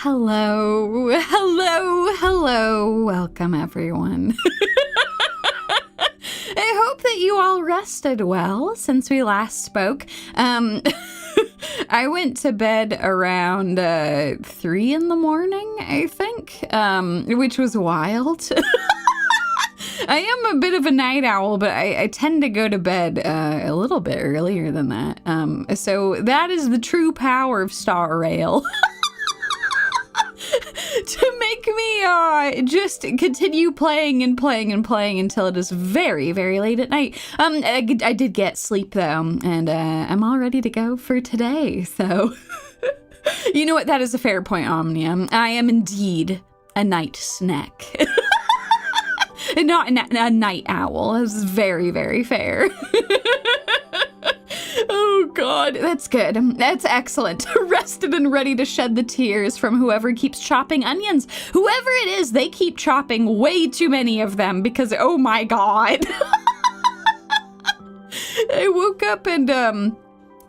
Hello. Welcome, everyone. I hope that you all rested well since we last spoke. I went to bed around 3 in the morning, I think, which was wild. I am a bit of a night owl, but I tend to go to bed a little bit earlier than that. So that is the true power of Star Rail. To make me just continue playing until it is very, very late at night. I did get sleep, though, and I'm all ready to go for today. So, you know what? That is a fair point, Omnia. I am indeed a night snack. Not a night owl. This is very, very fair. Oh, God. That's good. That's excellent. Rested and ready to shed the tears from whoever keeps chopping onions. Whoever it is, they keep chopping way too many of them because, oh, my God. I woke up and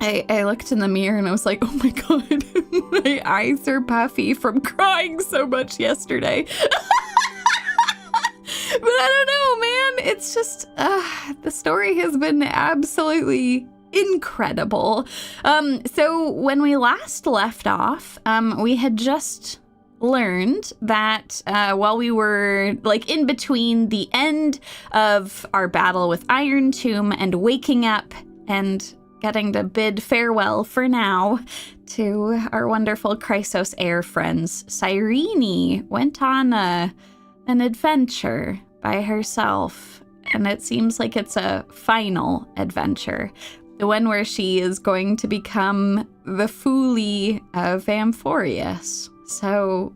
I looked in the mirror and I was like, oh, my God. My eyes are puffy from crying so much yesterday. But I don't know, man. It's just, the story has been absolutely incredible. So when we last left off, we had just learned that while we were like in between the end of our battle with Irontomb and waking up and getting to bid farewell for now to our wonderful Chrysos air friends, Cyrene went on an adventure by herself, and it seems like it's a final adventure. The one where she is going to become the Foolie of Amphoreus. So,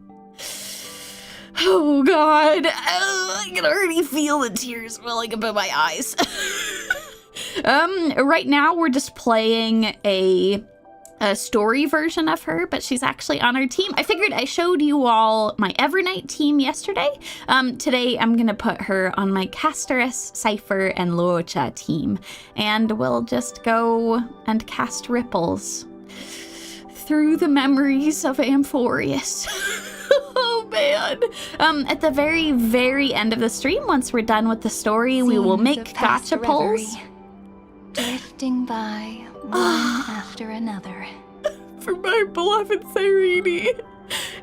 oh God, I can already feel the tears welling up in my eyes. Right now we're just playing a story version of her, but she's actually on our team. I figured I showed you all my Evernight team yesterday. Today I'm gonna put her on my Casterus, Cypher, and Luocha team, and we'll just go and cast ripples through the memories of Amphoreus. Oh man. At the very, very end of the stream, once we're done with the story, we will make gacha polls. Drifting by one after another. For my beloved Cyrene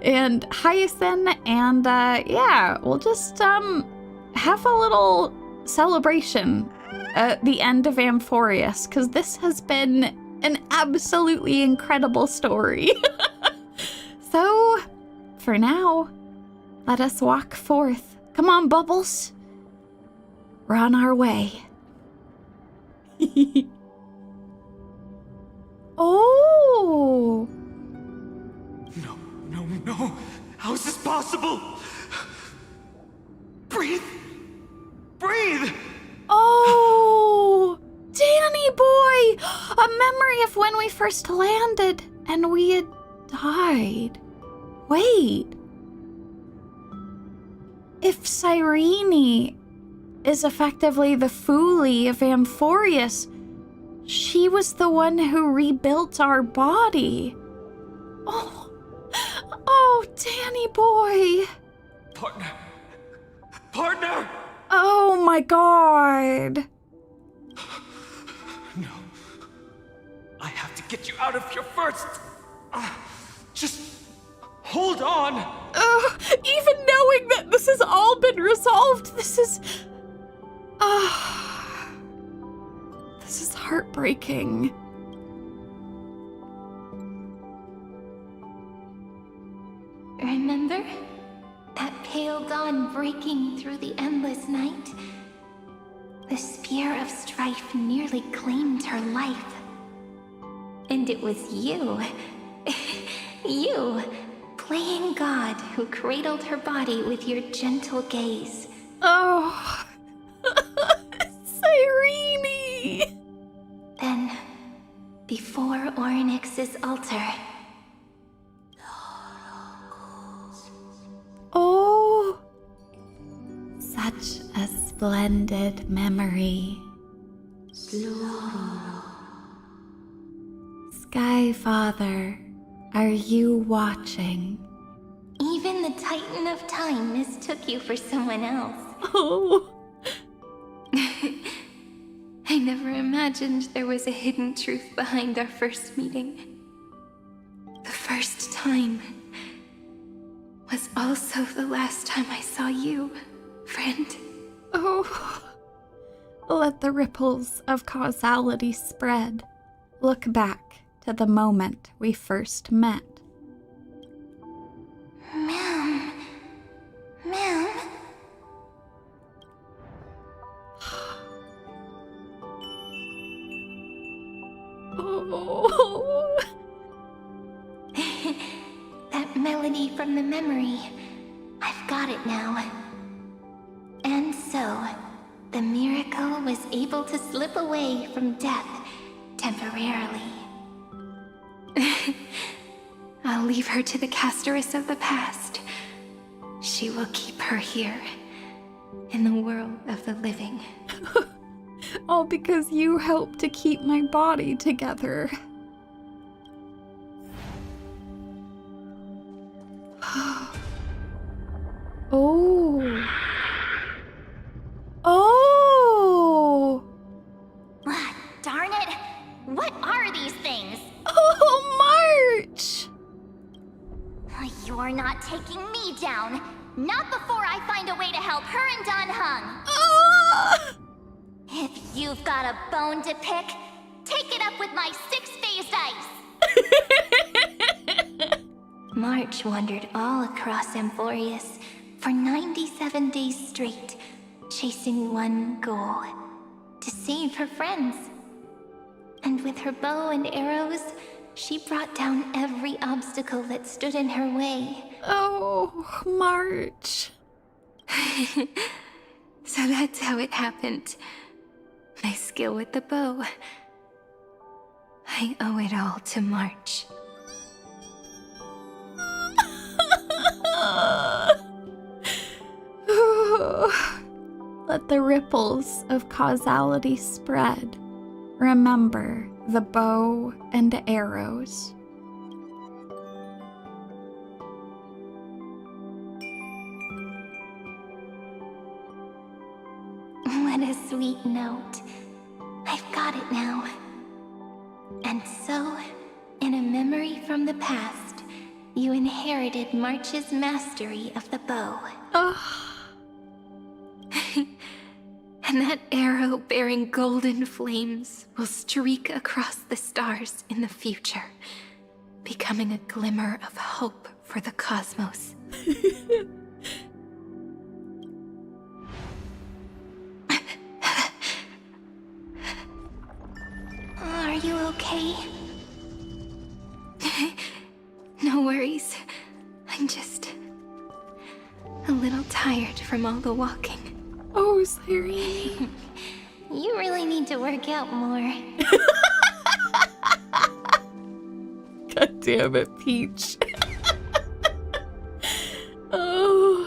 and Hyacinth, and yeah, we'll just have a little celebration at the end of Amphoreus, because this has been an absolutely incredible story. So, for now, let us walk forth. Come on, Bubbles. We're on our way. Oh! No. How is this possible? Breathe! Oh! Danny boy! A memory of when we first landed and we had died. Wait. If Cyrene is effectively the Foolie of Amphoreus, she was the one who rebuilt our body. Oh, Danny boy. Partner! Oh my God. No. I have to get you out of here first. Just hold on. Even knowing that this has all been resolved, this is heartbreaking. Remember? That pale dawn breaking through the endless night? The spear of strife nearly claimed her life. And it was you, you, playing God, who cradled her body with your gentle gaze. Oh, Cyrene! Then, before Ornyx's altar... Oh, such a splendid memory. Sky Father, are you watching? Even the Titan of Time mistook you for someone else. Oh. I never imagined there was a hidden truth behind our first meeting. The first time was also the last time I saw you, friend. Oh. Let the ripples of causality spread. Look back to the moment we first met. Ma'am. Oh. That melody from the memory. I've got it now. And so, the miracle was able to slip away from death temporarily. I'll leave her to the casteress of the past. She will keep her here, in the world of the living. All because you helped to keep my body together. Oh. Oh. Darn it! What are these things? Oh, March! You're not taking me down. Not before I find a way to help her and Dunhung. Ah! If you've got a bone to pick, take it up with my six-phased ice. March wandered all across Amphoreus for 97 days straight, chasing one goal: to save her friends. And with her bow and arrows, she brought down every obstacle that stood in her way. Oh, March. So that's how it happened. My skill with the bow. I owe it all to March. Let the ripples of causality spread. Remember the bow and arrows. What a sweet note. I've got it now. And so, in a memory from the past, you inherited March's mastery of the bow. Oh. And that arrow bearing golden flames will streak across the stars in the future, becoming a glimmer of hope for the cosmos. Are you okay? No worries. I'm just a little tired from all the walking. Oh, Cyrene. You really need to work out more. God damn it, Peach. Oh.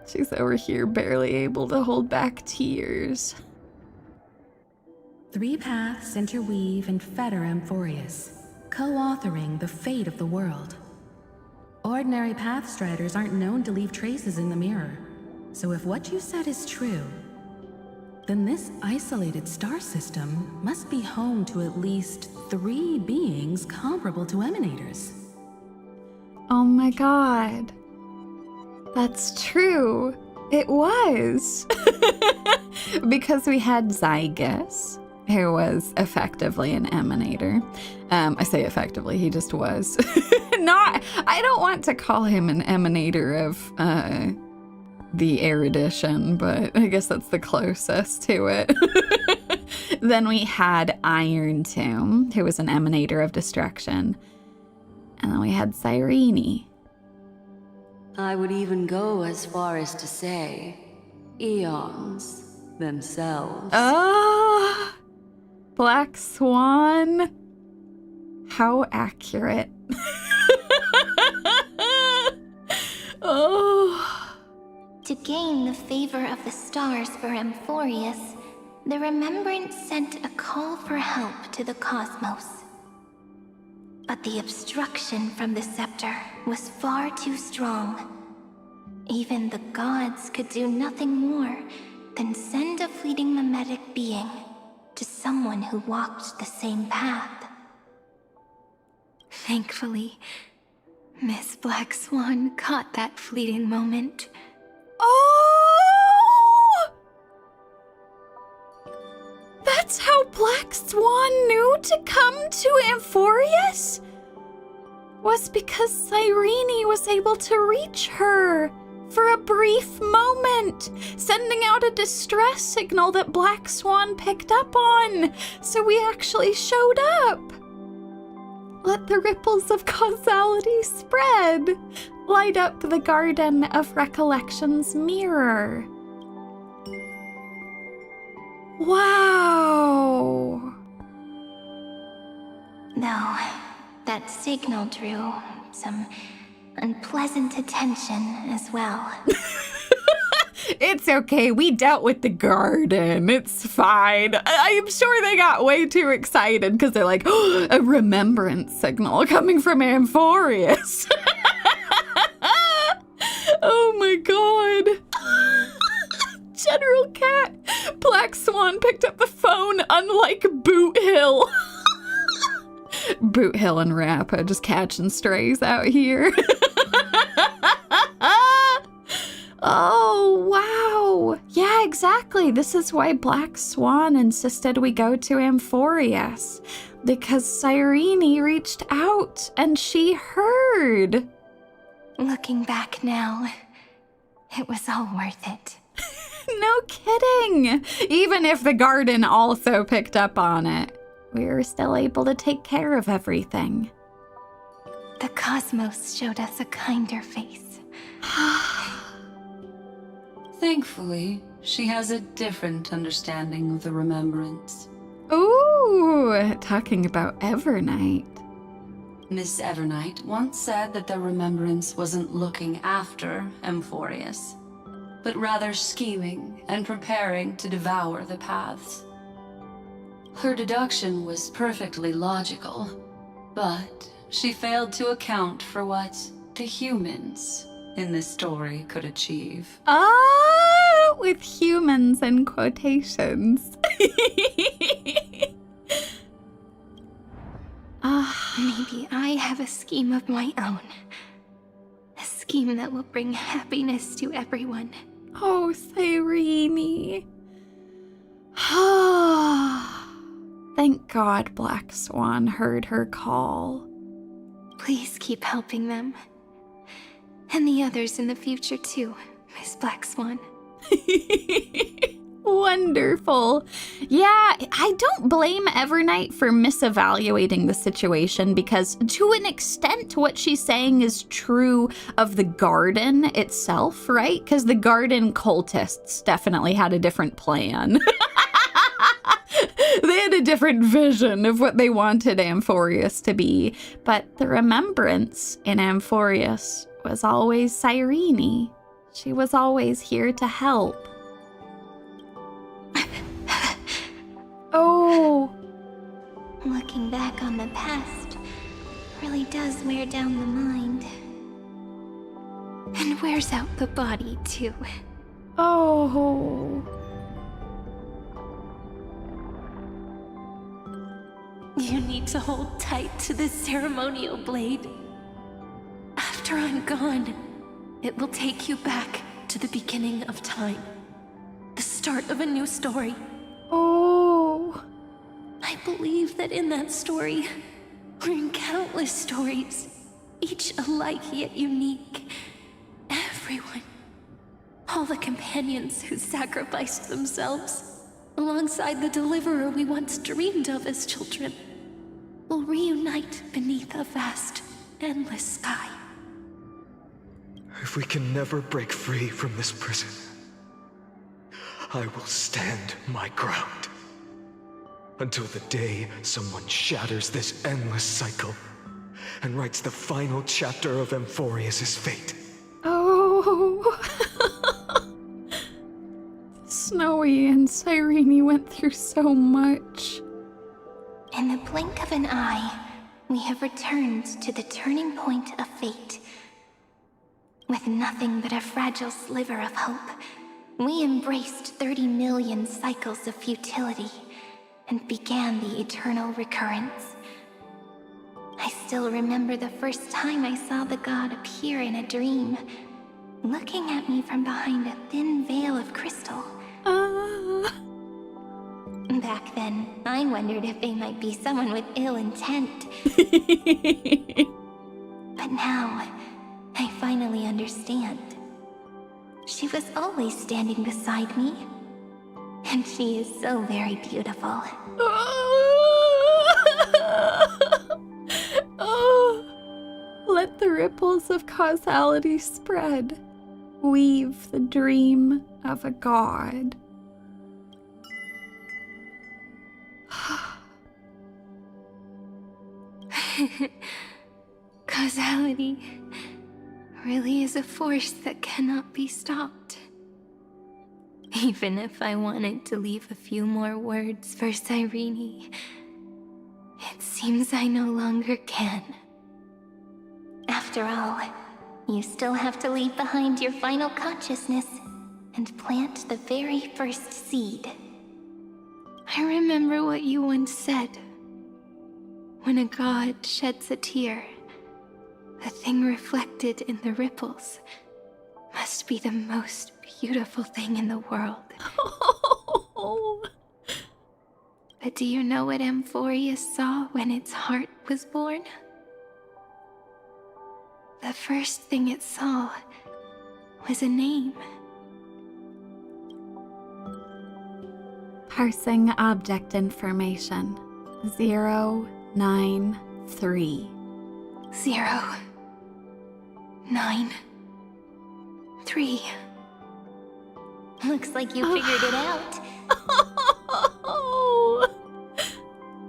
She's over here barely able to hold back tears. 3 paths interweave and fetter Amphoreus, co-authoring the fate of the world. Ordinary pathstriders aren't known to leave traces in the mirror, so if what you said is true, then this isolated star system must be home to at least 3 beings comparable to emanators. Oh my god. That's true. It was. Because we had Zygus, who was effectively an emanator. I say effectively, he just was. I don't want to call him an emanator of the erudition, but I guess that's the closest to it. Then we had Irontomb, who was an emanator of destruction. And then we had Cyrene. I would even go as far as to say, eons themselves. Ah, Black Swan. How accurate. Oh. To gain the favor of the stars for Amphoreus, the Remembrance sent a call for help to the cosmos. But the obstruction from the scepter was far too strong. Even the gods could do nothing more than send a fleeting mimetic being to someone who walked the same path. Thankfully, Miss Black Swan caught that fleeting moment. Oh! That's how Black Swan knew to come to Amphoreus? Was because Cyrene was able to reach her for a brief moment, sending out a distress signal that Black Swan picked up on, so we actually showed up. Let the ripples of causality spread. Light up the Garden of Recollection's mirror. Wow! Though, that signal drew some unpleasant attention as well. It's okay, we dealt with the garden. It's fine. I'm sure they got way too excited because they're like, oh, a remembrance signal coming from Amphoreus. Oh my god. General Cat. Black Swan picked up the phone, unlike Boot Hill. Boot Hill and Rappa just catching strays out here. Oh, wow. Yeah, exactly. This is why Black Swan insisted we go to Amphoreus. Because Cyrene reached out and she heard. Looking back now, it was all worth it. No kidding. Even if the garden also picked up on it, we were still able to take care of everything. The cosmos showed us a kinder face. Thankfully, she has a different understanding of the remembrance. Ooh, talking about Evernight. Miss Evernight once said that the remembrance wasn't looking after Amphoreus, but rather scheming and preparing to devour the paths. Her deduction was perfectly logical, but she failed to account for what the humans in this story could achieve. With humans in quotations. Maybe I have a scheme of my own. A scheme that will bring happiness to everyone. Oh, Cyrene. Thank God Black Swan heard her call. Please keep helping them. And the others in the future too, Miss Black Swan. Wonderful. Yeah, I don't blame Evernight for misevaluating the situation because to an extent what she's saying is true of the garden itself, right? Because the garden cultists definitely had a different plan. They had a different vision of what they wanted Amphoreus to be, but the remembrance in Amphoreus was always Cyrene. She was always here to help. Oh. Looking back on the past really does wear down the mind. And wears out the body, too. Oh. You need to hold tight to this ceremonial blade. After I'm gone, it will take you back to the beginning of time. The start of a new story. Oh. I believe that in that story, or in countless stories, each alike yet unique, everyone, all the companions who sacrificed themselves, alongside the deliverer we once dreamed of as children, will reunite beneath a vast, endless sky. If we can never break free from this prison, I will stand my ground. Until the day someone shatters this endless cycle and writes the final chapter of Amphoreus' fate. Oh. Snowy and Cyrene went through so much. In the blink of an eye, we have returned to the turning point of fate. With nothing but a fragile sliver of hope, we embraced 30 million cycles of futility and began the eternal recurrence. I still remember the first time I saw the god appear in a dream, looking at me from behind a thin veil of crystal. Back then, I wondered if they might be someone with ill intent. But now, I finally understand. She was always standing beside me, and she is so very beautiful. Oh, let the ripples of causality spread. Weave the dream of a god. Causality really is a force that cannot be stopped. Even if I wanted to leave a few more words for Cyrene, it seems I no longer can. After all, you still have to leave behind your final consciousness and plant the very first seed. I remember what you once said. When a god sheds a tear, the thing reflected in the ripples must be the most beautiful thing in the world. But do you know what Amphoreus saw when its heart was born? The first thing it saw was a name. Parsing object information. 093. 093. Looks like you figured it out.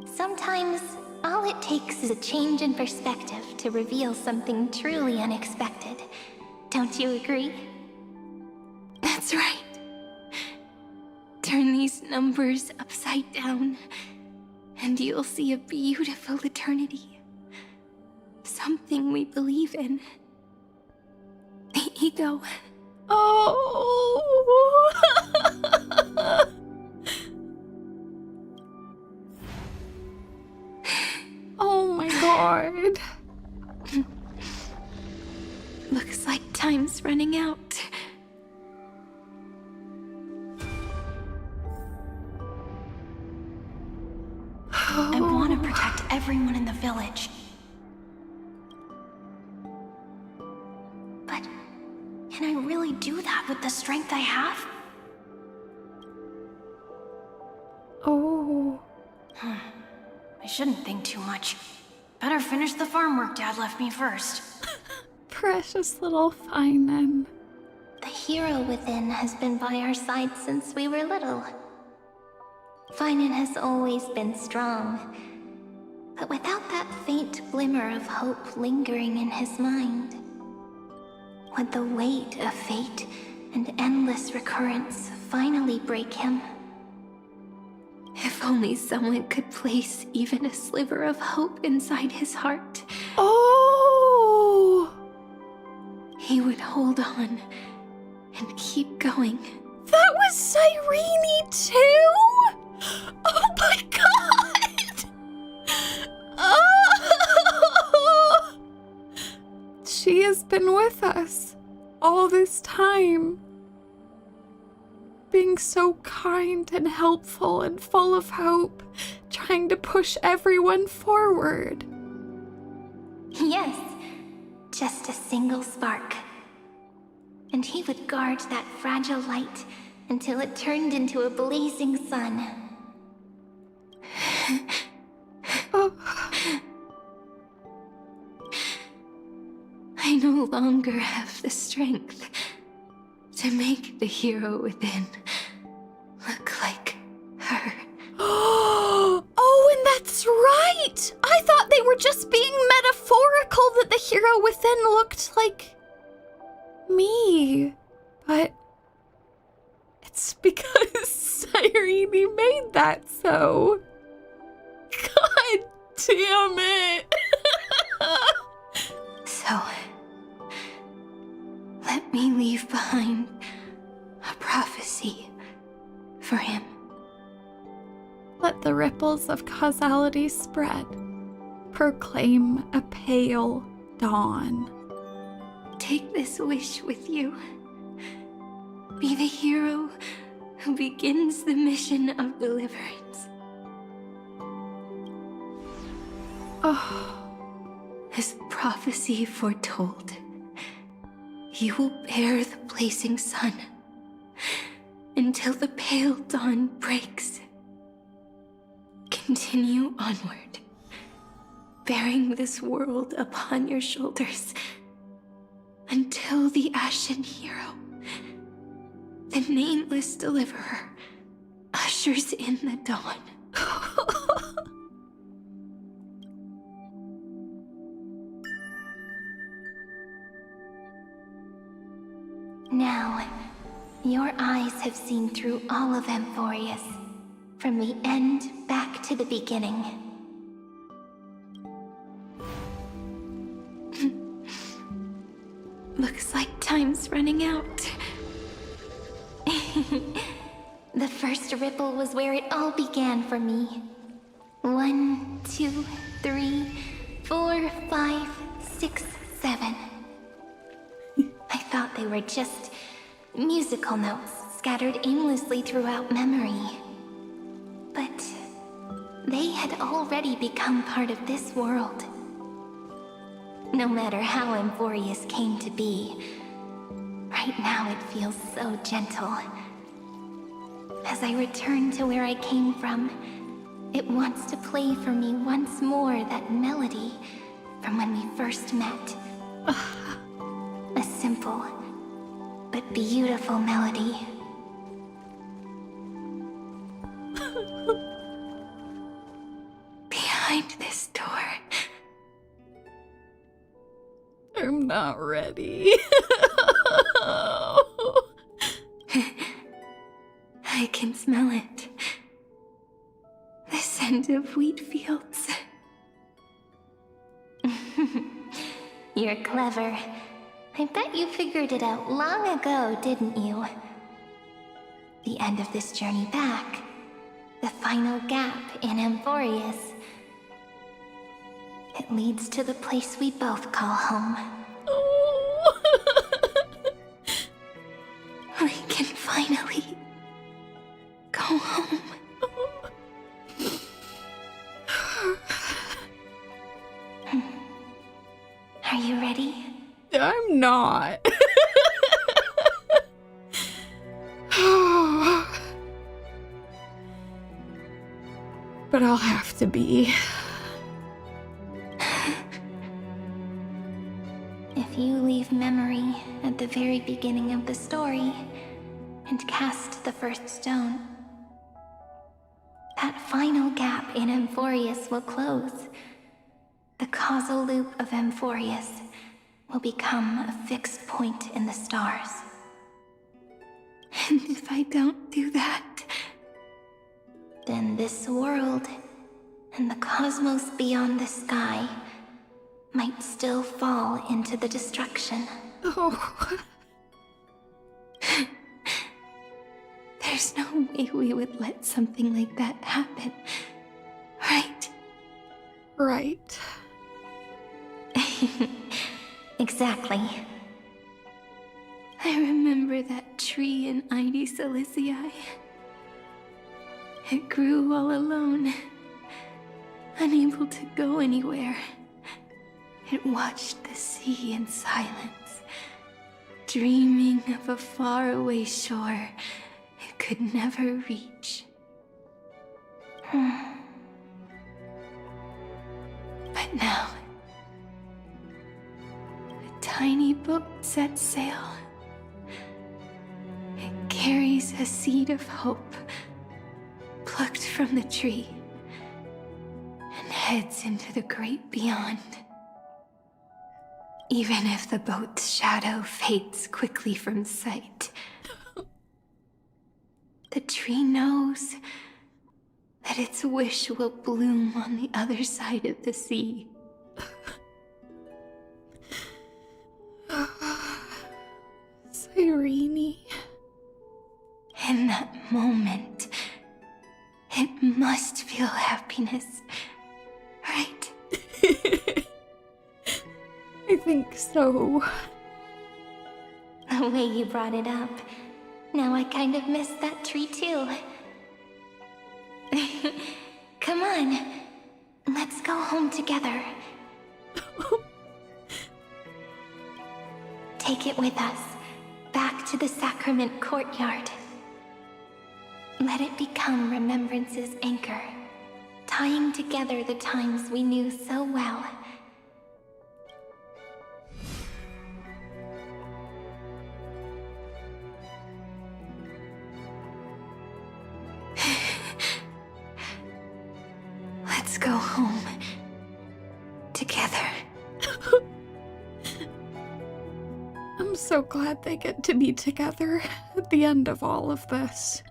Sometimes, all it takes is a change in perspective to reveal something truly unexpected. Don't you agree? That's right. Turn these numbers upside down, and you'll see a beautiful eternity. Something we believe in. The ego. Oh. Oh my god. Looks like time's running out. I want to protect everyone in the village. But can I really do that with the strength I have? Oh. I shouldn't think too much. Better finish the farm work Dad left me first. Precious little Finan. The hero within has been by our side since we were little. Finan has always been strong, but without that faint glimmer of hope lingering in his mind, would the weight of fate and endless recurrence finally break him? If only someone could place even a sliver of hope inside his heart. Oh! He would hold on and keep going. That was Cyrene too? Oh my god! Oh! She has been with us all this time. Being so kind and helpful and full of hope, trying to push everyone forward. Yes, just a single spark. And he would guard that fragile light until it turned into a blazing sun. Oh. I no longer have the strength to make the hero within look like her. Oh, and that's right! I thought they were just being metaphorical that the hero within looked like me. But it's because Cyrene made that so. God damn it! ripples of causality spread, proclaim a pale dawn. Take this wish with you. Be the hero who begins the mission of deliverance. Oh, As prophecy foretold, you will bear the blazing sun until the pale dawn breaks. Continue onward, bearing this world upon your shoulders until the ashen hero, the nameless deliverer, ushers in the dawn. Now, your eyes have seen through all of Amphoreus, from the end back to the beginning. Looks like time's running out. The first ripple was where it all began for me. 1, 2, 3, 4, 5, 6, 7. I thought they were just musical notes scattered aimlessly throughout memory. But they had already become part of this world. No matter how Amphoreus came to be, right now it feels so gentle. As I return to where I came from, it wants to play for me once more that melody from when we first met. A simple but beautiful melody. Behind this door. I'm not ready. I can smell it. The scent of wheat fields. You're clever. I bet you figured it out long ago, didn't you? The end of this journey back. The final gap in Amphoreus. It leads to the place we both call home. Oh. We can finally go home. Are you ready? I'm not. But I'll have to be. If you leave memory at the very beginning of the story and cast the first stone, that final gap in Amphoreus will close. The causal loop of Amphoreus will become a fixed point in the stars. And if I don't do that, Then this world and the cosmos beyond the sky might still fall into the destruction. Oh. there's no way we would let something like that happen, right? Right. Exactly. I remember that tree in Ide Silicii. It grew all alone, unable to go anywhere. It watched the sea in silence, dreaming of a faraway shore it could never reach. But now, a tiny boat sets sail. It carries a seed of hope, plucked from the tree, and heads into the great beyond. Even if the boat's shadow fades quickly from sight, the tree knows that its wish will bloom on the other side of the sea. Cyrene. In that moment, It must feel happiness, right? I think so. The way you brought it up, now I kind of miss that tree too. Come on, let's go home together. Take it with us, back to the sacrament courtyard. Let it become Remembrance's anchor, tying together the times we knew so well. Let's go home. Together. I'm so glad they get to be together at the end of all of this.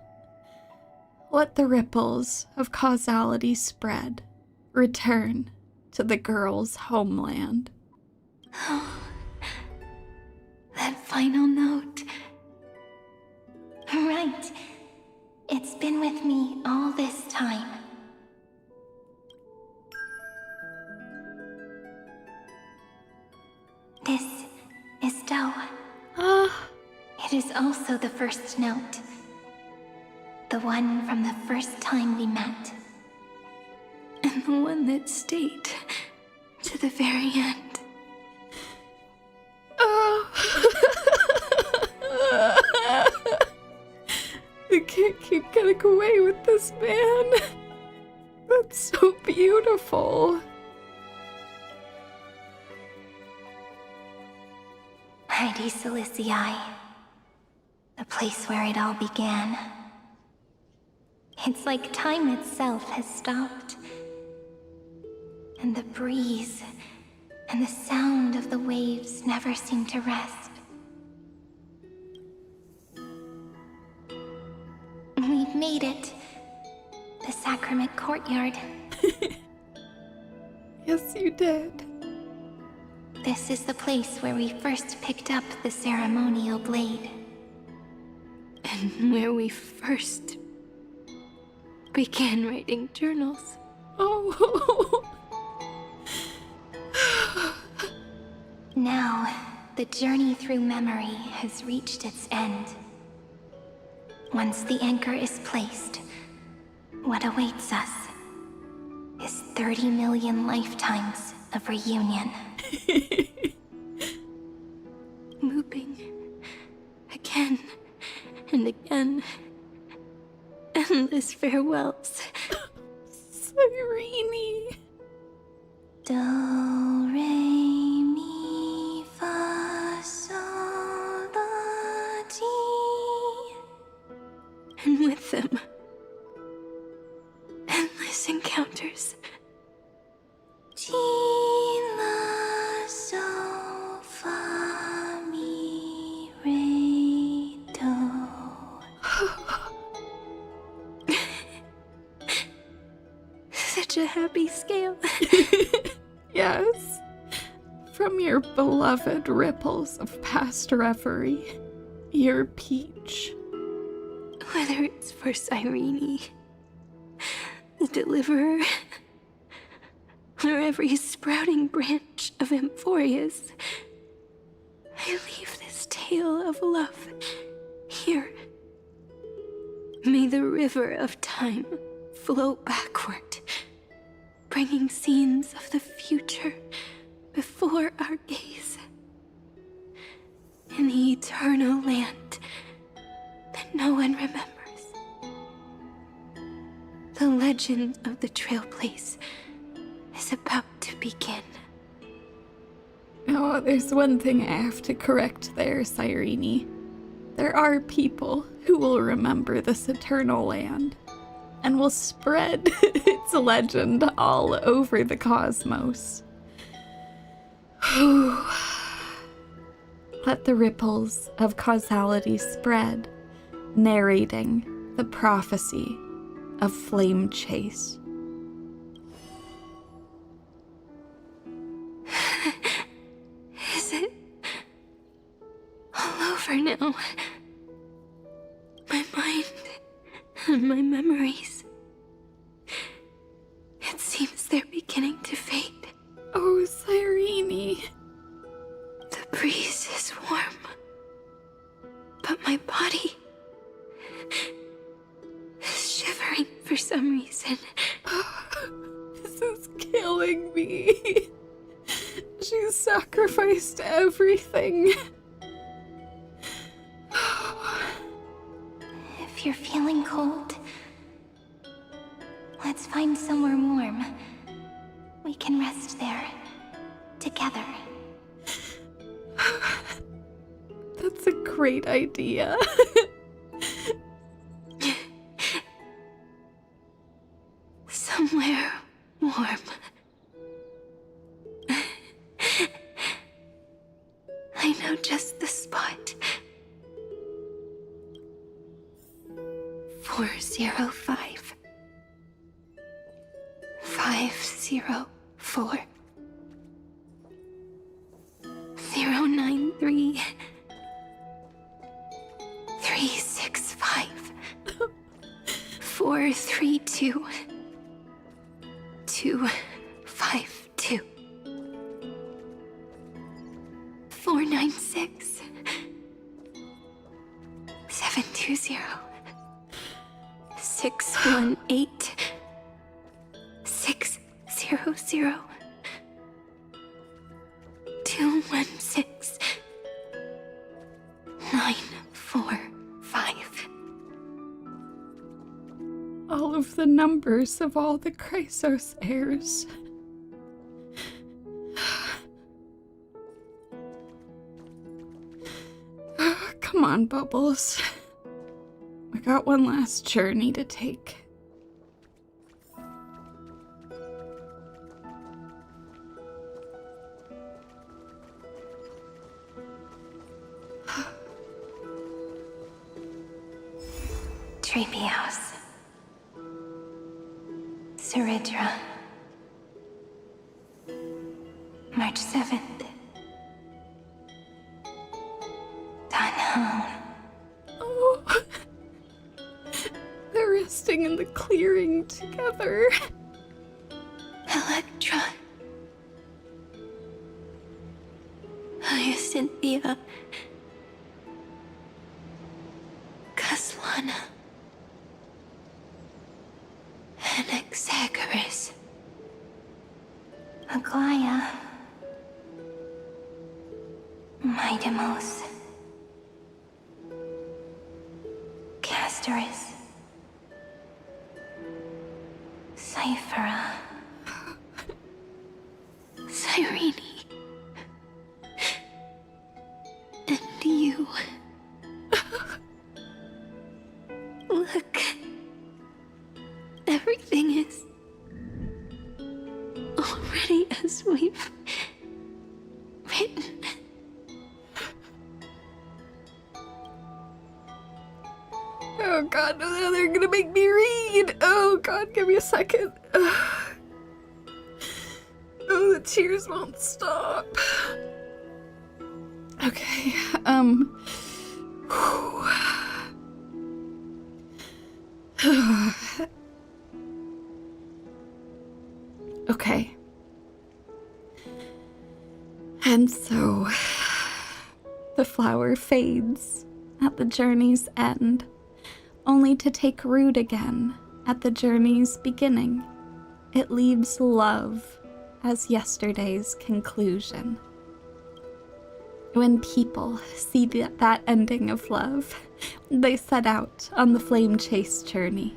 Let the ripples of causality spread, return to the girl's homeland. That final note. Right. It's been with me all this time. This is Doe. It is also the first note. The one from the first time we met. And the one that stayed to the very end. I can't keep getting away with this, man. That's so beautiful. Heidi Silicii. The place where it all began. It's like time itself has stopped. And the breeze and the sound of the waves never seem to rest. We've made it. The sacrament courtyard. Yes, you did. This is the place where we first picked up the ceremonial blade. And where we first began writing journals. Oh. Now, the journey through memory has reached its end. Once the anchor is placed, what awaits us is 30 million lifetimes of reunion. Looping again and again. Endless farewells. Cyrene. Do, re, mi, fa, sol, la, ti. And with them, endless encounters. Ti, la, sol, fa, mi, re, do. Such a happy scale. Yes. From your beloved ripples of past reverie, your peach. Whether it's for Cyrene, the deliverer, or every sprouting branch of Amphoreus, I leave this tale of love here. May the river of time flow backward, bringing scenes of the future before our gaze. In the eternal land that no one remembers. The legend of the Trail Place is about to begin. Oh, there's one thing I have to correct there, Cyrene. There are people who will remember this eternal land and will spread its legend all over the cosmos. Let the ripples of causality spread, narrating the prophecy of Flame Chase. Is it all over now? My mind and my memories. killing me. She's sacrificed everything. If you're feeling cold, let's find somewhere warm. We can rest there, together. That's a great idea. Somewhere warm. I know just the spot. 405. 504. 093. 365. 432. 252. 496. 720. 618. 600. 216. 945. All of the numbers of all the Chrysos heirs. Come on, Bubbles. We got one last journey to take. Treehouse. Saridra. March 7th. Dunhound. Oh. They're resting in the clearing together. Electra. Hyacinthia. Caslana. Anaxagoras. Aglaya. Midemos. Castorus. Cyphera. Cyrene. And you. Look. Everything is already as we've written. Oh god, no, they're gonna make me read. Oh god, give me a second. Oh, the tears won't stop. Okay, okay. And so, the flower fades at the journey's end, only to take root again at the journey's beginning. It leaves love as yesterday's conclusion. When people see that ending of love, they set out on the flame chase journey.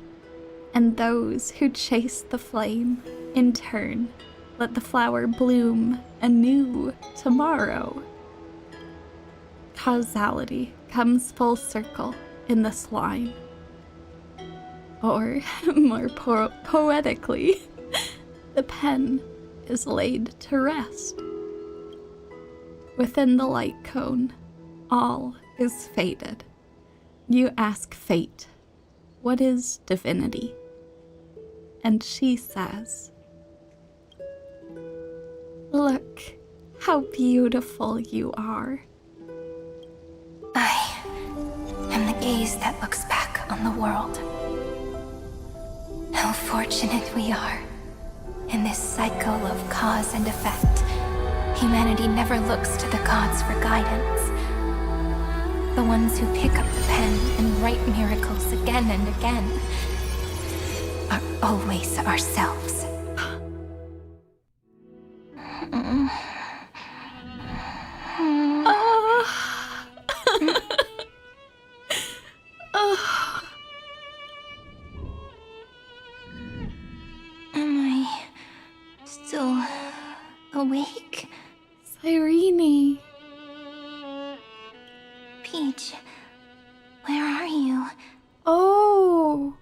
And those who chase the flame, in turn, let the flower bloom anew tomorrow. Causality comes full circle in this line. Or, more poetically, the pen is laid to rest. Within the light cone, all is fated. You ask fate, what is divinity? And she says, look how beautiful you are. I am the gaze that looks back on the world. How fortunate we are. In this cycle of cause and effect, humanity never looks to the gods for guidance. The ones who pick up the pen and write miracles again and again are always ourselves. Am I still awake? Cyrene. Peach, where are you? Oh.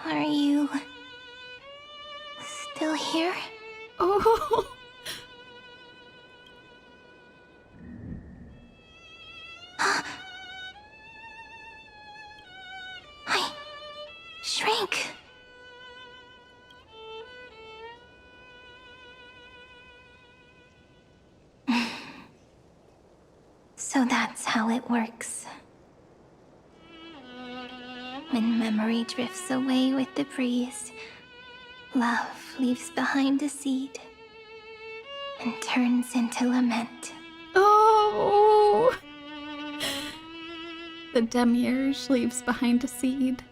Are you still here? Oh. I shrank. So that's how it works. When memory drifts away with the breeze, love leaves behind a seed and turns into lament. Oh. The demiurge leaves behind a seed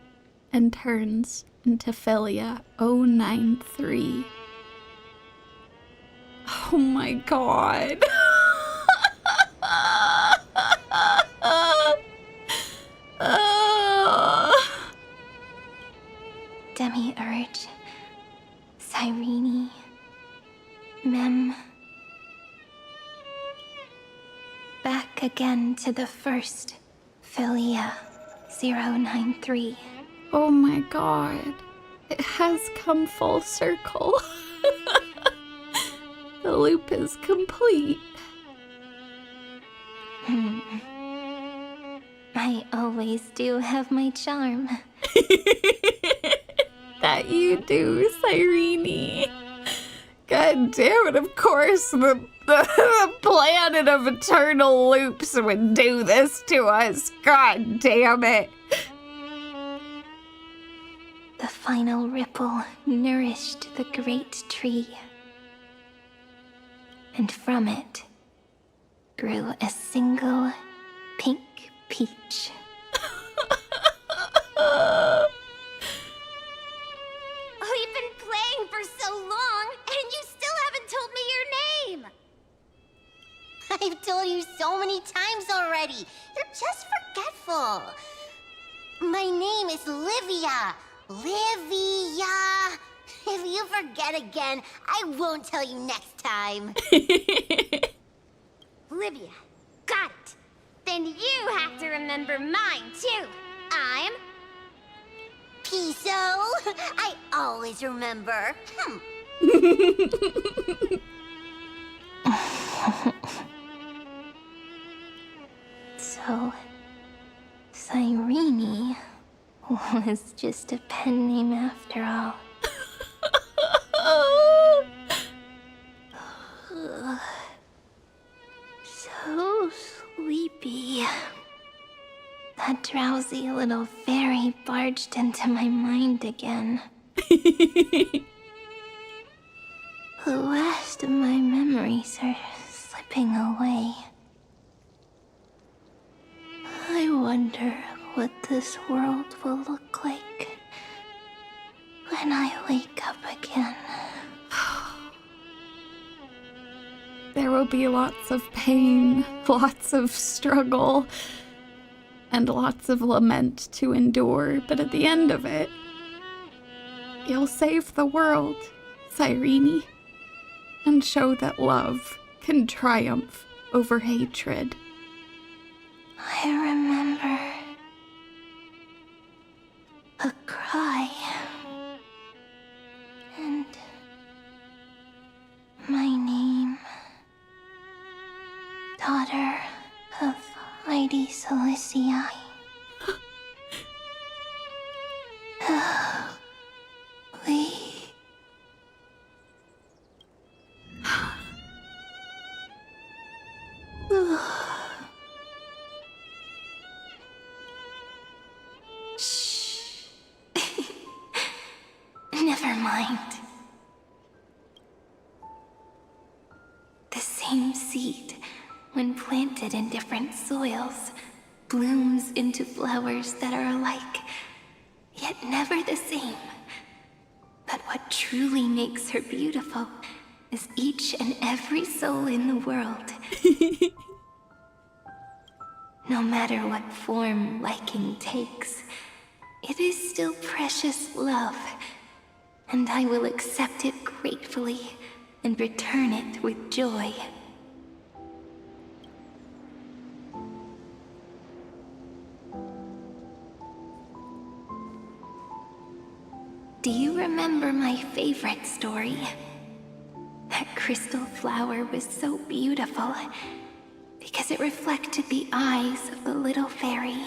and turns into Philia 093. Oh my god. Demiurge, Cyrene, Mem. Back again to the first, Philia 093. Oh my god. It has come full circle. The loop is complete. I always do have my charm. That you do, Cyrene. God damn it, of course the planet of eternal loops would do this to us. God damn it. The final ripple nourished the great tree. And from it grew a single pink peach. We've been playing for so long, and you still haven't told me your name! I've told you so many times already. You're just forgetful. My name is Livia. Livia. If you forget again, I won't tell you next time. Livia. Got it. Then you have to remember mine, too. I'm... Piso. I always remember. So, Cyrene was just a pen name after all. So sleepy. That drowsy little fairy barged into my mind again. The last of my memories are slipping away. I wonder what this world will look like when I wake up again. There will be lots of pain, lots of struggle, and lots of lament to endure, but at the end of it, you'll save the world, Cyrene, and show that love can triumph over hatred. I remember a cry and my name, daughter of Lady Celestii. We... Shh. Never mind. The same seed, when planted in different soils, blooms into flowers that are alike, yet never the same. truly makes her beautiful is each and every soul in the world. No matter what form liking takes, it is still precious love, and I will accept it gratefully and return it with joy. Do you remember my favorite story? That crystal flower was so beautiful because it reflected the eyes of the little fairy.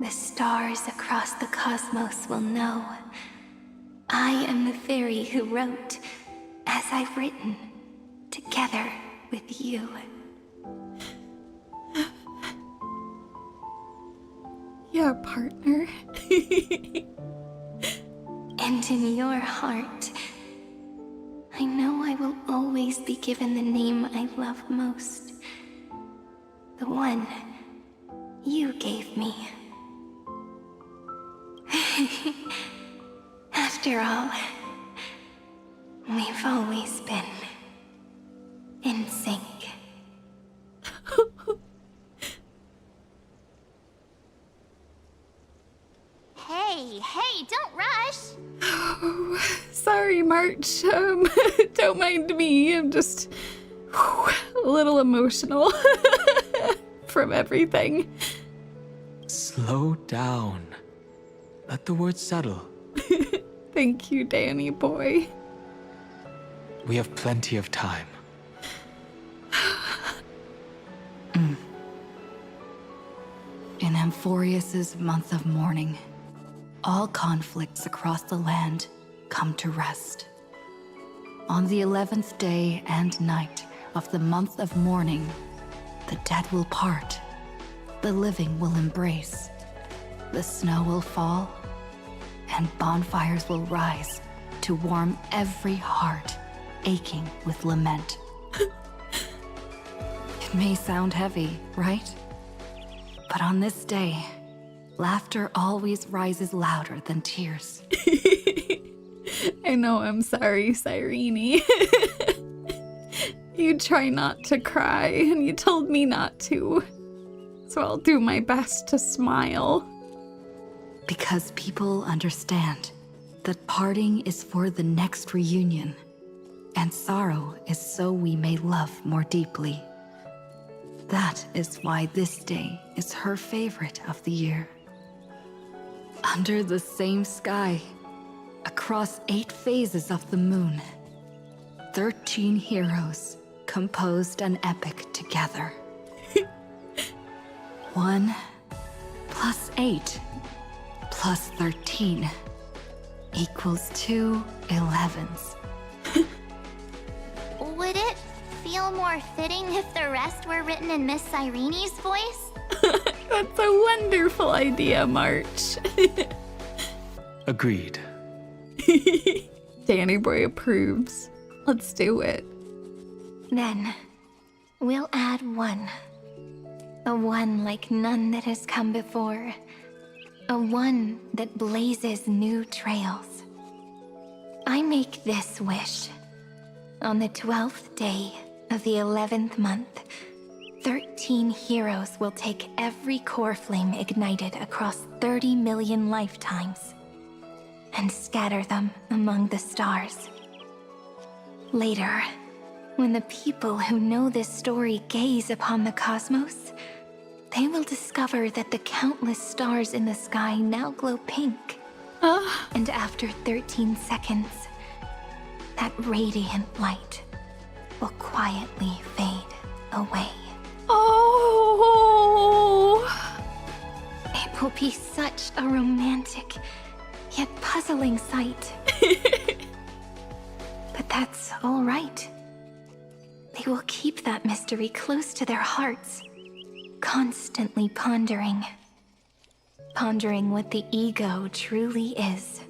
The stars across the cosmos will know I am the fairy who wrote, as I've written, together with you. Yeah, partner. And in your heart, I know I will always be given the name I love most. The one you gave me. After all, we've always been in sync. Hey, don't rush! Oh, sorry, March. Don't mind me. I'm just a little emotional from everything. Slow down. Let the words settle. Thank you, Danny boy. We have plenty of time. In Amphoreus's month of mourning, all conflicts across the land come to rest. On the 11th day and night of the month of mourning, the dead will part, the living will embrace, the snow will fall, and bonfires will rise to warm every heart aching with lament. It may sound heavy, right? But on this day, laughter always rises louder than tears. I know, I'm sorry, Cyrene. You try not to cry, and you told me not to. So I'll do my best to smile. Because people understand that parting is for the next reunion, and sorrow is so we may love more deeply. That is why this day is her favorite of the year. Under the same sky, across 8 phases of the moon, 13 heroes composed an epic together. 1 plus 8 plus 13 equals 2 11s. Would it feel more fitting if the rest were written in Miss Cyrene's voice? That's a wonderful idea, March. Agreed. Danny boy approves. Let's do it. Then, we'll add 1. A 1 like none that has come before. A 1 that blazes new trails. I make this wish. On the 12th day of the 11th month, 13 heroes will take every core flame ignited across 30 million lifetimes and scatter them among the stars. Later, when the people who know this story gaze upon the cosmos, they will discover that the countless stars in the sky now glow pink. And after 13 seconds, that radiant light will quietly fade away. Oh! It will be such a romantic, yet puzzling sight. But that's all right. They will keep that mystery close to their hearts, constantly pondering what the ego truly is.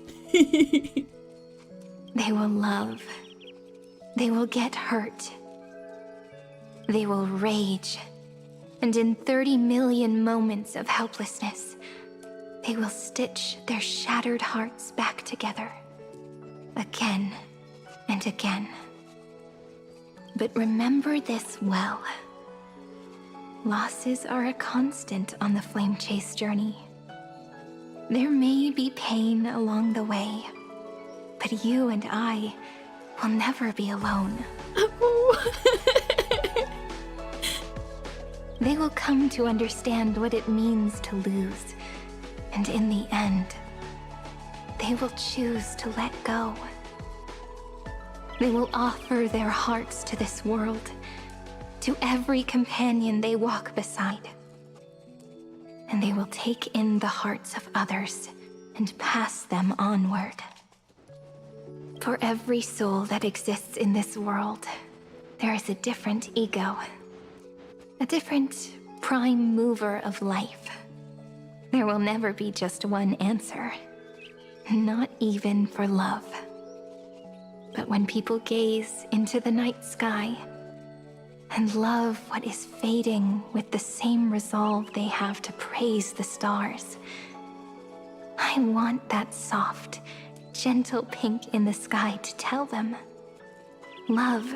They will love. They will get hurt. They will rage. And in 30 million moments of helplessness, they will stitch their shattered hearts back together. Again and again. But remember this well. Losses are a constant on the flame chase journey. There may be pain along the way, but you and I will never be alone. They will come to understand what it means to lose, and in the end, they will choose to let go. They will offer their hearts to this world, to every companion they walk beside. And they will take in the hearts of others and pass them onward. For every soul that exists in this world, there is a different ego, a different prime mover of life. There will never be just one answer, not even for love. But when people gaze into the night sky and love what is fading with the same resolve they have to praise the stars, I want that soft, gentle pink in the sky to tell them, love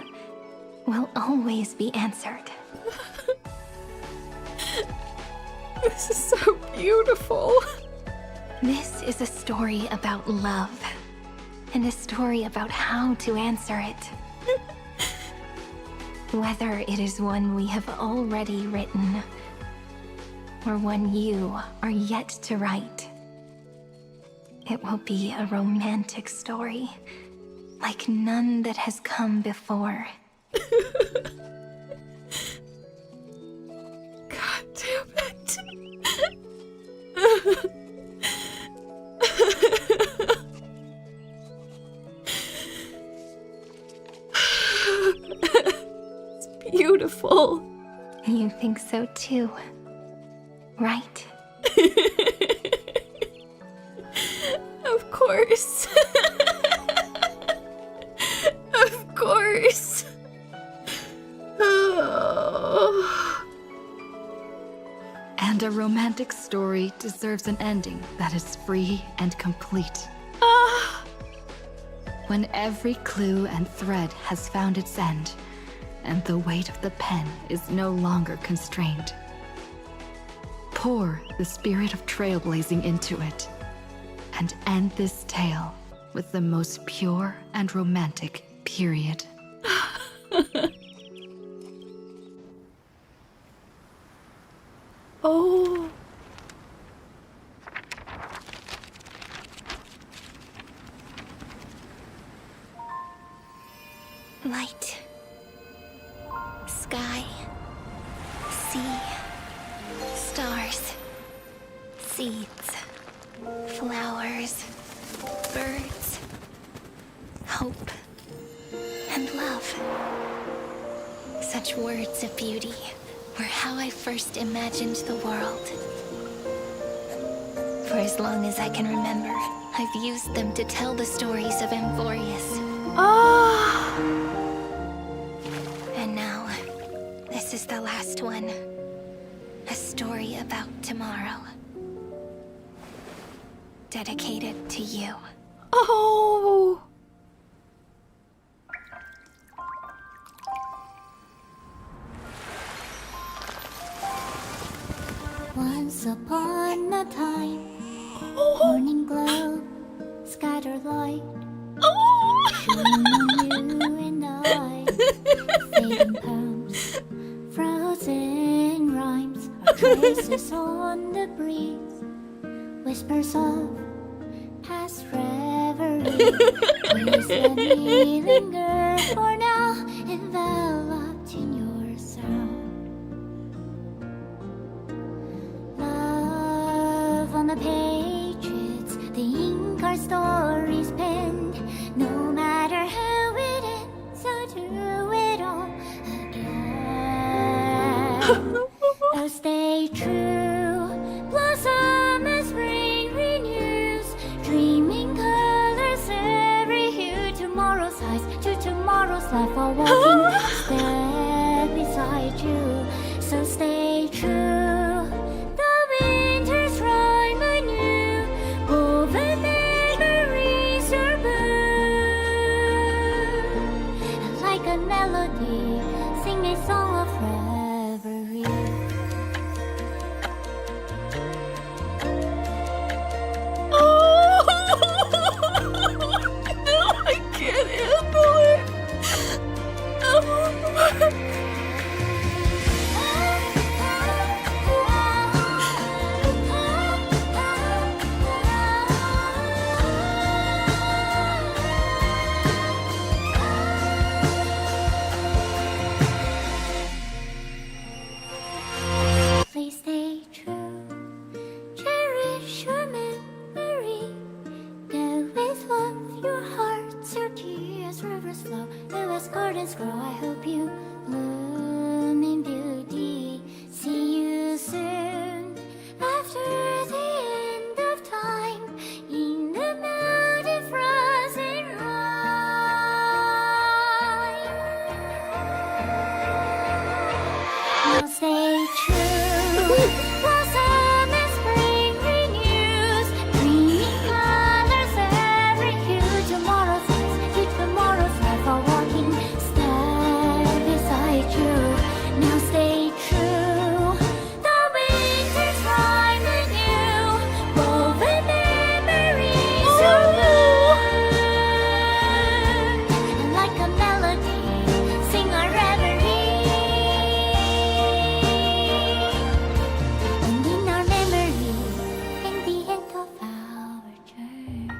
will always be answered. This is so beautiful. This is a story about love, and a story about how to answer it. Whether it is one we have already written, or one you are yet to write, it will be a romantic story, like none that has come before. God damn it. It's beautiful. You think so too, right? Of course. Of course. Oh. And a romantic story deserves an ending that is free and complete. Ah. When every clue and thread has found its end, and the weight of the pen is no longer constrained. Pour the spirit of trailblazing into it, and end this tale with the most pure and romantic period. Oh. Light, sky, sea, stars, seeds, flowers, birds, hope, and love. Such words of beauty were how I first imagined the world. For as long as I can remember, I've used them to tell the stories of Amphoreus. Ah. And now, this is the last one. A story about tomorrow. Dedicated to you. Oh. Once upon a time, morning glow, scattered light, shining on you and I, fading poems, frozen rhymes, our traces on the breeze, whispers of past reverie. Please let me linger for now, enveloped in your sound. Love on the pages, the ink our stories penned. No matter how it ends, I'll do it all again. Oh, stay true, blossom as spring renews, dreaming colors every hue. Tomorrow's eyes to tomorrow's life, while walking step beside you. So stay stay true. The winter's rhyme anew, woven memories are blue. Like a melody, sing a song of reverie. Oh, no, I can't handle it. Oh. Please stay true. Cherish your memory. Go with love, your hearts, your tears, rivers flow. As gardens grow, I hope you bloom in beauty. See you soon. After the end of time, in the mountain frozen rime. Now stay true. Blossom and spring renews, green colors every hue. Tomorrow's life, keep tomorrow's life, a walking step beside you. Now stay true. The winter's rhyme anew, woven memories are blue. And like a melody, sing our reverie. And in our memory, in the end of our journey.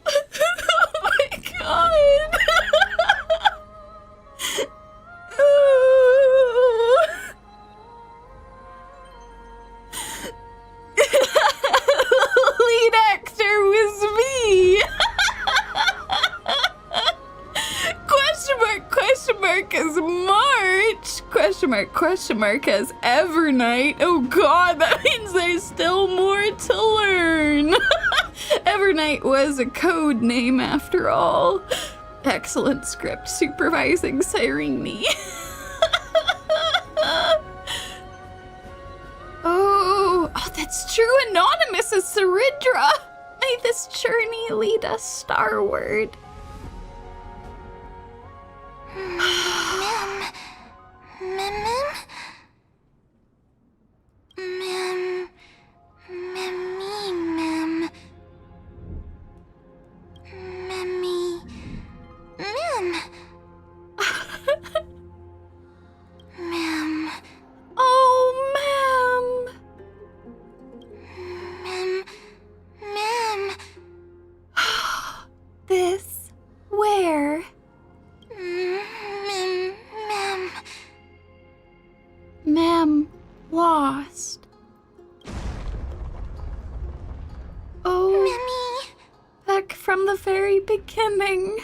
Oh my god. Lead actor was me. Question mark as March. Question mark as Evernight. Oh god, that means there's still more to learn. Evernight was a code name after all. Excellent script supervising Cyrene. Oh, that's true. Anonymous is Saridra. May this journey lead us starward. Oh, ma'am. This where? Ma'am lost. Oh, back from the very beginning.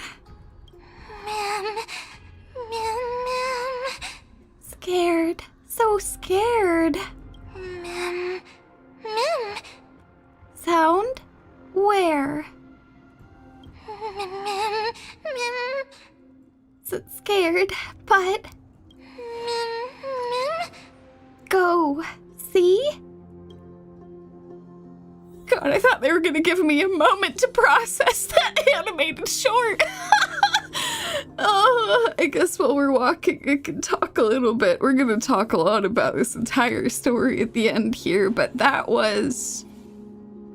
Scared, so scared. Sound where? Scared, but go see? God, I thought they were gonna give me a moment to process that animated short. I guess while we're walking, I can talk a little bit. We're gonna talk a lot about this entire story at the end here, but that was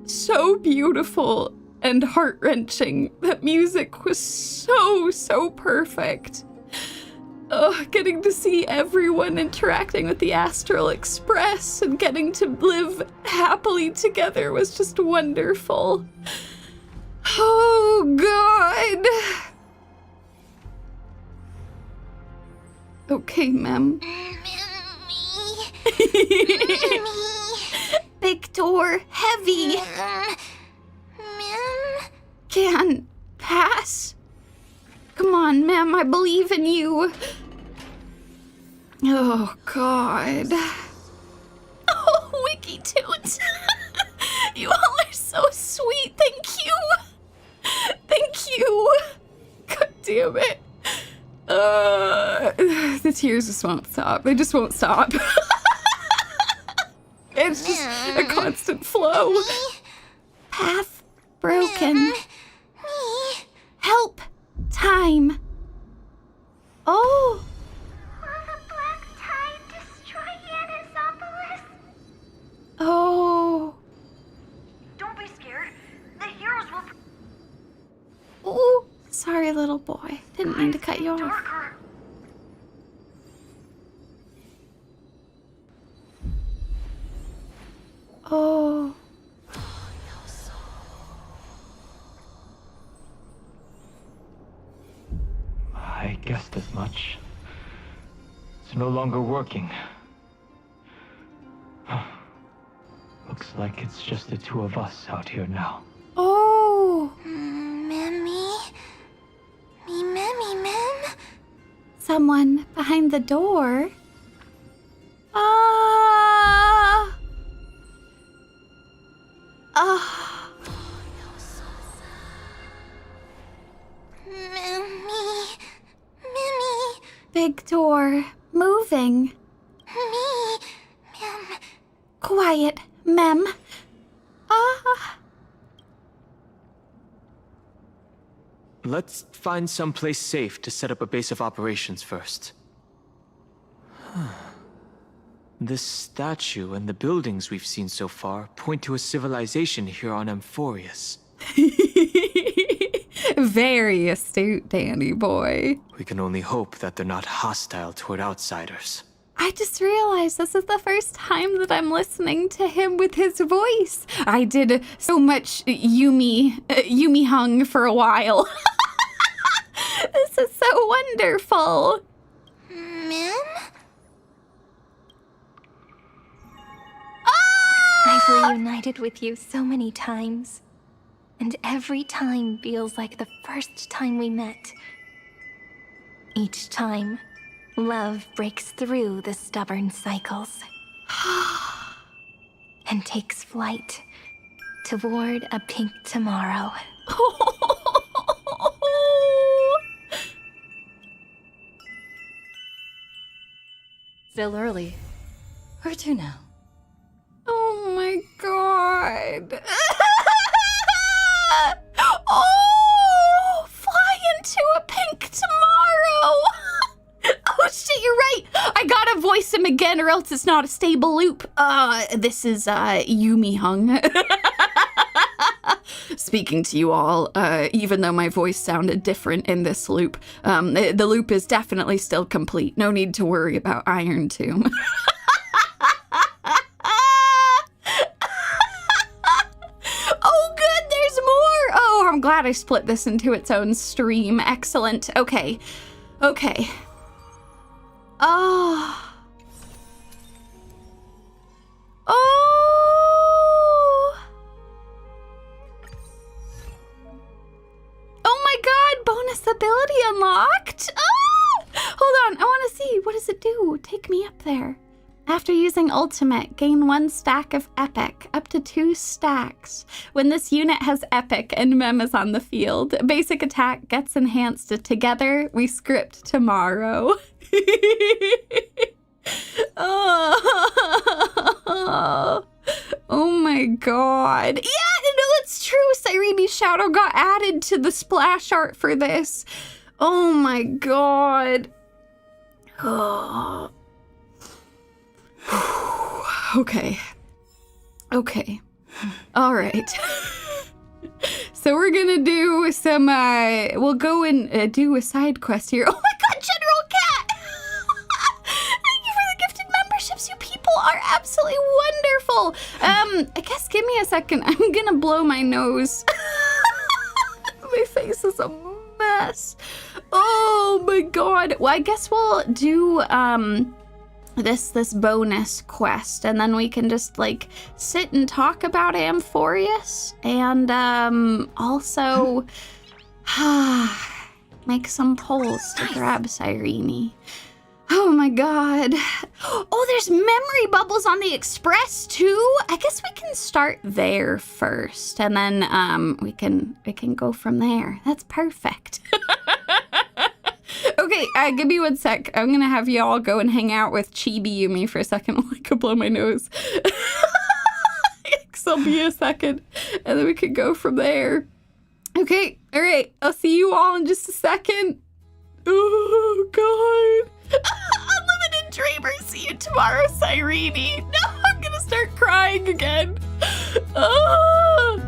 so beautiful and heart-wrenching. That music was so perfect. Getting to see everyone interacting with the Astral Express and getting to live happily together was just wonderful. Oh, God. Okay, ma'am. Big door, heavy. Can pass. Come on, ma'am, I believe in you. Oh, God. Oh, we damn it. The tears just won't stop. They just won't stop. It's just a constant flow. Path broken. Help. Time. Oh. Will the black tide destroy Yanisopolis? Oh. Don't be scared. The heroes will... Oh. Sorry, little boy. Didn't mean to cut you off. Darker. Oh. I guessed as much. It's no longer working. Looks like it's just the two of us out here now. Oh. Mem. Someone behind the door. Ah. Ah. Mimi. Big door. Moving. Mem. Quiet, Mem. Ah. Let's find someplace safe to set up a base of operations first. This statue and the buildings we've seen so far point to a civilization here on Amphoreus. Very astute, Danny boy. We can only hope that they're not hostile toward outsiders. I just realized this is the first time that I'm listening to him with his voice. I did so much Yumie hung for a while. This is so wonderful. Mem? I've reunited with you so many times, and every time feels like the first time we met. Each time, love breaks through the stubborn cycles and takes flight toward a pink tomorrow. Still early. Where to now? Oh my god. Oh, fly into a pink tomorrow. Oh shit, you're right. I gotta voice him again or else it's not a stable loop. This is Yumie hung. Speaking to you all, even though my voice sounded different in this loop, the loop is definitely still complete. No need to worry about Irontomb. Oh, good, there's more. Oh, I'm glad I split this into its own stream. Excellent. Okay. Okay. Oh. Oh. Oh my god, bonus ability unlocked. Oh. Hold on, I want to see. What does it do? Take me up there. After using ultimate, gain 1 stack of epic, up to 2 stacks. When this unit has epic and Mem is on the field, basic attack gets enhanced to together we script tomorrow. Oh my god. Yeah, no, it's true. Cyrene's shadow got added to the splash art for this. Oh my god. Oh. Okay. Okay. All right. So we're gonna do some, we'll go and do a side quest here. Oh my god, General Cat! Thank you for the gifted memberships. You people are absolutely wonderful. I guess give me a second. I'm gonna blow my nose. My face is a mess. Oh my god. Well, I guess we'll do, this bonus quest, and then we can just like sit and talk about Amphoreus and also make some polls to grab Cyrene. Oh my god. Oh, there's memory bubbles on the express too. I guess we can start there first, and then we can go from there. That's perfect. Okay, give me 1 sec. I'm gonna have you all go and hang out with Chibi Yumie for a second while I can blow my nose. I'll be a second, and then we could go from there. Okay, all right. I'll see you all in just a second. Oh, God. Unlimited Dreamer. See you tomorrow, Cyrene. No, I'm gonna start crying again. Oh.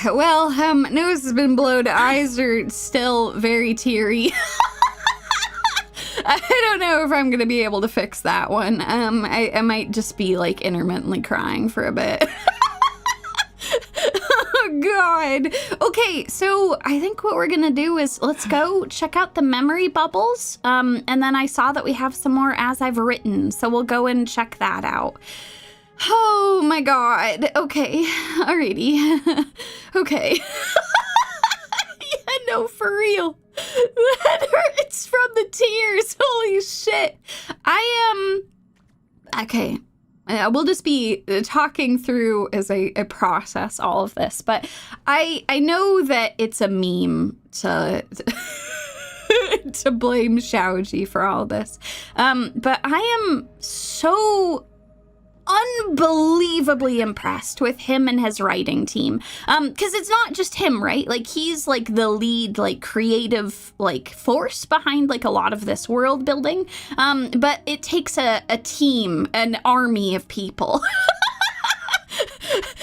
Well, nose has been blown, eyes are still very teary. I don't know if I'm gonna be able to fix that one. I might just be like intermittently crying for a bit. Oh God. Okay, so I think what we're gonna do is let's go check out the memory bubbles. And then I saw that we have some more as I've written, so we'll go and check that out. Oh my God. Okay. Alrighty. Okay. Yeah, no, for real. That hurts from the tears. Holy shit. Okay. We'll just be talking through as I process all of this, but I know that it's a meme to to blame Xianzhou for all this. But I am so unbelievably impressed with him and his writing team, because it's not just him, right? Like, he's like the lead, like, creative, like, force behind like a lot of this world building, but it takes a team, an army of people.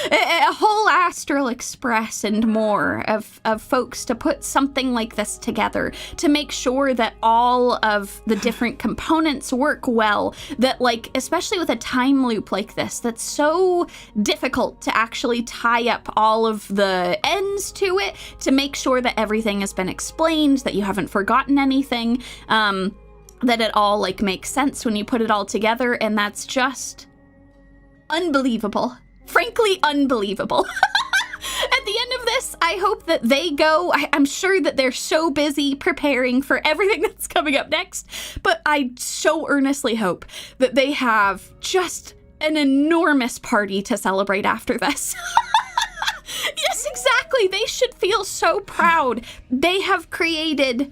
A whole Astral Express and more of folks to put something like this together, to make sure that all of the different components work well, that, like, especially with a time loop like this, that's so difficult to actually tie up all of the ends to it, to make sure that everything has been explained, that you haven't forgotten anything, that it all, like, makes sense when you put it all together, and that's just unbelievable. Frankly, unbelievable. At the end of this, I hope that they go. I'm sure that they're so busy preparing for everything that's coming up next, but I so earnestly hope that they have just an enormous party to celebrate after this. Yes, exactly. They should feel so proud. They have created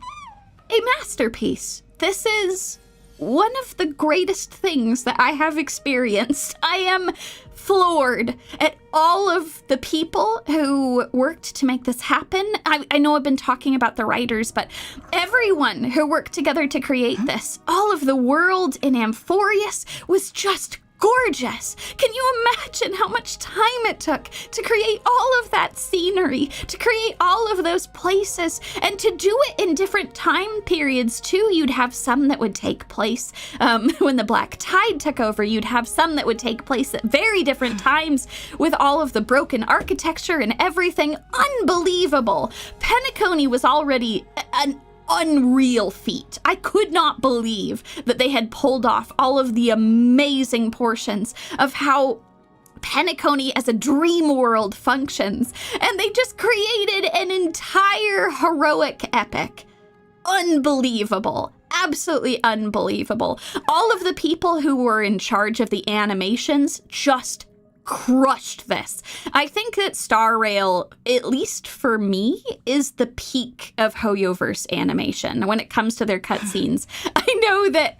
a masterpiece. This is one of the greatest things that I have experienced. I am floored at all of the people who worked to make this happen. I know I've been talking about the writers, but everyone who worked together to create this, all of the world in Amphoreus was just gorgeous. Can you imagine how much time it took to create all of that scenery, to create all of those places, and to do it in different time periods too? You'd have some that would take place when the Black Tide took over. You'd have some that would take place at very different times with all of the broken architecture and everything. Unbelievable. Penacony was already an unreal feat. I could not believe that they had pulled off all of the amazing portions of how Penacony as a dream world functions, and they just created an entire heroic epic. Unbelievable. Absolutely unbelievable. All of the people who were in charge of the animations just crushed this. I think that Star Rail, at least for me, is the peak of Hoyoverse animation when it comes to their cutscenes. I know that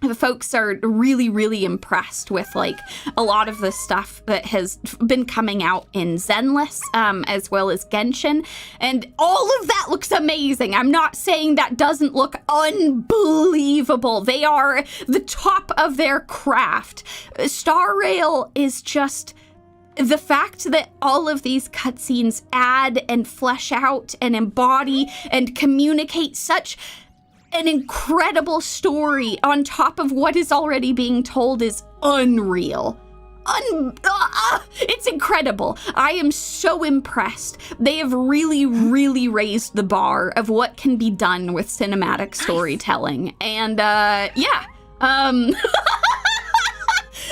the folks are really, really impressed with like a lot of the stuff that has been coming out in Zenless, as well as Genshin, and all of that looks amazing. I'm not saying that doesn't look unbelievable. They are the top of their craft. Star Rail is just the fact that all of these cutscenes add and flesh out and embody and communicate such an incredible story on top of what is already being told is unreal. It's incredible. I am so impressed. They have really, really raised the bar of what can be done with cinematic storytelling. And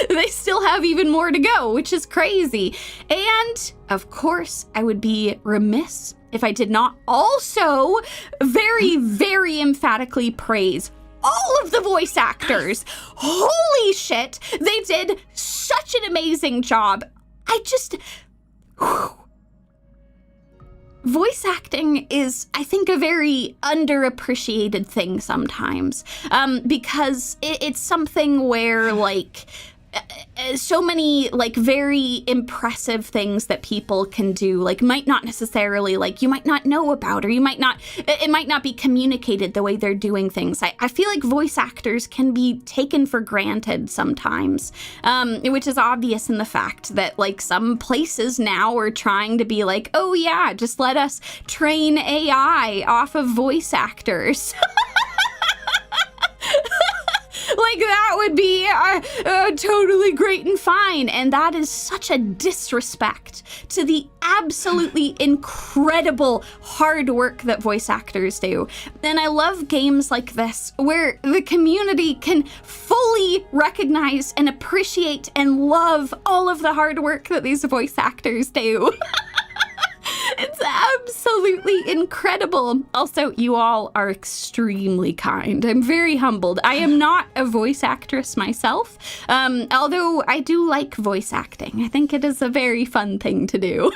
they still have even more to go, which is crazy. And of course, I would be remiss if I did not also very, very emphatically praise all of the voice actors. Holy shit, they did such an amazing job. Voice acting is, I think, a very underappreciated thing sometimes, because it's something where, like, so many like very impressive things that people can do like might not necessarily like you might not know about, or it might not be communicated the way they're doing things. I feel like voice actors can be taken for granted sometimes, which is obvious in the fact that like some places now are trying to be like, oh yeah, just let us train AI off of voice actors. Like, that would be totally great and fine. And that is such a disrespect to the absolutely incredible hard work that voice actors do. And I love games like this where the community can fully recognize and appreciate and love all of the hard work that these voice actors do. It's absolutely incredible. Also, you all are extremely kind. I'm very humbled. I am not a voice actress myself, although I do like voice acting. I think it is a very fun thing to do.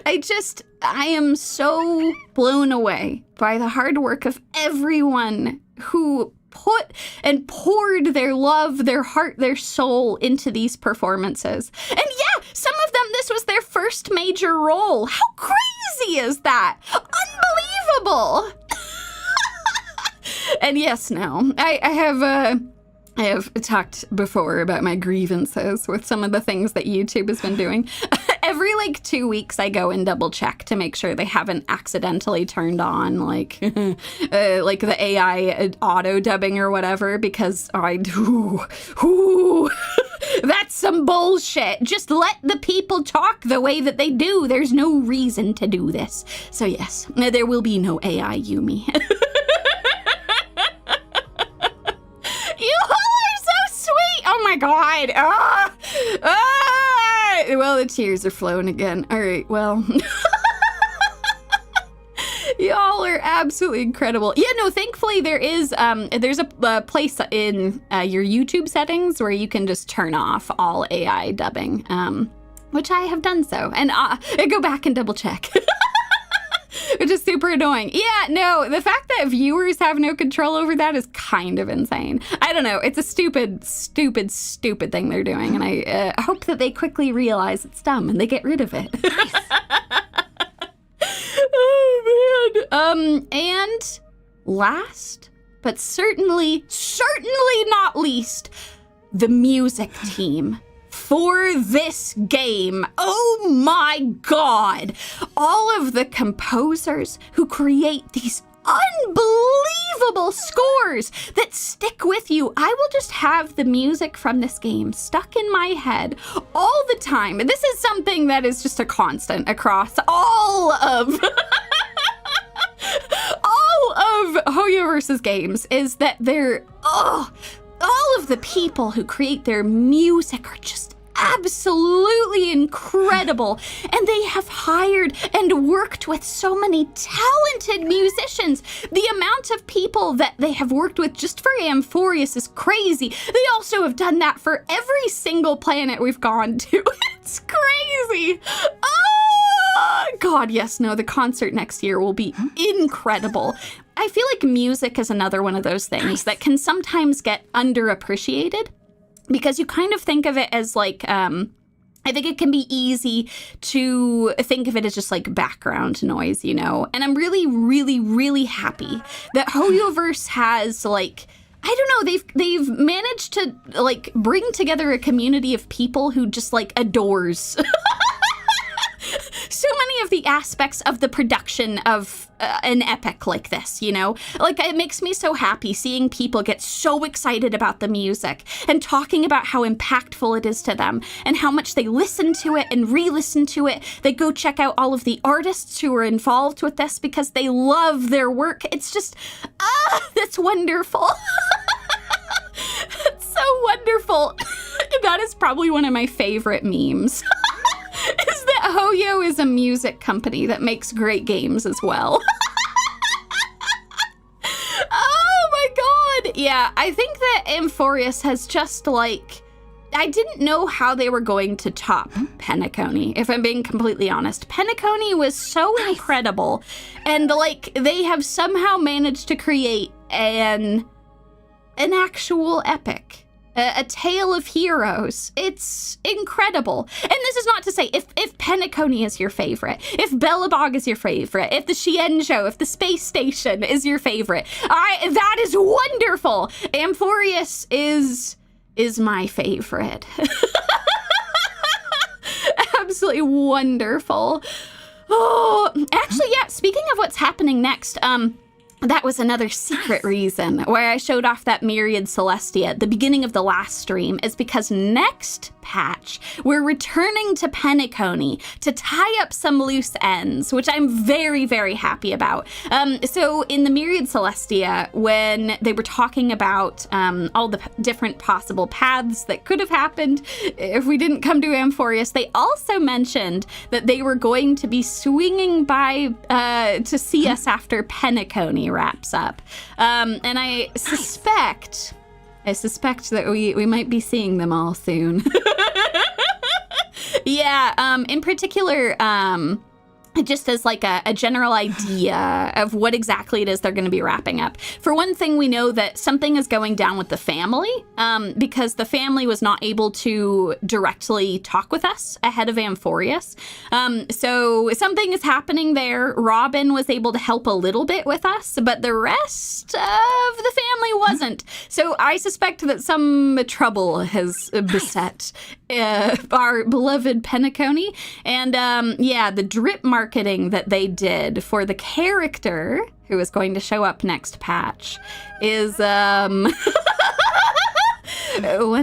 I am so blown away by the hard work of everyone who put and poured their love, their heart, their soul into these performances. And yeah, some of them, this was their first major role. How crazy is that? Unbelievable! And yes, no, I have talked before about my grievances with some of the things that YouTube has been doing. Every like 2 weeks I go and double check to make sure they haven't accidentally turned on like like the AI auto dubbing or whatever, because that's some bullshit. Just let the people talk the way that they do. There's no reason to do this. So yes, there will be no AI Yumie. You all are so sweet. Oh my god. Well, the tears are flowing again. All right, well. Y'all are absolutely incredible. Yeah, no, thankfully there's a place in your YouTube settings where you can just turn off all AI dubbing, which I have done so. And I go back and double check. Which is super annoying. Yeah, no, the fact that viewers have no control over that is kind of insane. I don't know. It's a stupid thing they're doing. And I hope that they quickly realize it's dumb and they get rid of it. Nice. Oh, man. And last, but certainly not least, the music team for this game. Oh my god! All of the composers who create these unbelievable scores that stick with you. I will just have the music from this game stuck in my head all the time. And this is something that is just a constant across all of Hoyoverse's games is that they're, all of the people who create their music are just absolutely incredible, and they have hired and worked with so many talented musicians. The amount of people that they have worked with just for Amphoreus is crazy. They also have done that for every single planet we've gone to. It's crazy. Oh God, yes, no, the concert next year will be incredible. I feel like music is another one of those things that can sometimes get underappreciated, because you kind of think of it as like, I think it can be easy to think of it as just like background noise, you know? And I'm really, really, really happy that Hoyoverse has like, I don't know, they've managed to like bring together a community of people who just like adores so many of the aspects of the production of an epic like this, you know? Like, it makes me so happy seeing people get so excited about the music and talking about how impactful it is to them and how much they listen to it and re-listen to it. They go check out all of the artists who are involved with this because they love their work. It's just, that's wonderful. It's so wonderful. That is probably one of my favorite memes. Is that Hoyo is a music company that makes great games as well. Oh my God. Yeah, I think that Amphoreus has just like, I didn't know how they were going to top Penacony, if I'm being completely honest. Penacony was so incredible, and like they have somehow managed to create an actual epic. A tale of heroes. It's incredible. And this is not to say if Penacony is your favorite, if Belobog is your favorite, if the Xianzhou, if the space station is your favorite, that is wonderful. Amphoreus is my favorite. Absolutely wonderful. Oh, actually, yeah, speaking of what's happening next, that was another secret reason why I showed off that Myriad Celestia at the beginning of the last stream, is because next patch, we're returning to Penacony to tie up some loose ends, which I'm very, very happy about. So in the Myriad Celestia, when they were talking about all the different possible paths that could have happened if we didn't come to Amphoreus, they also mentioned that they were going to be swinging by to see us after Penacony wraps up. And I suspect that we might be seeing them all soon. Yeah, in particular, just as like a general idea of what exactly it is they're going to be wrapping up. For one thing, we know that something is going down with the family, because the family was not able to directly talk with us ahead of Amphoreus. So something is happening there. Robin was able to help a little bit with us, but the rest of the family wasn't. So I suspect that some trouble has beset our beloved Penacony. And yeah, the drip marketing that they did for the character who is going to show up next patch is one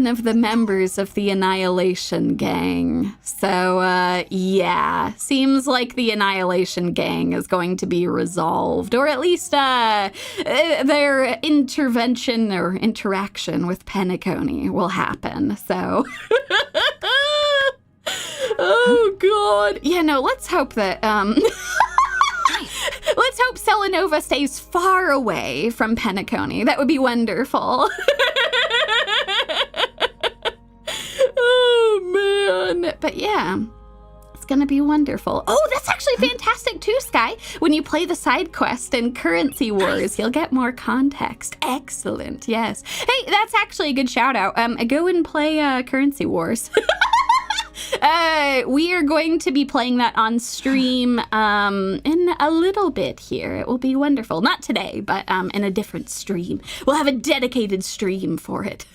of the members of the Annihilation Gang. So yeah, seems like the Annihilation Gang is going to be resolved, or at least their intervention or interaction with Penacony will happen. So oh God. Yeah, no, let's hope that let's hope Selenova stays far away from Penacony. That would be wonderful. Oh man. But yeah, it's gonna be wonderful. Oh, that's actually fantastic too, Sky. When you play the side quest in Currency Wars, you'll get more context. Excellent. Yes. Hey, that's actually a good shout out. Go and play Currency Wars. We are going to be playing that on stream in a little bit here. It will be wonderful. Not today, but in a different stream. We'll have a dedicated stream for it.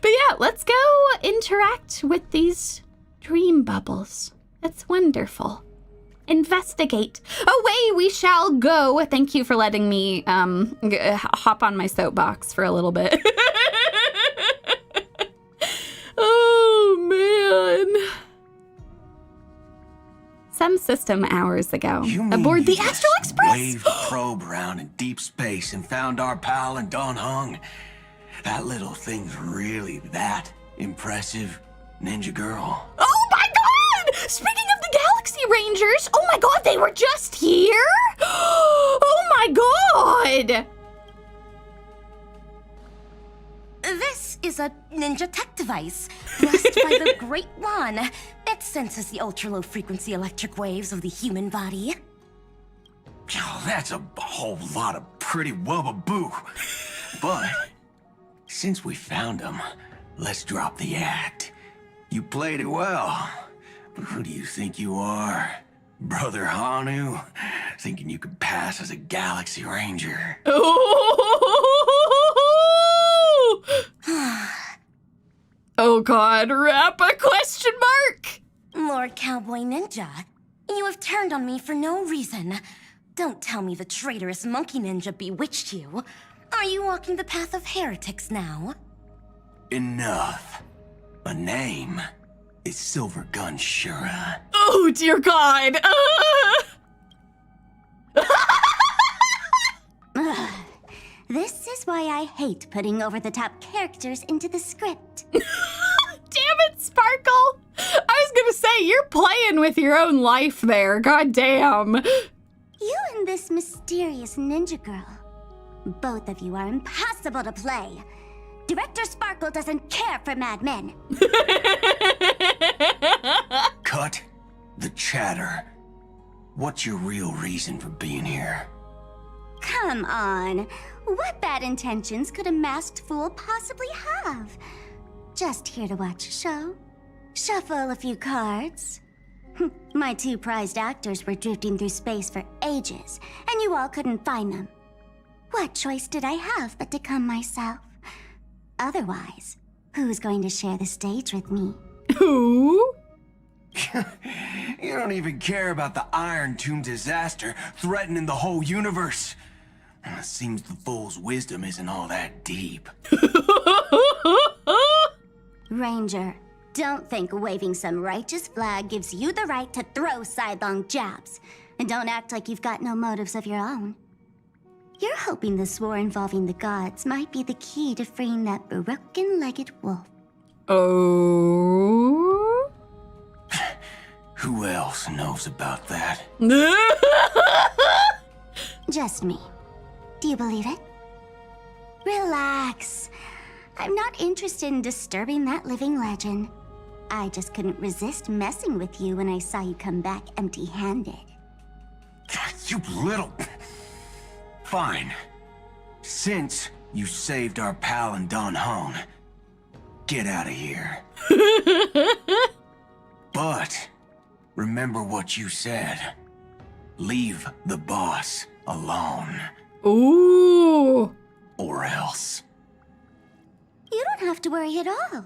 But yeah, let's go interact with these dream bubbles. That's wonderful. Investigate. Away we shall go. Thank you for letting me hop on my soapbox for a little bit. Oh, man. some system hours ago, You mean aboard the you just Astral Express. waved a probe around in deep space and found our pal and Don Hung? That little thing's really that impressive, ninja girl. Oh my god! Speaking of the Galaxy Rangers, oh my god, they were just here? Oh my god! This is a ninja tech device, blessed by the Great One. It senses the ultra-low frequency electric waves of the human body. Oh, that's a whole lot of pretty wubba-boo. But since we found him, let's drop the act. You played it well. But who do you think you are? Brother Hanu? Thinking you could pass as a Galaxy Ranger? Oh god, wrap a question mark! Lord Cowboy Ninja, you have turned on me for no reason. Don't tell me the traitorous monkey ninja bewitched you. Are you walking the path of heretics now? Enough. A name is Silver Gun Shura. Oh dear god! This is why I hate putting over-the-top characters into the script. Damn it, Sparkle! I was gonna say, you're playing with your own life there, god damn. You and this mysterious ninja girl. Both of you are impossible to play. Director Sparkle doesn't care for mad men. Cut the chatter. What's your real reason for being here? Come on. What bad intentions could a masked fool possibly have? Just here to watch a show. Shuffle a few cards. My two prized actors were drifting through space for ages, and you all couldn't find them. What choice did I have but to come myself? Otherwise, who's going to share the stage with me? Who? You don't even care about the Irontomb disaster threatening the whole universe. It seems the fool's wisdom isn't all that deep. Ranger, don't think waving some righteous flag gives you the right to throw sidelong jabs. And don't act like you've got no motives of your own. You're hoping this war involving the gods might be the key to freeing that broken-legged wolf. Oh? Who else knows about that? Just me. Do you believe it? Relax. I'm not interested in disturbing that living legend. I just couldn't resist messing with you when I saw you come back empty-handed. You little... Fine. Since you saved our pal and Don Hung, get out of here. But remember what you said. Leave the boss alone. Ooh. Or else. You don't have to worry at all.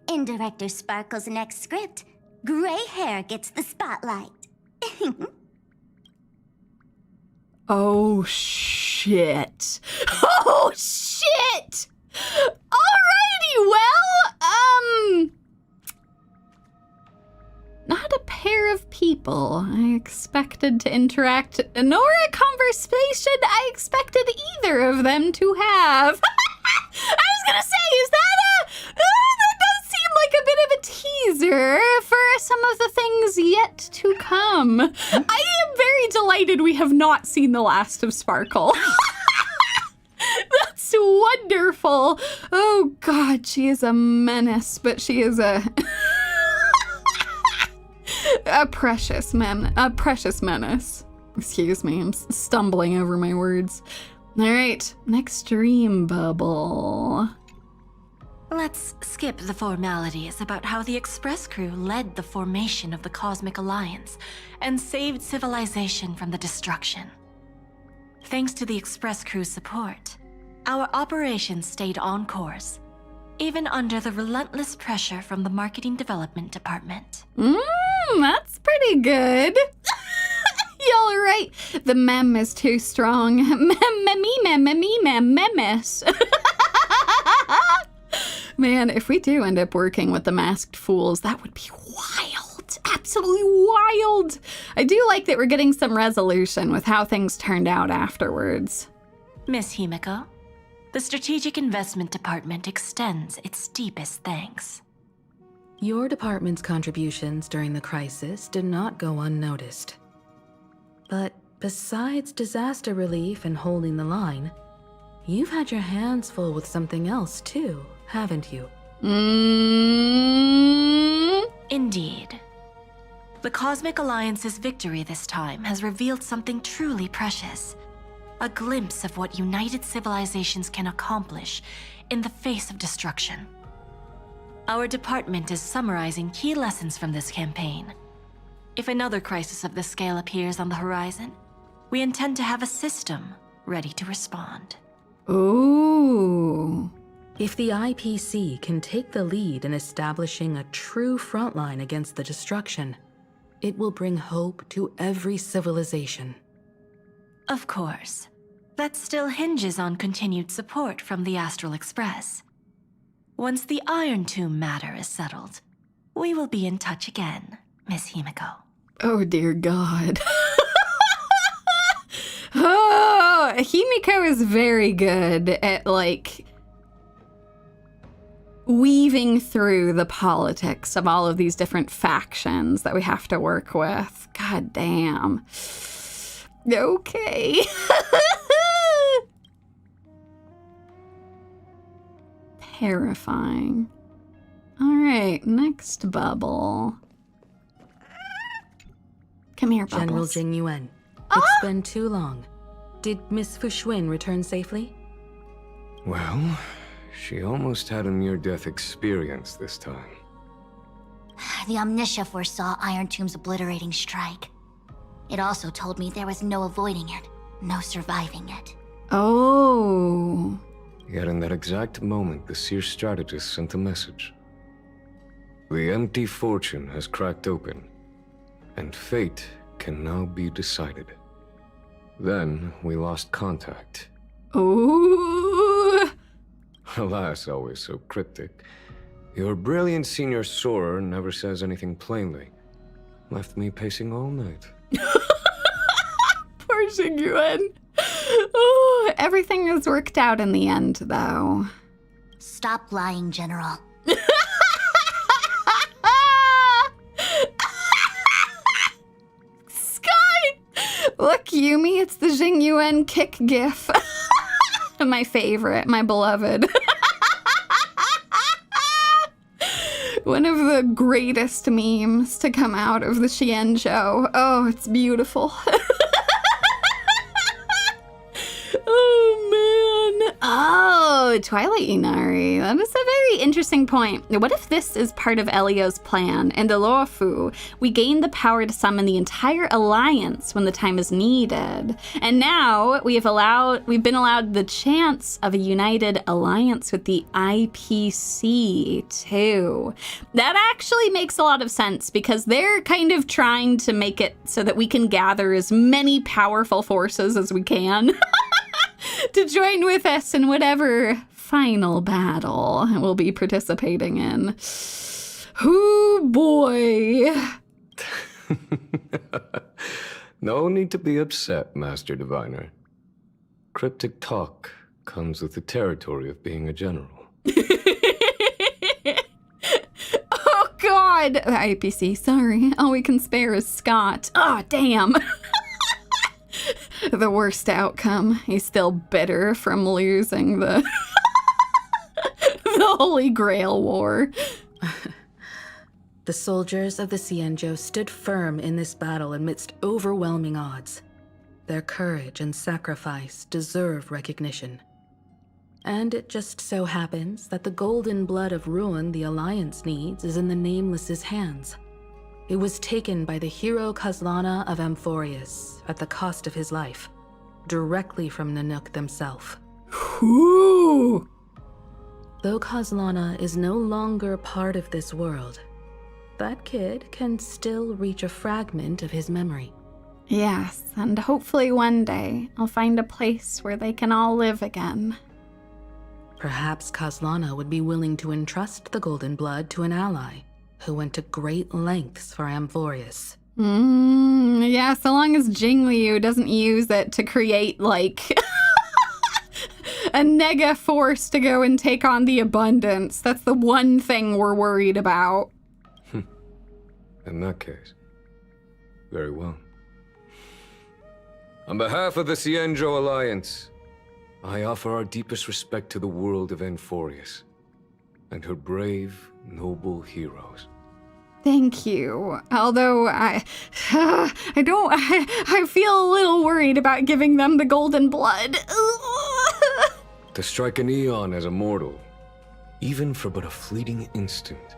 In Director Sparkle's next script, gray hair gets the spotlight. Oh, shit. Oh, shit! Alrighty, well, not a pair of people I expected to interact, nor a conversation I expected either of them to have. I was gonna say, is that that does seem like a bit of a teaser for some of the things yet to come. I am very delighted we have not seen the last of Sparkle. That's wonderful. Oh God, she is a menace, but she is a precious menace. Excuse me, I'm stumbling over my words. All right, next dream bubble. Let's skip the formalities about how the Express crew led the formation of the Cosmic Alliance and saved civilization from the destruction. Thanks to the Express crew's support, our operations stayed on course, even under the relentless pressure from the Marketing Development Department. That's pretty good. Y'all are right. The mem is too strong. Memes. Man, if we do end up working with the masked fools, that would be wild. absolutely wild. I do like that we're getting some resolution with how things turned out afterwards. Miss Himiko, the Strategic Investment Department extends its deepest thanks. Your department's contributions during the crisis did not go unnoticed. But besides disaster relief and holding the line, you've had your hands full with something else too, haven't you? Indeed. The Cosmic Alliance's victory this time has revealed something truly precious. A glimpse of what united civilizations can accomplish in the face of destruction. Our department is summarizing key lessons from this campaign. If another crisis of this scale appears on the horizon, we intend to have a system ready to respond. Ooh. If the IPC can take the lead in establishing a true frontline against the destruction, it will bring hope to every civilization. Of course. That still hinges on continued support from the Astral Express. Once the Irontomb matter is settled, we will be in touch again, Miss Himiko. Oh, dear God. Oh, Himiko is very good at, like, weaving through the politics of all of these different factions that we have to work with. God damn. Okay. Terrifying. All right, next bubble. Come here, Bubbles. General Jing Yuan, it's been too long. Did Miss Fuxuan return safely? Well, she almost had a near-death experience this time. The Omniscia foresaw Irontomb's obliterating strike. It also told me there was no avoiding it, no surviving it. Oh. Yet in that exact moment, the Seer strategist sent a message. The empty fortune has cracked open, and fate can now be decided. Then we lost contact. Ooh. Alas, always so cryptic. Your brilliant senior soarer never says anything plainly. Left me pacing all night. Poor Xingyuan. Oh, everything has worked out in the end, though. Stop lying, General. Sky! Look, Yumie, it's the Xingyuan kick gif. My favorite, my beloved. One of the greatest memes to come out of the Xianzhou. Oh, it's beautiful. Oh, man. Oh, Twilight Inari. That is a very interesting point. What if this is part of Elio's plan? And Alofu, we gain the power to summon the entire alliance when the time is needed. And now we've been allowed the chance of a united alliance with the IPC too. That actually makes a lot of sense because they're kind of trying to make it so that we can gather as many powerful forces as we can. To join with us in whatever final battle we'll be participating in. Oh boy. No need to be upset, Master Diviner. Cryptic talk comes with the territory of being a general. Oh God. IPC, sorry. All we can spare is Scott. Oh, damn. The worst outcome. He's still bitter from losing the the Holy Grail War. The soldiers of the Xianzhou stood firm in this battle amidst overwhelming odds. Their courage and sacrifice deserve recognition. And it just so happens that the golden blood of ruin the Alliance needs is in the Nameless's hands. It was taken by the hero Kazlana of Amphoreus at the cost of his life, directly from Nanook themselves. Ooh. Though Kazlana is no longer part of this world, that kid can still reach a fragment of his memory. Yes, and hopefully one day I'll find a place where they can all live again. Perhaps Kazlana would be willing to entrust the golden blood to an ally. who went to great lengths for Amphoreus. Yeah, so long as Jingliu doesn't use it to create, like, a nega force to go and take on the abundance. That's the one thing we're worried about. In that case, very well. On behalf of the Xianzhou Alliance, I offer our deepest respect to the world of Amphoreus and her brave, noble heroes. Thank you. Although I feel a little worried about giving them the golden blood. To strike an eon as a mortal, even for but a fleeting instant.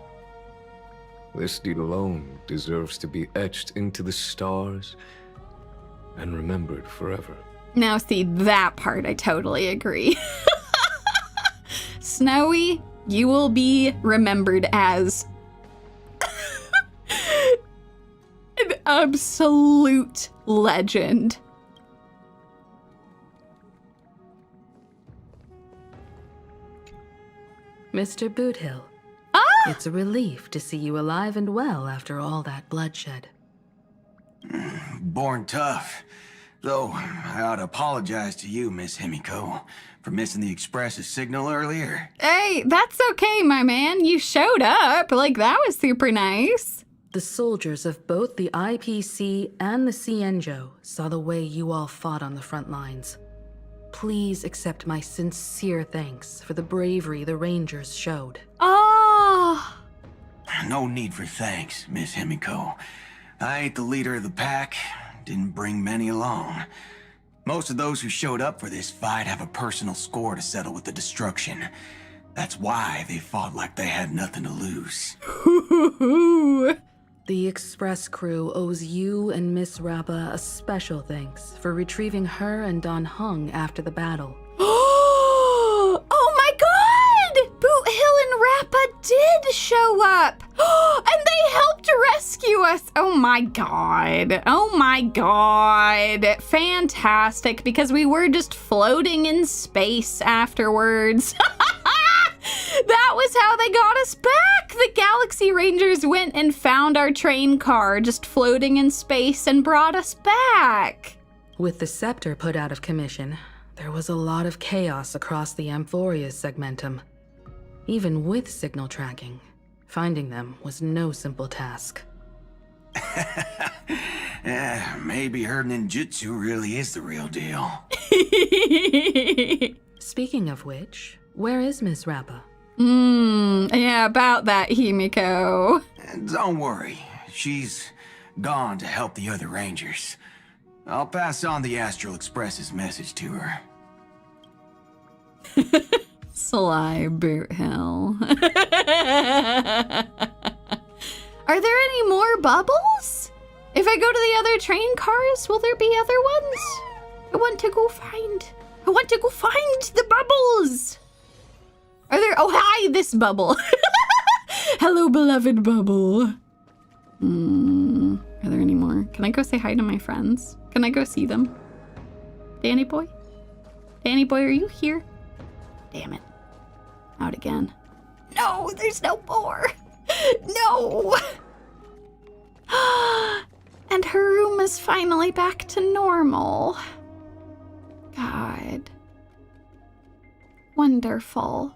This deed alone deserves to be etched into the stars and remembered forever. Now see, that part I totally agree. Snowy, you will be remembered as an absolute legend. Mr. Boothill, it's a relief to see you alive and well after all that bloodshed. Born tough. Though, I ought to apologize to you, Miss Himiko, for missing the Express's signal earlier. Hey, that's okay, my man. You showed up. Like, that was super nice. The soldiers of both the IPC and the Xianzhou saw the way you all fought on the front lines. Please accept my sincere thanks for the bravery the Rangers showed. Oh. No need for thanks, Miss Himiko. I ain't the leader of the pack. Didn't bring many along. Most of those who showed up for this fight have a personal score to settle with the destruction. That's why they fought like they had nothing to lose. The Express crew owes you and Miss Rappa a special thanks for retrieving her and Don Hung after the battle. Oh my god! Boot Hill and Rappa did show up! And they helped rescue us! Oh my god. Oh my god. Fantastic, because we were just floating in space afterwards. That was how they got us back! The Galaxy Rangers went and found our train car just floating in space and brought us back. With the scepter put out of commission, there was a lot of chaos across the Amphoreus segmentum. Even with signal tracking, finding them was no simple task. Yeah, maybe her ninjutsu really is the real deal. Speaking of which, where is Miss Rappa? Yeah, about that, Himiko. Don't worry, she's gone to help the other Rangers. I'll pass on the Astral Express's message to her. Sly Boot Hill. Are there any more bubbles? If I go to the other train cars, will there be other ones? I want to go find the bubbles. Are there? Oh, hi, this bubble. Hello, beloved bubble. Are there any more? Can I go say hi to my friends? Can I go see them? Danny boy? Danny boy, are you here? Damn it. Out again. No, there's no more. No. And her room is finally back to normal. God. Wonderful.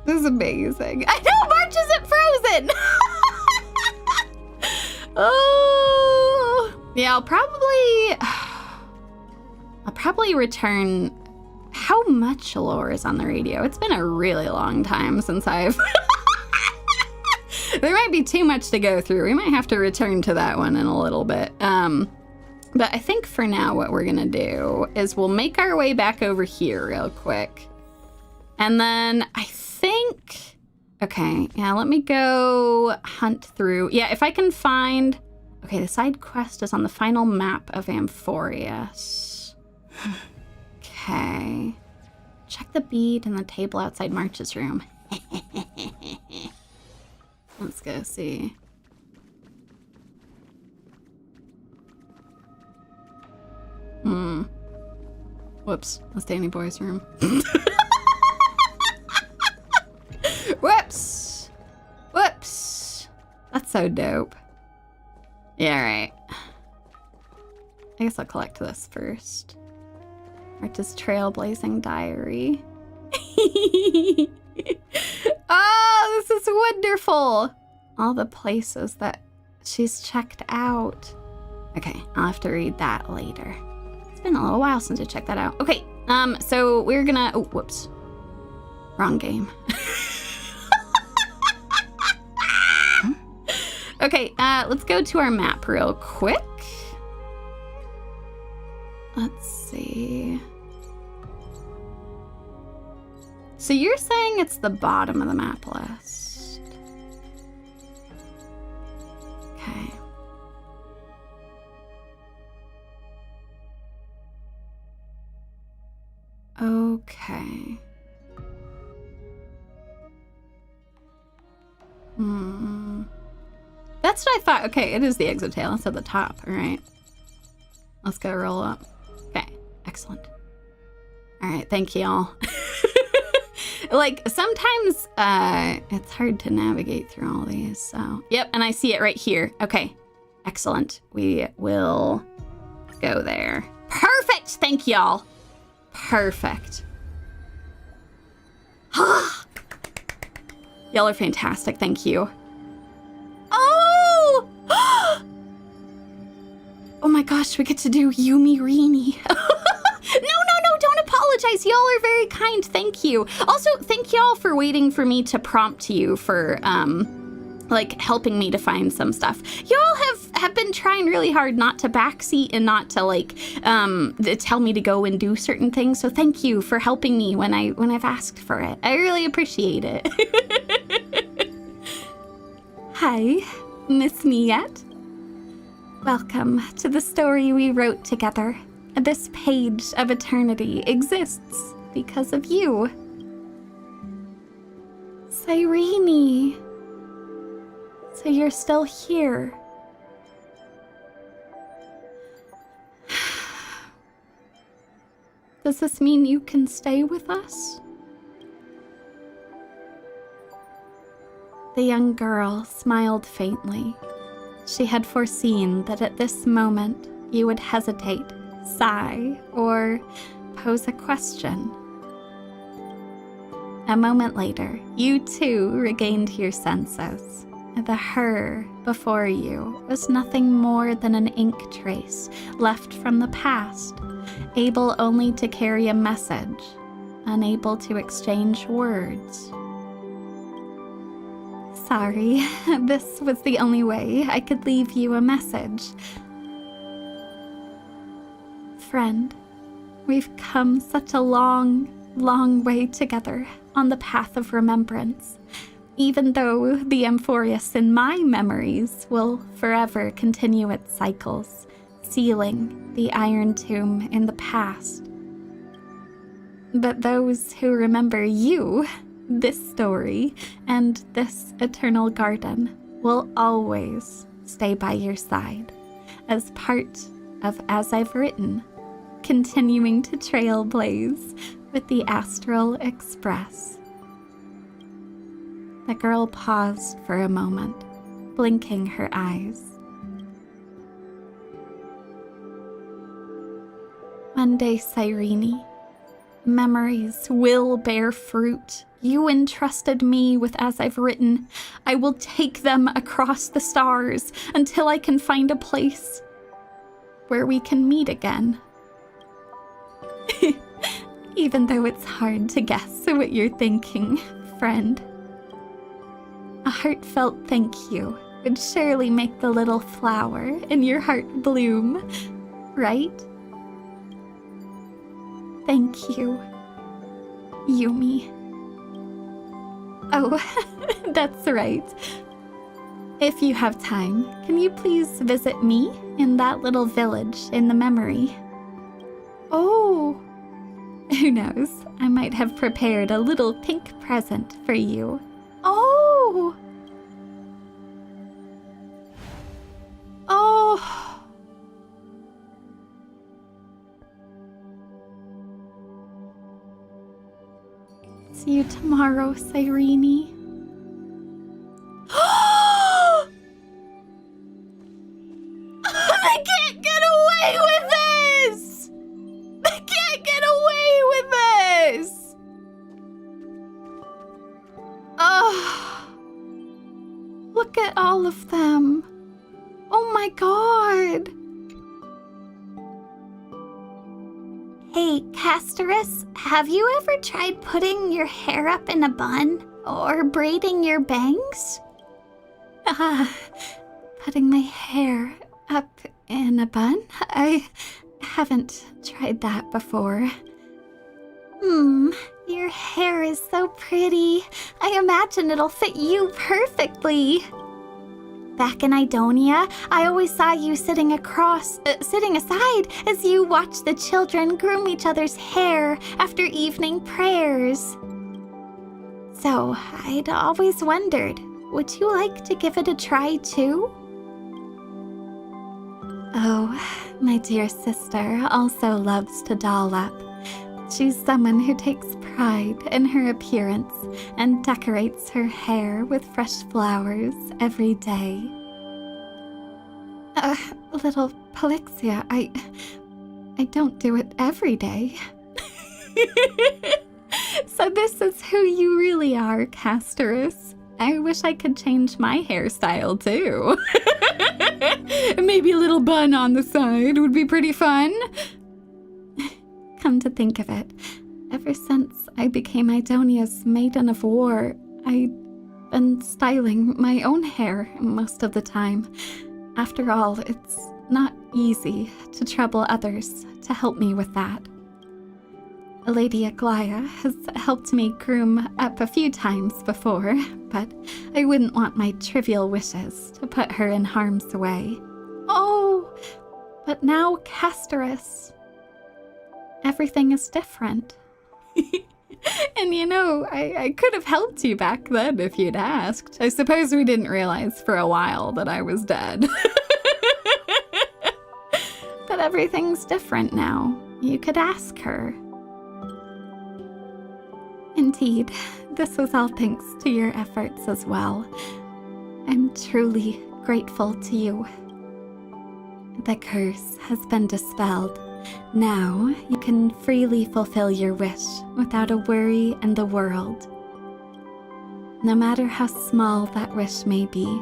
This is amazing. I know March isn't frozen. Oh. Yeah, I'll probably return. How much lore is on the radio? It's been a really long time since I've... There might be too much to go through. We might have to return to that one in a little bit. But I think for now what we're gonna do is we'll make our way back over here real quick. And then I think... Okay, yeah, let me go hunt through. Yeah, if I can find... Okay, the side quest is on the final map of Amphoreus. Okay. Check the bead and the table outside March's room. Let's go see. Whoops, that's Danny Boy's room. That's so dope. Yeah, right. I guess I'll collect this first. Artist Trailblazing Diary. Oh, this is wonderful. All the places that she's checked out. Okay, I'll have to read that later. It's been a little while since I checked that out. Okay, so we're gonna, oh, whoops. Wrong game. Okay, let's go to our map real quick. Let's see. So you're saying it's the bottom of the map list. Okay. Okay. That's what I thought. Okay, it is the Exotail. It's at the top. All right. Let's go roll up. Okay, excellent. All right, thank you all. Like, sometimes it's hard to navigate through all these, so. Yep, and I see it right here. Okay, excellent. We will go there. Perfect, thank y'all. Perfect. Y'all are fantastic, thank you. Oh! Oh my gosh, we get to do Yumie Rini. No, don't apologize. Y'all are very kind. Thank you. Also, thank y'all for waiting for me to prompt you for, like, helping me to find some stuff. Y'all have been trying really hard not to backseat and not to, like, tell me to go and do certain things. So thank you for helping me when I've asked for it. I really appreciate it. Hi, miss me yet? Welcome to the story we wrote together. This page of eternity exists because of you. Cyrene. So you're still here. Does this mean you can stay with us? The young girl smiled faintly. She had foreseen that at this moment you would hesitate, sigh, or pose a question. A moment later, you too regained your senses. The her before you was nothing more than an ink trace left from the past, able only to carry a message, unable to exchange words. Sorry, this was the only way I could leave you a message. Friend, we've come such a long, long way together on the path of remembrance, even though the Amphoreus in my memories will forever continue its cycles, sealing the Irontomb in the past. But those who remember you, this story, and this eternal garden will always stay by your side as part of As I've Written, continuing to trailblaze with the Astral Express. The girl paused for a moment, blinking her eyes. One day, Cyrene, memories will bear fruit. You entrusted me with As I've Written. I will take them across the stars until I can find a place where we can meet again. Even though it's hard to guess what you're thinking, friend. A heartfelt thank you would surely make the little flower in your heart bloom, right? Thank you, Yumie. Oh, that's right. If you have time, can you please visit me in that little village in the memory? Oh, who knows? I might have prepared a little pink present for you. Oh! Oh! See you tomorrow, Cyrene. They can't get away with this! They can't get away with this! Oh, look at all of them. Oh my god. Hey, Castorus, have you ever tried putting your hair up in a bun? Or braiding your bangs? Putting my hair up in a bun? I haven't tried that before. Your hair is so pretty. I imagine it'll fit you perfectly. Back in Idonia, I always saw you sitting aside as you watched the children groom each other's hair after evening prayers. So, I'd always wondered, would you like to give it a try too? Oh, my dear sister also loves to doll up. She's someone who takes pride in her appearance and decorates her hair with fresh flowers every day. Little Polixia, I don't do it every day. So this is who you really are, Castorus. I wish I could change my hairstyle too. Maybe a little bun on the side would be pretty fun. Come to think of it, ever since I became Idonia's Maiden of War, I've been styling my own hair most of the time. After all, it's not easy to trouble others to help me with that. Lady Aglaya has helped me groom up a few times before, but I wouldn't want my trivial wishes to put her in harm's way. Oh, but now, Castorus, everything is different. And you know, I could have helped you back then if you'd asked. I suppose we didn't realize for a while that I was dead. But everything's different now. You could ask her. Indeed, this was all thanks to your efforts as well. I'm truly grateful to you. The curse has been dispelled. Now you can freely fulfill your wish without a worry in the world. No matter how small that wish may be,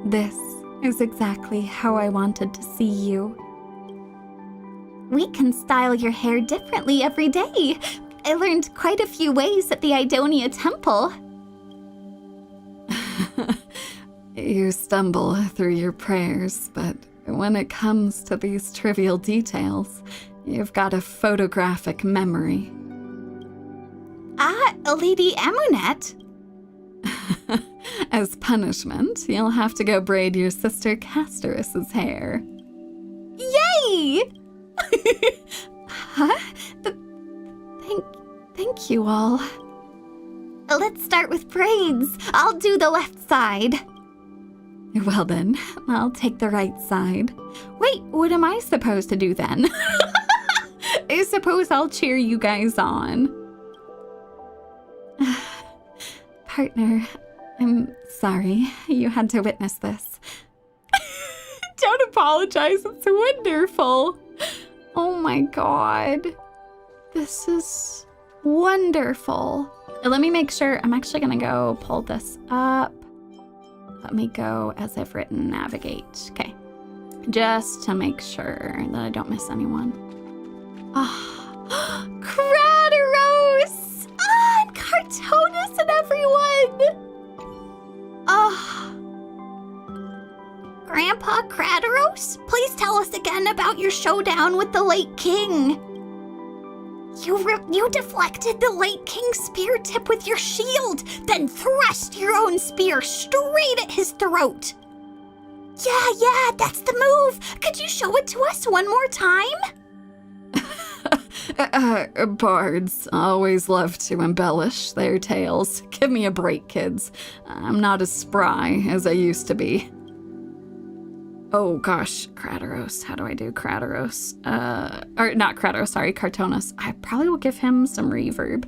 this is exactly how I wanted to see you. We can style your hair differently every day. I learned quite a few ways at the Idonia Temple. You stumble through your prayers, but when it comes to these trivial details, you've got a photographic memory. Lady Amunet. As punishment, you'll have to go braid your sister Castorus's hair. Yay! Huh? Thank you all. Let's start with braids. I'll do the left side. Well then, I'll take the right side. Wait, what am I supposed to do then? I suppose I'll cheer you guys on. Partner, I'm sorry you had to witness this. Don't apologize, it's wonderful. Oh my god. This is wonderful. Let me make sure, I'm actually gonna go pull this up. Let me go as I've written navigate. Okay, just to make sure that I don't miss anyone. Ah, Crateros! And Cartonus and everyone! Grandpa Crateros, please tell us again about your showdown with the late king. You deflected the late king's spear tip with your shield, then thrust your own spear straight at his throat. Yeah, that's the move. Could you show it to us one more time? Bards always love to embellish their tales. Give me a break, kids. I'm not as spry as I used to be. Oh gosh, Crateros. How do I do Crateros? Or not Crateros, sorry, Cartonus. I probably will give him some reverb.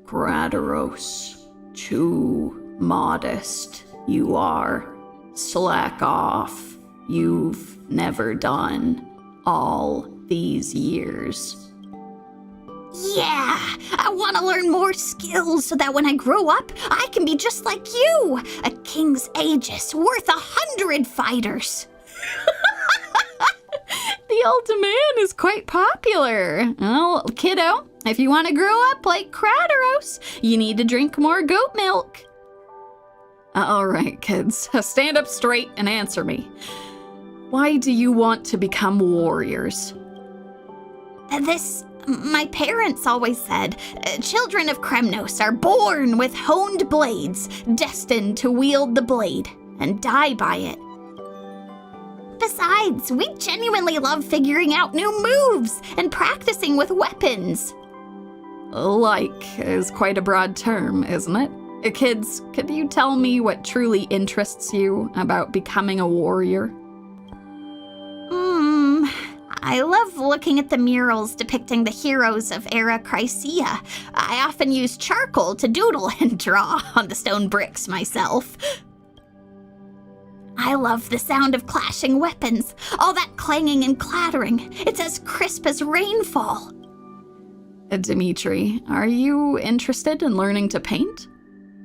Crateros, too modest you are. Slack off. you've never done all these years. Yeah, I want to learn more skills so that when I grow up, I can be just like you, a king's aegis worth 100 fighters. The Ultiman is quite popular. Well, kiddo, if you want to grow up like Krateros, you need to drink more goat milk. All right, kids, stand up straight and answer me. Why do you want to become warriors? My parents always said, children of Kremnos are born with honed blades, destined to wield the blade and die by it. Besides, we genuinely love figuring out new moves and practicing with weapons. Like is quite a broad term, isn't it? Kids, could you tell me what truly interests you about becoming a warrior? I love looking at the murals depicting the heroes of Era Chrysia. I often use charcoal to doodle and draw on the stone bricks myself. I love the sound of clashing weapons, all that clanging and clattering. It's as crisp as rainfall. Dimitri, are you interested in learning to paint?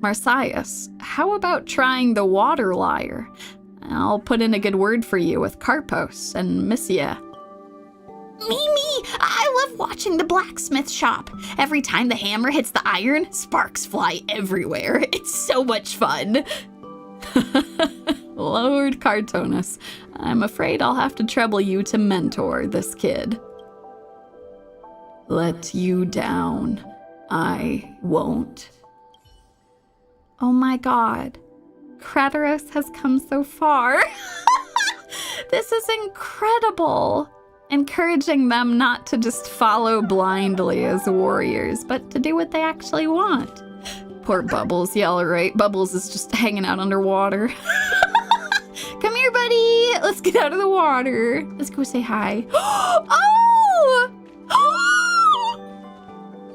Marcius, how about trying the water lyre? I'll put in a good word for you with Karpos and Missia. Mimi, I love watching the blacksmith shop. Every time the hammer hits the iron, sparks fly everywhere. It's so much fun. Lord Cartonus, I'm afraid I'll have to trouble you to mentor this kid. Let you down. I won't. Oh my god. Krateros has come so far. This is incredible. Encouraging them not to just follow blindly as warriors, but to do what they actually want. Poor Bubbles, yeah, all right. Bubbles is just hanging out underwater. Come here, buddy. Let's get out of the water. Let's go say hi. Oh!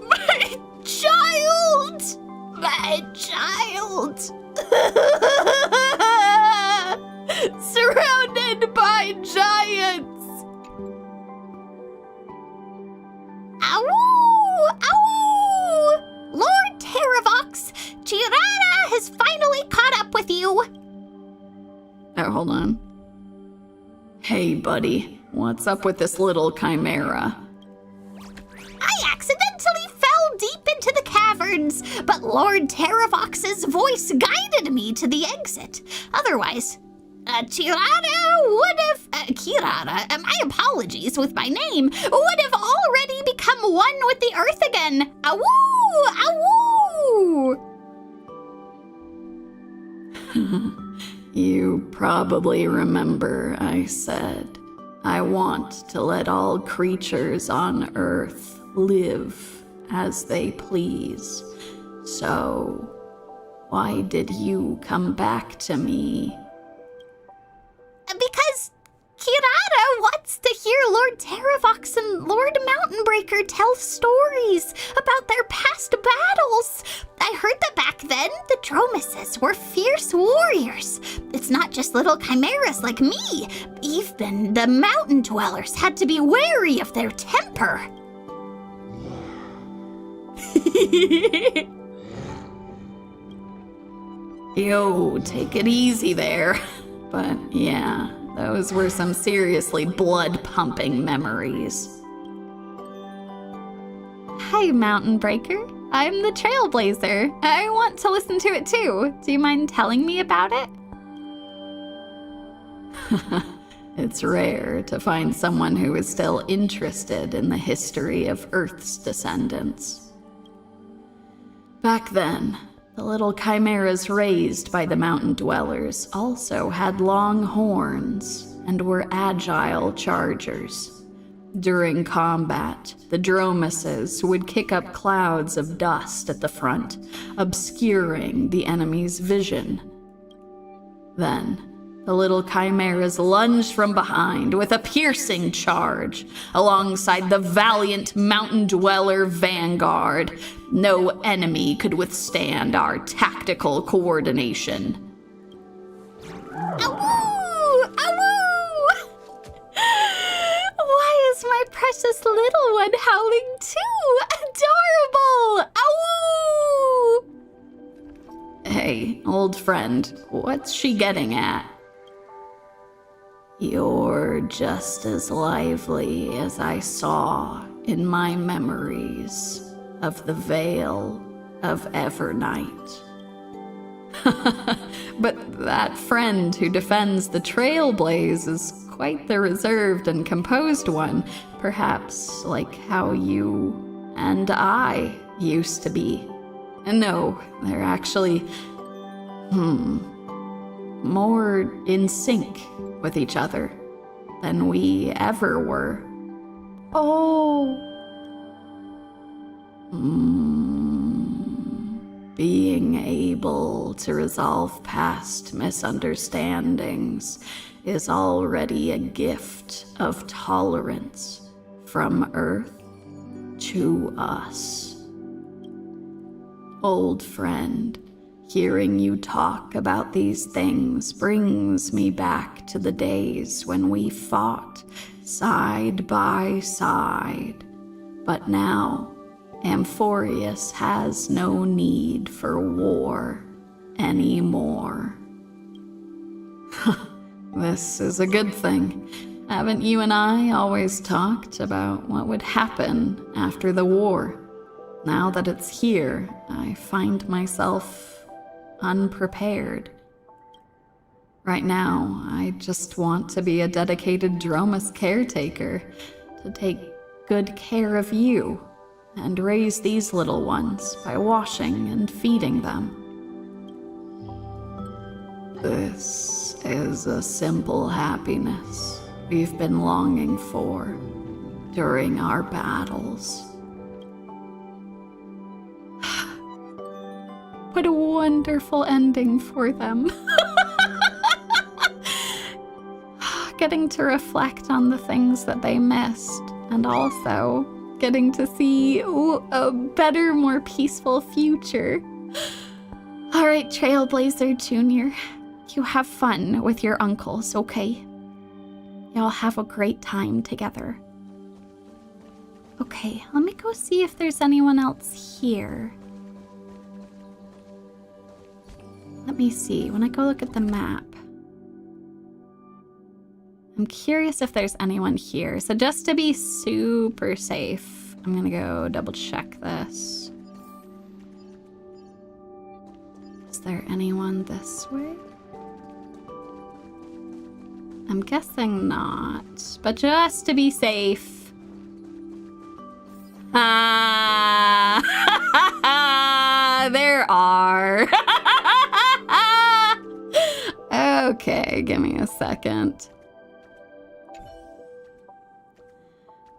My child! My child! Surrounded by giants! Ow! Ow! Lord Terravox, Chirana has finally caught up with you. Oh, hold on. Hey, buddy. What's up with this little chimera? I accidentally fell deep into the caverns, but Lord Terravox's voice guided me to the exit. Otherwise, Chirana would have... Kirara, my apologies with my name, would have already become one with the earth again. Awoo! Awoo! You probably remember I said, I want to let all creatures on Earth live as they please. So, why did you come back to me? Because Kirara wants to hear Lord Terravox and Lord Mountainbreaker tell stories about their past battles. I heard that back then, the Dromeses were fierce warriors. It's not just little chimeras like me. Even the mountain dwellers had to be wary of their temper. Yo, take it easy there. But yeah, those were some seriously blood-pumping memories. Hi, Mountain Breaker. I'm the Trailblazer. I want to listen to it too. Do you mind telling me about it? It's rare to find someone who is still interested in the history of Earth's descendants. Back then, the little chimeras raised by the mountain dwellers also had long horns and were agile chargers. During combat, the Dromeses would kick up clouds of dust at the front, obscuring the enemy's vision. Then, the little chimeras lunged from behind with a piercing charge, alongside the valiant mountain dweller vanguard. No enemy could withstand our tactical coordination. Awoo! Awoo! there's this little one howling too! Adorable! Ow! Hey, old friend, what's she getting at? You're just as lively as I saw in my memories of the Vale of Evernight. But that friend who defends the Trailblaze is quite the reserved and composed one, perhaps like how you and I used to be. No, they're actually, more in sync with each other than we ever were. Oh. Being able to resolve past misunderstandings is already a gift of tolerance from Earth to us. Old friend, hearing you talk about these things brings me back to the days when we fought side by side. But now, Amphoreus has no need for war anymore. This is a good thing. Haven't you and I always talked about what would happen after the war? Now that it's here, I find myself unprepared. Right now, I just want to be a dedicated Dromus caretaker, to take good care of you, and raise these little ones by washing and feeding them. This is a simple happiness we've been longing for during our battles. What a wonderful ending for them. Getting to reflect on the things that they missed, and also getting to see a better, more peaceful future. All right, Trailblazer Jr., you have fun with your uncles, okay? Y'all have a great time together. Okay, let me go see if there's anyone else here. Let me see, when I go look at the map. I'm curious if there's anyone here. So just to be super safe, I'm gonna go double check this. Is there anyone this way? I'm guessing not, but just to be safe. There are. Okay, give me a second.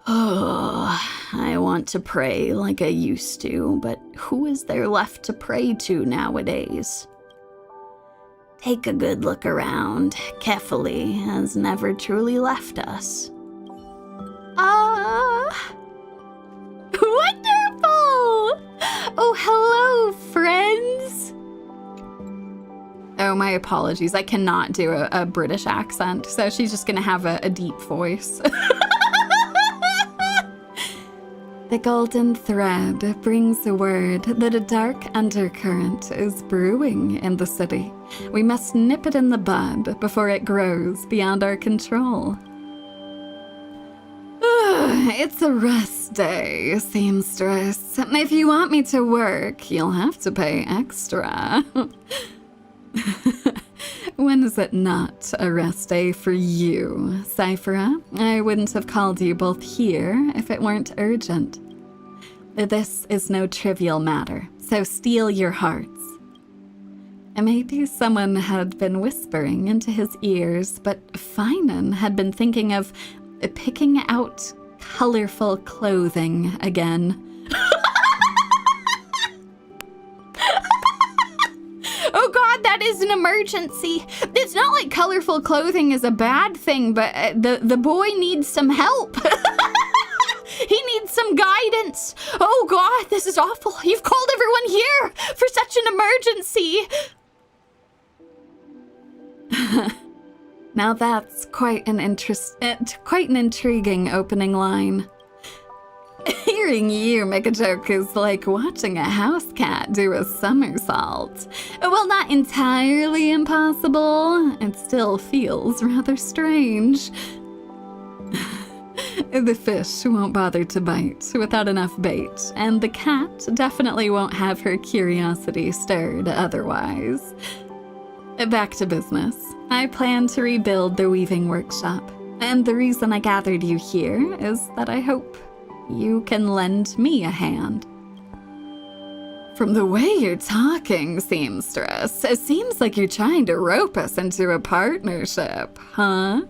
Oh, I want to pray like I used to, but who is there left to pray to nowadays? Take a good look around. Kefali has never truly left us. Wonderful! Oh, hello, friends! Oh, my apologies. I cannot do a British accent, so she's just gonna have a deep voice. The golden thread brings the word that a dark undercurrent is brewing in the city. We must nip it in the bud before it grows beyond our control. It's a rest day, seamstress. If you want me to work, you'll have to pay extra. When is it not a rest day for you, Cyphera? I wouldn't have called you both here if it weren't urgent. This is no trivial matter, so steel your hearts. Maybe someone had been whispering into his ears, but Finan had been thinking of picking out colorful clothing again. Oh god, that is an emergency. It's not like colorful clothing is a bad thing, but the boy needs some help. He needs some guidance. Oh god, this is awful. You've called everyone here for such an emergency. Now that's quite an intriguing opening line. Hearing you make a joke is like watching a house cat do a somersault. While not entirely impossible, it still feels rather strange. The fish won't bother to bite without enough bait, and the cat definitely won't have her curiosity stirred otherwise. Back to business. I plan to rebuild the weaving workshop, and the reason I gathered you here is that I hope you can lend me a hand. From the way you're talking, seamstress, it seems like you're trying to rope us into a partnership, huh?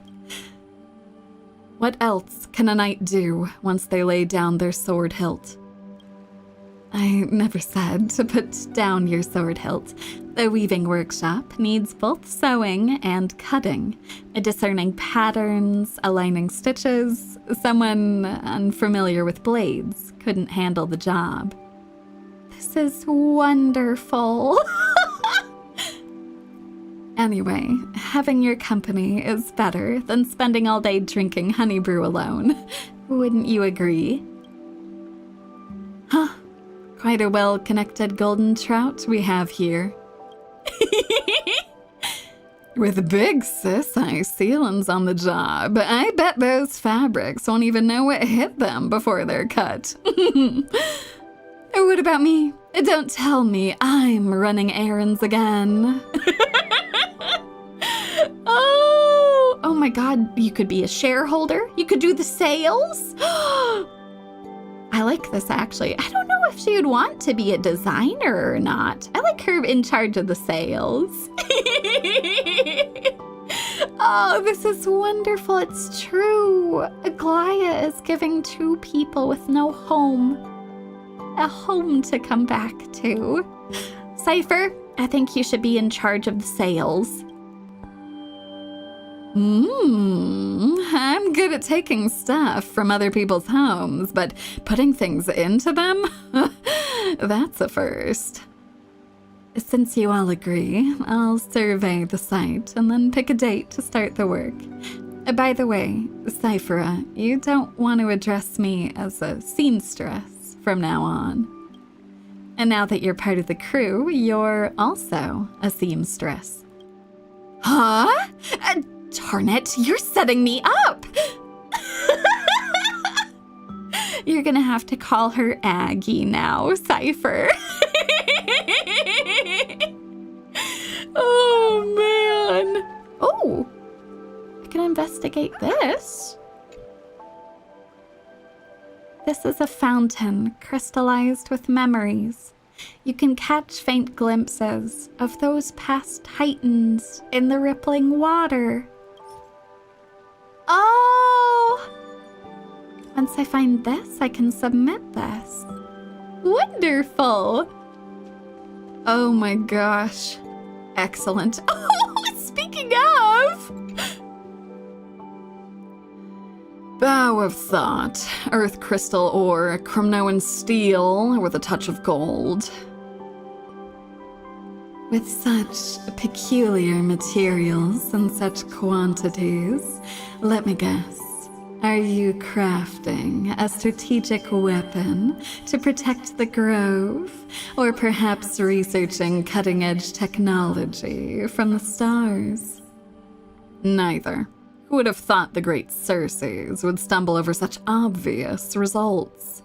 What else can a knight do once they lay down their sword hilt? I never said to put down your sword hilt. The weaving workshop needs both sewing and cutting, discerning patterns, aligning stitches. Someone unfamiliar with blades couldn't handle the job. This is wonderful. Anyway, having your company is better than spending all day drinking honey brew alone. Wouldn't you agree? Huh. Quite a well-connected golden trout we have here. With big sis-eye ceilings on the job, I bet those fabrics won't even know what hit them before they're cut. What about me? Don't tell me I'm running errands again. Oh my god, you could be a shareholder? You could do the sales? I like this, actually. I don't know if she would want to be a designer or not. I like her in charge of the sales. Oh, this is wonderful. It's true. Aglaya is giving two people with no home a home to come back to. Cypher, I think you should be in charge of the sales. I'm good at taking stuff from other people's homes, but putting things into them? That's a first. Since you all agree, I'll survey the site and then pick a date to start the work. By the way, Cyphera, you don't want to address me as a seamstress from now on. And now that you're part of the crew, you're also a seamstress. Huh? Darn it, you're setting me up! You're gonna have to call her Aggie now, Cypher. Oh, man. Oh, I can investigate this. This is a fountain crystallized with memories. You can catch faint glimpses of those past titans in the rippling water. Oh! Once I find this, I can submit this. Wonderful! Oh my gosh. Excellent. Oh, speaking of! Bow of Thought, Earth Crystal Ore, Chromnoan Steel with a touch of gold. With such peculiar materials and such quantities, let me guess, are you crafting a strategic weapon to protect the grove? Or perhaps researching cutting-edge technology from the stars? Neither. Who would have thought the great Circes would stumble over such obvious results?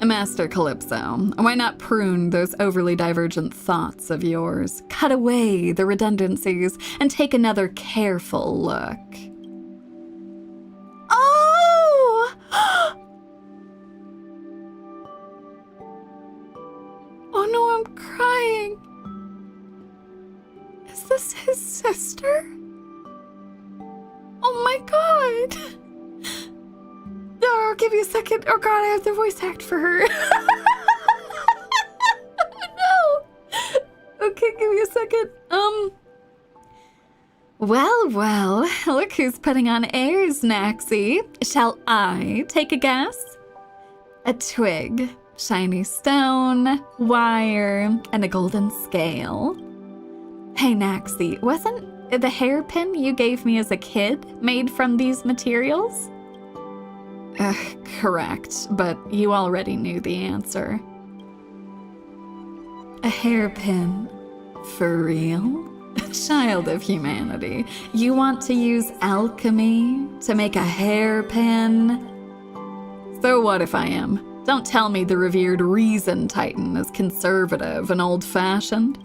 Master Calypso, why not prune those overly divergent thoughts of yours? Cut away the redundancies and take another careful look. Oh! Oh no, I'm crying. Is this his sister? Oh my god! Oh, give me a second. Oh god, I have to voice act for her. No! Okay, give me a second. Well, look who's putting on airs, Naxi. Shall I take a guess? A twig, shiny stone, wire, and a golden scale. Hey, Naxi, wasn't the hairpin you gave me as a kid made from these materials? Correct, but you already knew the answer. A hairpin? For real? Child of humanity, you want to use alchemy to make a hairpin? So what if I am? Don't tell me the revered Reason Titan is conservative and old-fashioned.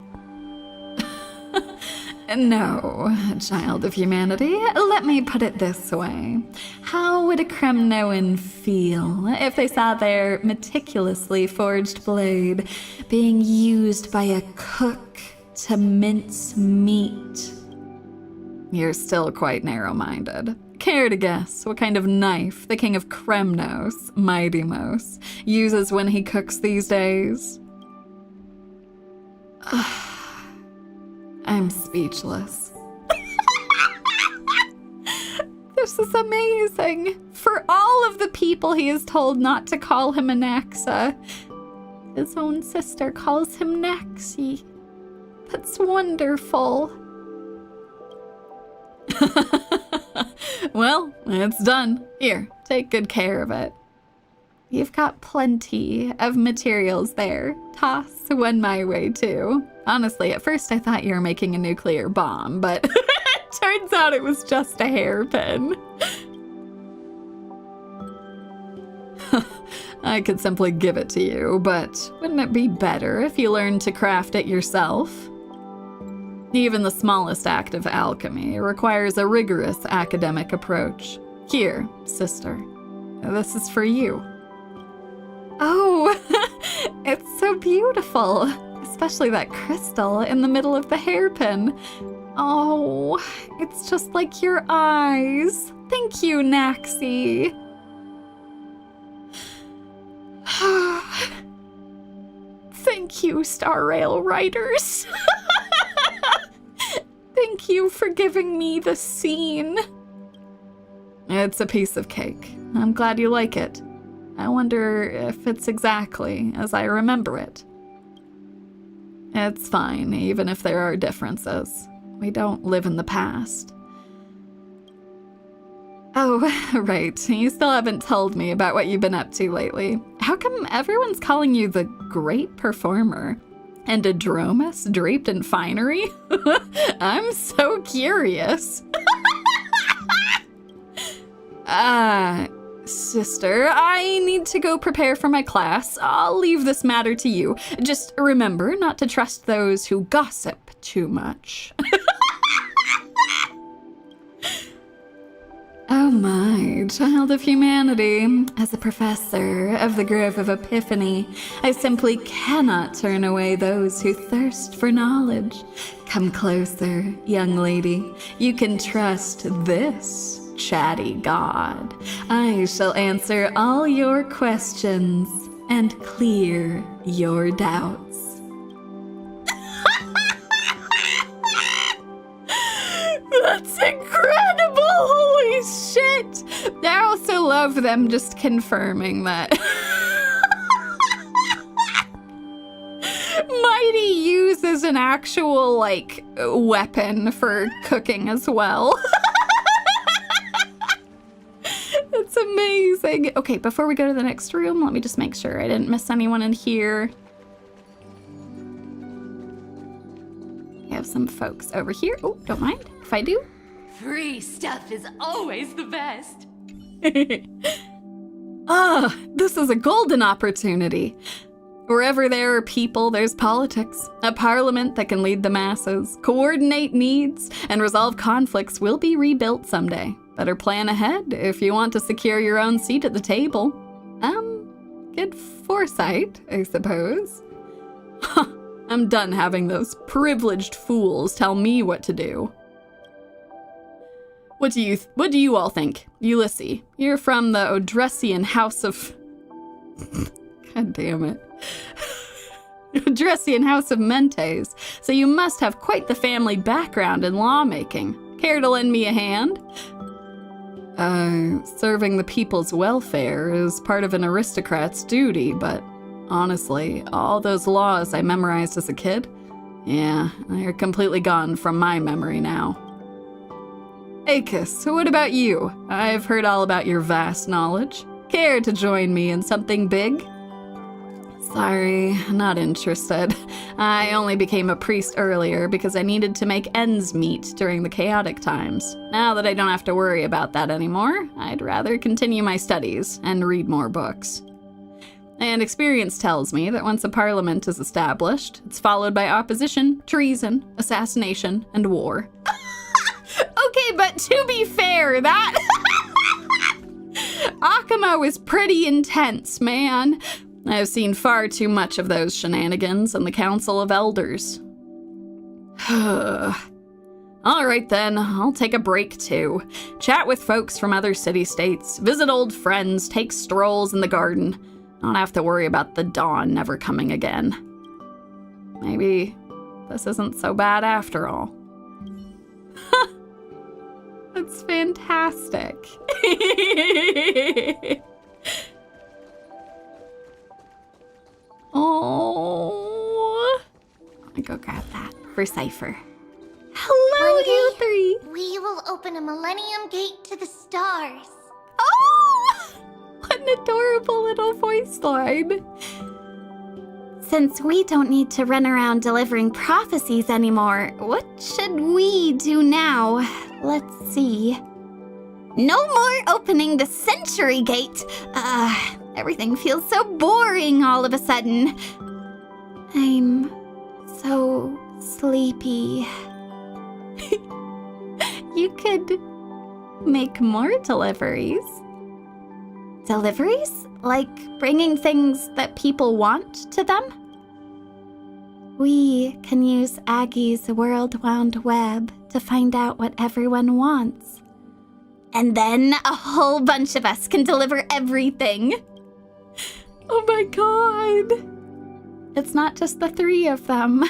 No, child of humanity, let me put it this way. How would a Kremnoan feel if they saw their meticulously forged blade being used by a cook to mince meat? You're still quite narrow-minded. Care to guess what kind of knife the king of Kremnos, Mighty-Mos, uses when he cooks these days? I'm speechless. This is amazing. For all of the people he is told not to call him Anaxa, his own sister calls him Naxi. That's wonderful. Well, it's done. Here, take good care of it. You've got plenty of materials there. Toss one my way, too. Honestly, at first I thought you were making a nuclear bomb, but turns out it was just a hairpin. I could simply give it to you, but wouldn't it be better if you learned to craft it yourself? Even the smallest act of alchemy requires a rigorous academic approach. Here, sister, this is for you. Oh, it's so beautiful, especially that crystal in the middle of the hairpin. Oh, it's just like your eyes. Thank you, Naxi. Thank you, Star Rail writers. Thank you for giving me the scene. It's a piece of cake. I'm glad you like it. I wonder if it's exactly as I remember it. It's fine, even if there are differences. We don't live in the past. Oh, right. You still haven't told me about what you've been up to lately. How come everyone's calling you the great performer? And a Dromus draped in finery? I'm so curious. Sister, I need to go prepare for my class. I'll leave this matter to you. Just remember not to trust those who gossip too much. Oh my, child of humanity. As a professor of the Grove of Epiphany, I simply cannot turn away those who thirst for knowledge. Come closer, young lady. You can trust this chatty god. I shall answer all your questions and clear your doubts. That's incredible! Holy shit! I also love them just confirming that. Mighty uses an actual, weapon for cooking as well. It's amazing. Okay, before we go to the next room, let me just make sure I didn't miss anyone in here. We have some folks over here. Oh, don't mind if I do. Free stuff is always the best. This is a golden opportunity. Wherever there are people, there's politics. A parliament that can lead the masses, coordinate needs, and resolve conflicts will be rebuilt someday. Better plan ahead if you want to secure your own seat at the table. Good foresight, I suppose. I'm done having those privileged fools tell me what to do. What do you all think? Ulysses, you're from the Odressian house of... God damn it. Odressian house of Mentes, so you must have quite the family background in lawmaking. Care to lend me a hand? Serving the people's welfare is part of an aristocrat's duty, but honestly, all those laws I memorized as a kid, yeah, they're completely gone from my memory now. Akis, what about you? I've heard all about your vast knowledge. Care to join me in something big? Sorry, not interested. I only became a priest earlier because I needed to make ends meet during the chaotic times. Now that I don't have to worry about that anymore, I'd rather continue my studies and read more books. And experience tells me that once a parliament is established, it's followed by opposition, treason, assassination, and war. Okay, but to be fair, that... Akamo is pretty intense, man. I've seen far too much of those shenanigans in the Council of Elders. All right then, I'll take a break too. Chat with folks from other city-states, visit old friends, take strolls in the garden. Not have to worry about the dawn never coming again. Maybe this isn't so bad after all. That's fantastic. Oh, let me go grab that for Cypher. Hello, you three. We will open a Millennium Gate to the stars. Oh, what an adorable little voice line. Since we don't need to run around delivering prophecies anymore, what should we do now? Let's see. No more opening the Century Gate. Everything feels so boring all of a sudden. I'm so sleepy. You could make more deliveries. Deliveries? Like bringing things that people want to them? We can use Aggie's World Wound Web to find out what everyone wants. And then a whole bunch of us can deliver everything. Oh my god. It's not just the three of them.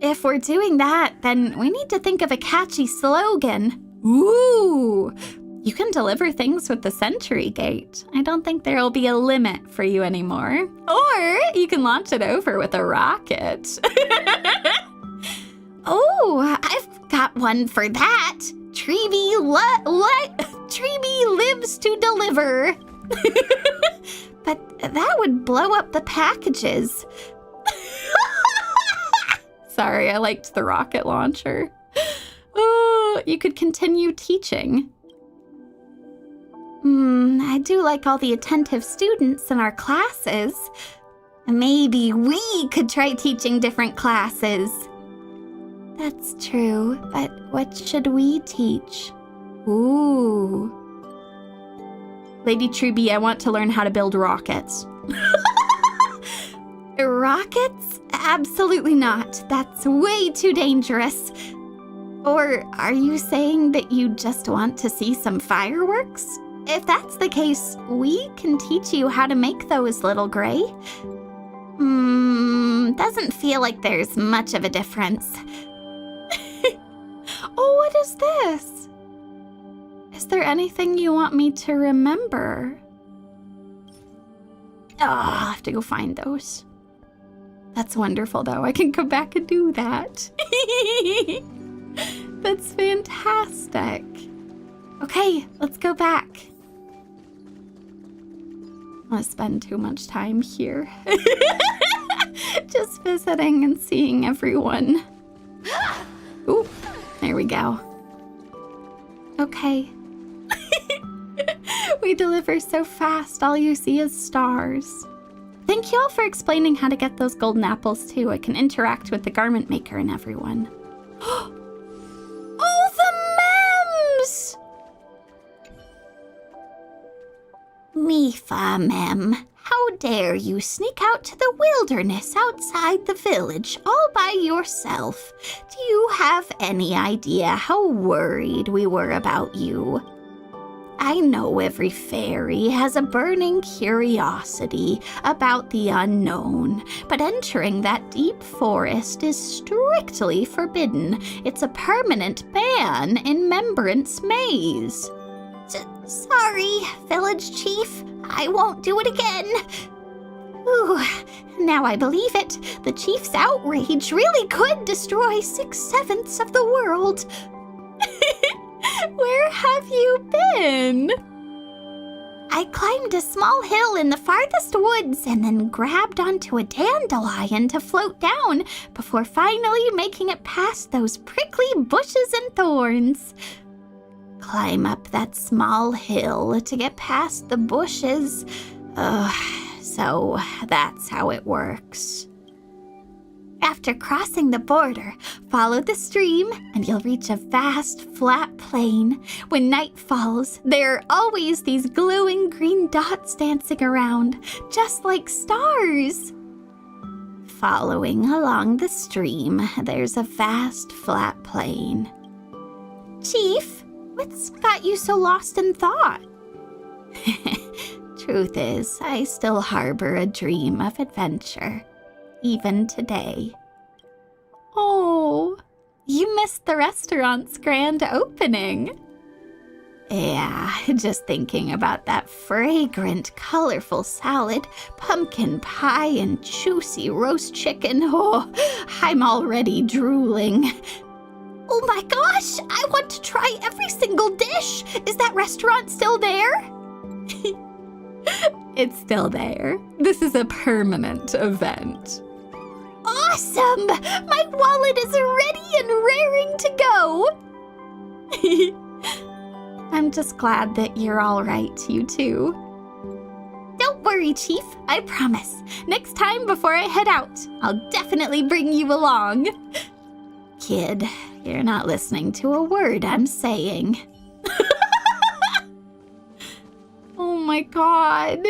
If we're doing that, then we need to think of a catchy slogan. Ooh, you can deliver things with the Century Gate. I don't think there'll be a limit for you anymore. Or you can launch it over with a rocket. Oh, I've got one for that. Treeby lives to deliver. But that would blow up the packages. Sorry, I liked the rocket launcher. Oh, you could continue teaching. I do like all the attentive students in our classes. Maybe we could try teaching different classes. That's true, but what should we teach? Ooh. Lady Truby, I want to learn how to build rockets. Rockets? Absolutely not. That's way too dangerous. Or are you saying that you just want to see some fireworks? If that's the case, we can teach you how to make those, little Gray. Doesn't feel like there's much of a difference. Oh, what is this? Is there anything you want me to remember? Oh, I'll have to go find those. That's wonderful, though. I can go back and do that. That's fantastic. Okay, let's go back. I want to spend too much time here. Just visiting and seeing everyone. Ooh, there we go. Okay. We deliver so fast, all you see is stars. Thank you all for explaining how to get those golden apples, too. I can interact with the garment maker and everyone. Oh, the mems! Mifa, Mem, how dare you sneak out to the wilderness outside the village all by yourself? Do you have any idea how worried we were about you? I know every fairy has a burning curiosity about the unknown, but entering that deep forest is strictly forbidden. It's a permanent ban in Membrance Maze. Sorry, village chief. I won't do it again. Ooh, now I believe it. The chief's outrage really could destroy 6/7 of the world. Where have you been? I climbed a small hill in the farthest woods and then grabbed onto a dandelion to float down before finally making it past those prickly bushes and thorns. Climb up that small hill to get past the bushes. So that's how it works. After crossing the border, follow the stream and you'll reach a vast, flat plain. When night falls, there are always these glowing green dots dancing around, just like stars. Following along the stream, there's a vast, flat plain. Chief, what's got you so lost in thought? Truth is, I still harbor a dream of adventure. Even today. Oh, you missed the restaurant's grand opening. Yeah, just thinking about that fragrant, colorful salad, pumpkin pie, and juicy roast chicken. Oh, I'm already drooling. Oh my gosh, I want to try every single dish. Is that restaurant still there? It's still there. This is a permanent event. Awesome! My wallet is ready and raring to go! I'm just glad that you're all right, you two. Don't worry, Chief. I promise. Next time before I head out, I'll definitely bring you along. Kid, you're not listening to a word I'm saying. Oh my god.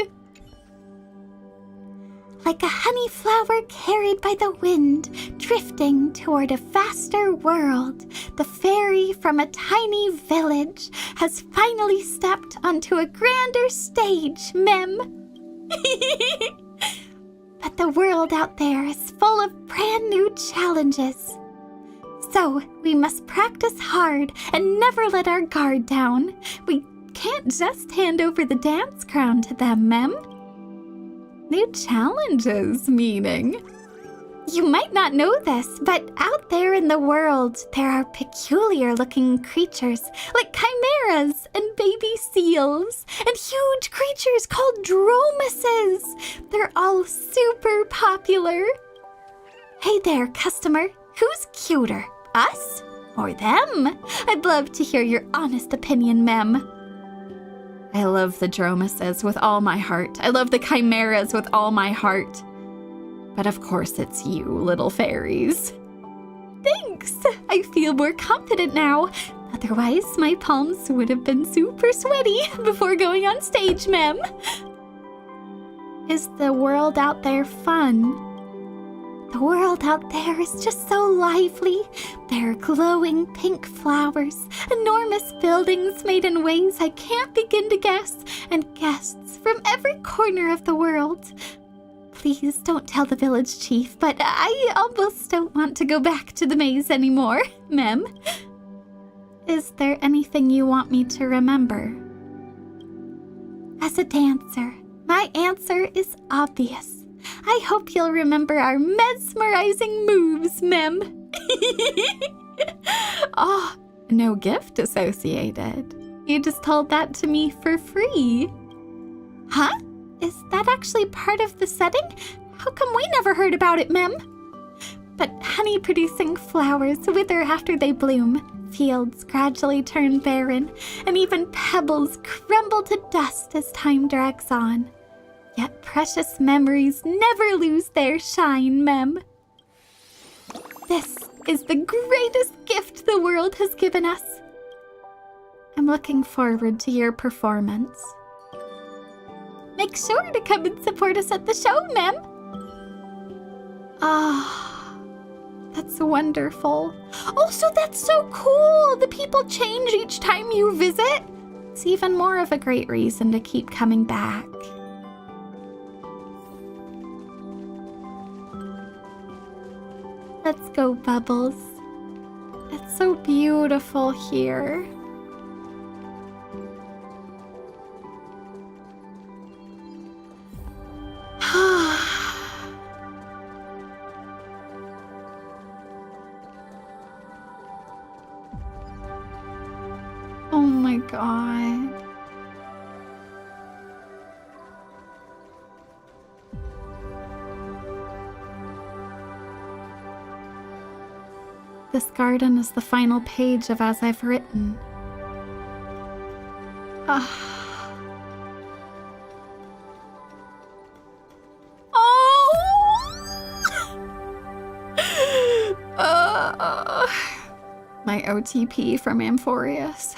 Like a honey flower carried by the wind, drifting toward a vaster world, the fairy from a tiny village has finally stepped onto a grander stage, Mem. But the world out there is full of brand new challenges. So we must practice hard and never let our guard down. We can't just hand over the dance crown to them, Mem. New challenges, meaning? You might not know this, but out there in the world, there are peculiar-looking creatures like chimeras and baby seals and huge creatures called dromuses. They're all super popular. Hey there, customer. Who's cuter, us or them? I'd love to hear your honest opinion, Mem. I love the dromuses with all my heart. I love the chimeras with all my heart. But of course it's you, little fairies. Thanks! I feel more confident now. Otherwise, my palms would have been super sweaty before going on stage, Mem. Is the world out there fun? The world out there is just so lively. There are glowing pink flowers, enormous buildings made in ways I can't begin to guess, and guests from every corner of the world. Please don't tell the village chief, but I almost don't want to go back to the maze anymore, Mem. Is there anything you want me to remember? As a dancer, my answer is obvious. I hope you'll remember our mesmerizing moves, Mem. Oh, no gift associated. You just told that to me for free. Huh? Is that actually part of the setting? How come we never heard about it, Mem? But honey-producing flowers wither after they bloom. Fields gradually turn barren, and even pebbles crumble to dust as time drags on. Yet precious memories never lose their shine, Mem. This is the greatest gift the world has given us. I'm looking forward to your performance. Make sure to come and support us at the show, Mem. Ah, that's wonderful. Also, that's so cool. The people change each time you visit. It's even more of a great reason to keep coming back. Let's go, Bubbles. It's so beautiful here. Oh my god. this garden is the final page of As I've Written. My OTP from Amphoreus.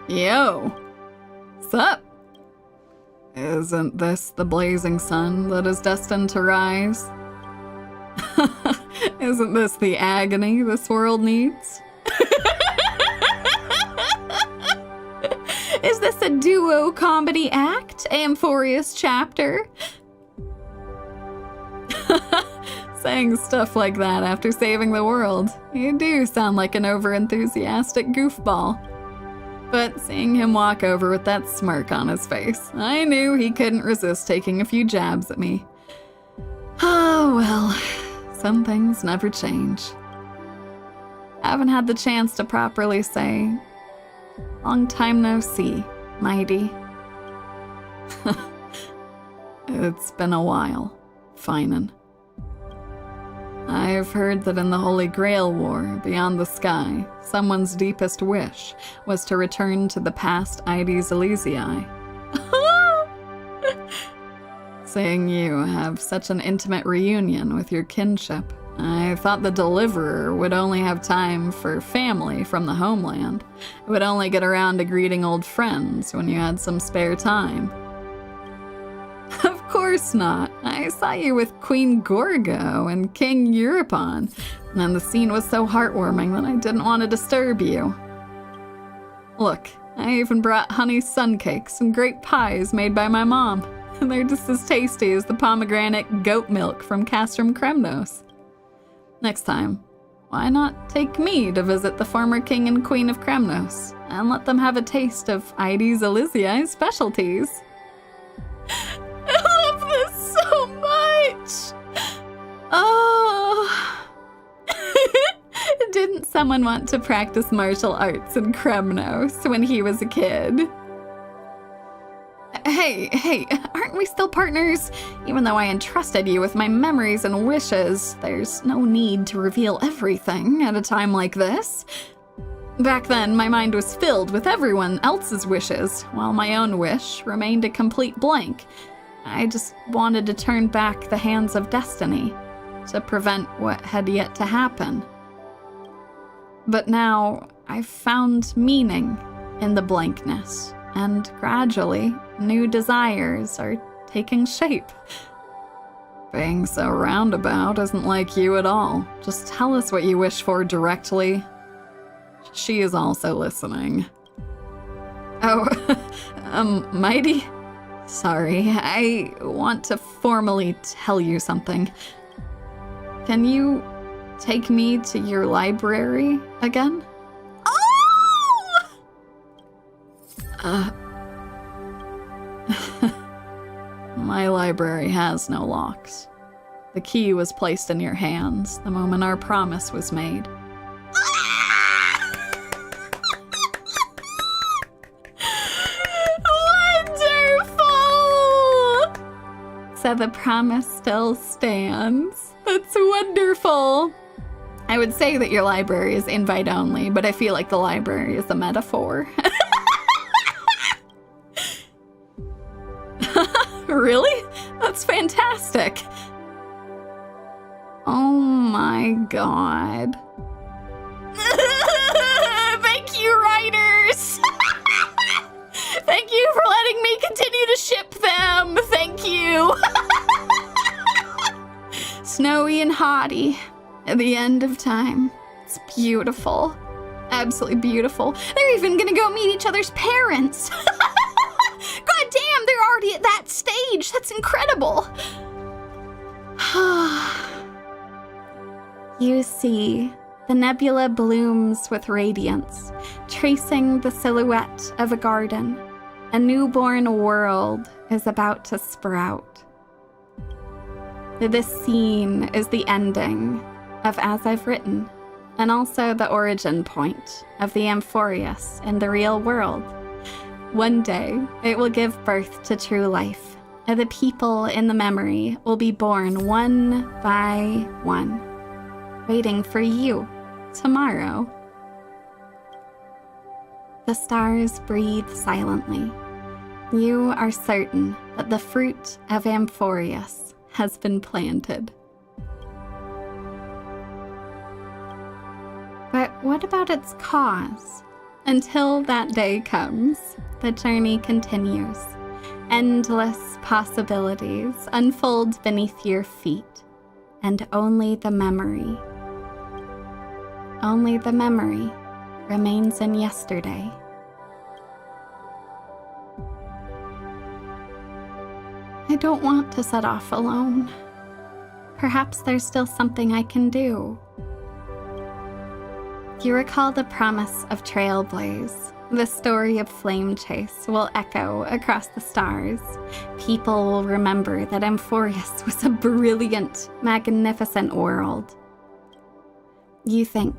Yo, sup? Isn't this the blazing sun that is destined to rise? Isn't this the agony this world needs? Is this a duo comedy act, Amphoreus chapter? Saying stuff like that after saving the world. You do sound like an over-enthusiastic goofball. But seeing him walk over with that smirk on his face, I knew he couldn't resist taking a few jabs at me. Oh well, some things never change. I haven't had the chance to properly say, long time no see, mighty. It's been a while, Finan. I've heard that in the Holy Grail War, beyond the sky, someone's deepest wish was to return to the past Ides Elysiae. Seeing you have such an intimate reunion with your kinship, I thought the Deliverer would only have time for family from the homeland. It would only get around to greeting old friends when you had some spare time. Of course not. I saw you with Queen Gorgo and King Europon, and the scene was so heartwarming that I didn't want to disturb you. Look, I even brought honey sun cakes and great pies made by my mom, and they're just as tasty as the pomegranate goat milk from Castrum Kremnos. Next time, why not take me to visit the former King and Queen of Kremnos, and let them have a taste of Ides Elysiae's specialties? I love this so much! Oh. Didn't someone want to practice martial arts in Kremnos when he was a kid? Hey, aren't we still partners? Even though I entrusted you with my memories and wishes, there's no need to reveal everything at a time like this. Back then, my mind was filled with everyone else's wishes, while my own wish remained a complete blank. I just wanted to turn back the hands of destiny, to prevent what had yet to happen. But now, I've found meaning in the blankness, and gradually, new desires are taking shape. Being so roundabout isn't like you at all. Just tell us what you wish for directly. She is also listening. Oh, Mighty? Sorry, I want to formally tell you something. Can you take me to your library again? Oh! My library has no locks. The key was placed in your hands the moment our promise was made. So the promise still stands. That's wonderful. I would say that your library is invite only, but I feel like the library is a metaphor. Really? That's fantastic. Oh my god. Thank you, writers! Thank you for letting me continue to ship them! Thank you! Snowy and haughty, at the end of time. It's beautiful. Absolutely beautiful. They're even gonna go meet each other's parents! God damn, they're already at that stage! That's incredible! You see, the nebula blooms with radiance, tracing the silhouette of a garden. A newborn world is about to sprout. This scene is the ending of As I've Written, and also the origin point of the Amphoreus in the real world. One day, it will give birth to true life, the people in the memory will be born one by one, waiting for you tomorrow. The stars breathe silently. You are certain that the fruit of Amphoreus has been planted. But what about its cause? Until that day comes, the journey continues. Endless possibilities unfold beneath your feet, and only the memory remains in yesterday. I don't want to set off alone. Perhaps there's still something I can do. You recall the promise of Trailblaze. The story of Flame Chase will echo across the stars. People will remember that Amphoreus was a brilliant, magnificent world. You think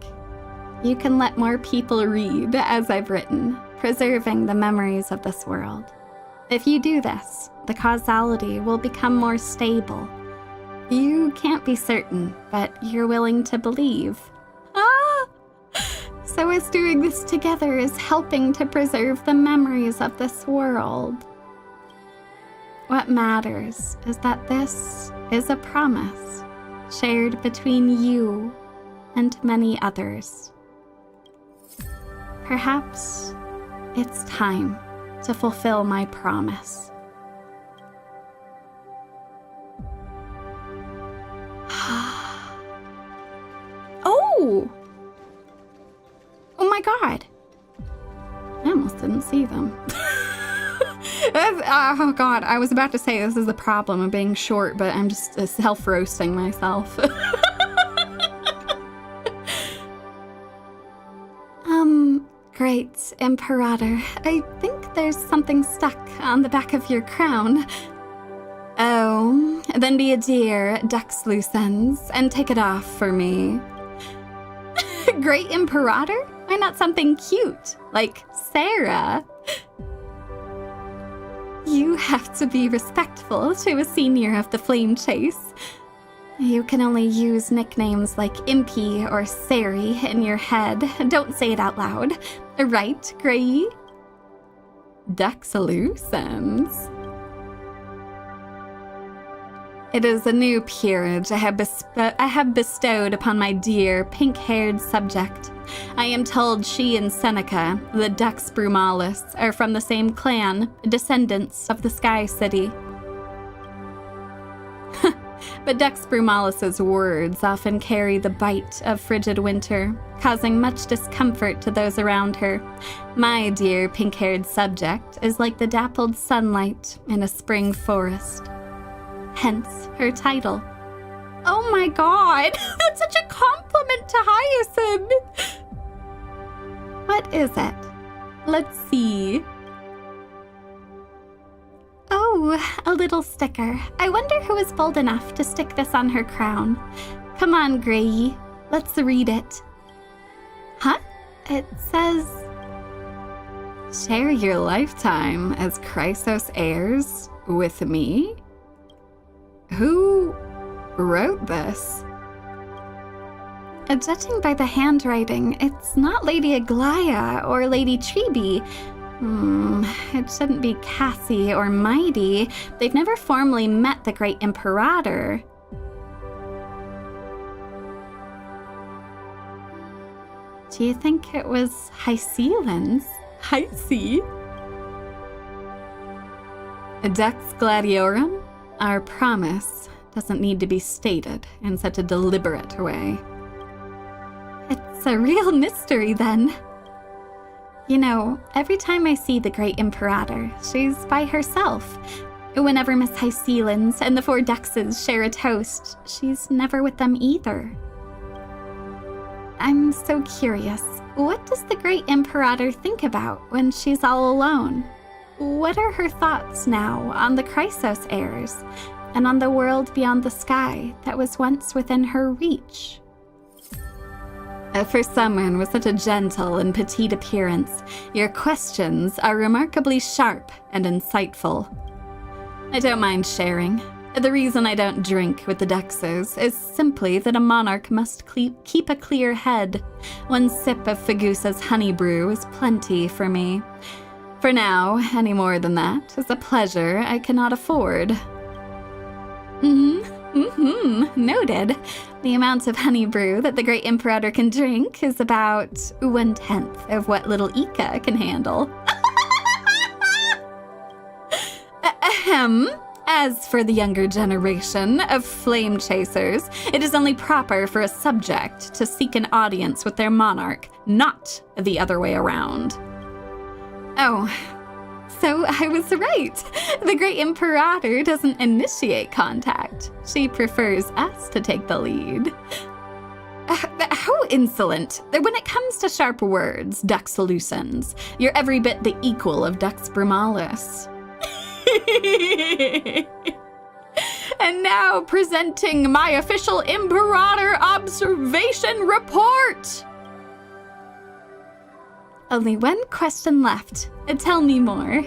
you can let more people read as I've written, preserving the memories of this world. If you do this, the causality will become more stable. You can't be certain, but you're willing to believe. So us doing this together is helping to preserve the memories of this world. What matters is that this is a promise shared between you and many others. Perhaps it's time to fulfill my promise. Oh my god! I almost didn't see them. Oh god, I was about to say this is the problem of being short, but I'm just self-roasting myself. Great Imperator, I think there's something stuck on the back of your crown. Oh, then be a dear, duck's loose ends, and take it off for me. Great Imperator? Why not something cute, like Sarah? You have to be respectful to a senior of the Flame Chase. You can only use nicknames like Impy or Sari in your head. Don't say it out loud. Right, Grey? Duck's loose ends. It is a new peerage I have bestowed upon my dear, pink-haired subject. I am told she and Seneca, the Dux Brumalis, are from the same clan, descendants of the Sky City. But Dux Brumalis's words often carry the bite of frigid winter, causing much discomfort to those around her. My dear pink-haired subject is like the dappled sunlight in a spring forest. Hence her title. Oh my god, that's such a compliment to Hyacinth! What is it? Let's see. Oh, a little sticker. I wonder who is bold enough to stick this on her crown. Come on, Grey. Let's read it. Huh? It says... Share your lifetime as Chrysos heirs with me? Who wrote this? Judging by the handwriting, it's not Lady Aglaya or Lady Chibi. It shouldn't be Cassie or Mighty. They've never formally met the Great Imperator. Do you think it was Hycelan's? Hyce? Dux Gladiorum? Our promise doesn't need to be stated in such a deliberate way. It's a real mystery, then. You know, every time I see the Great Imperator, she's by herself. Whenever Miss Hycelan's and the 4 Duxes share a toast, she's never with them either. I'm so curious. What does the Great Imperator think about when she's all alone? What are her thoughts now on the Chrysos heirs and on the world beyond the sky that was once within her reach? For someone with such a gentle and petite appearance, your questions are remarkably sharp and insightful. I don't mind sharing. The reason I don't drink with the Duxos is simply that a monarch must keep a clear head. One sip of Fagusa's honey brew is plenty for me. For now, any more than that is a pleasure I cannot afford. Noted. The amount of honey brew that the Great Imperator can drink is about 1/10 of what little Ika can handle. Ahem. As for the younger generation of flame chasers, it is only proper for a subject to seek an audience with their monarch, not the other way around. Oh, so I was right. The Great Imperator doesn't initiate contact. She prefers us to take the lead. How insolent. When it comes to sharp words, Dux Lucens, you're every bit the equal of Dux Brumalis. And now presenting my official Imperator observation report. Only one question left. Tell me more.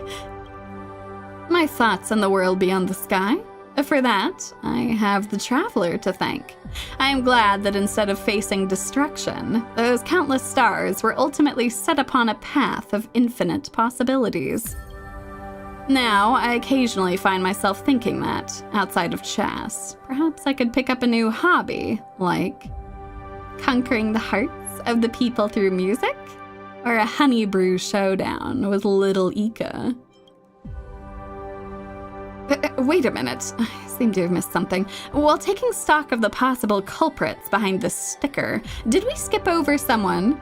My thoughts on the world beyond the sky. For that, I have the Traveler to thank. I am glad that instead of facing destruction, those countless stars were ultimately set upon a path of infinite possibilities. Now, I occasionally find myself thinking that, outside of chess, perhaps I could pick up a new hobby, like conquering the hearts of the people through music, or a honey brew showdown with little Ika. Wait a minute, I seem to have missed something. While taking stock of the possible culprits behind this sticker, did we skip over someone?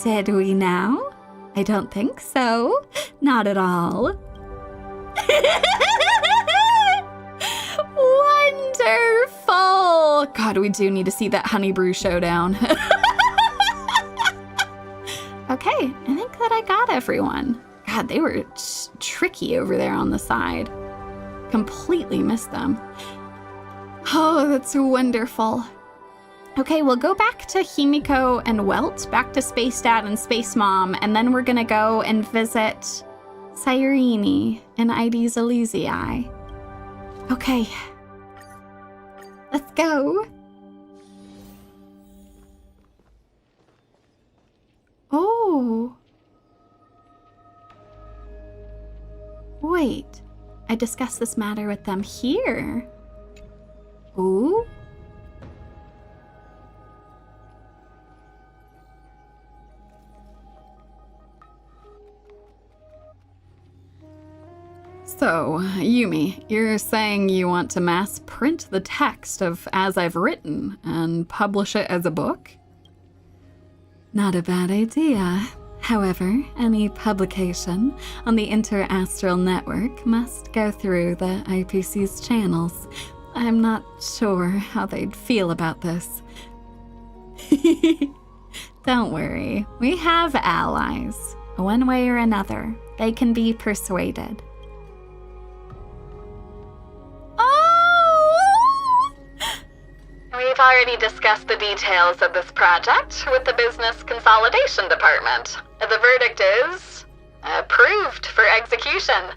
Did we now? I don't think so. Not at all. Wonderful! God, we do need to see that honey brew showdown. Okay, I think that I got everyone. God, they were tricky over there on the side. Completely missed them. Oh, that's wonderful. Okay, we'll go back to Himiko and Welt, back to Space Dad and Space Mom, and then we're gonna go and visit Cyrene and Ides Elysiae. Okay. Let's go. Oh. Wait. I discussed this matter with them here. Ooh. So, Yumie, you're saying you want to mass print the text of As I've Written and publish it as a book? Not a bad idea. However, any publication on the Interastral Network must go through the IPC's channels. I'm not sure how they'd feel about this. Don't worry, we have allies. One way or another, they can be persuaded. We've already discussed the details of this project with the Business Consolidation Department. The verdict is approved for execution.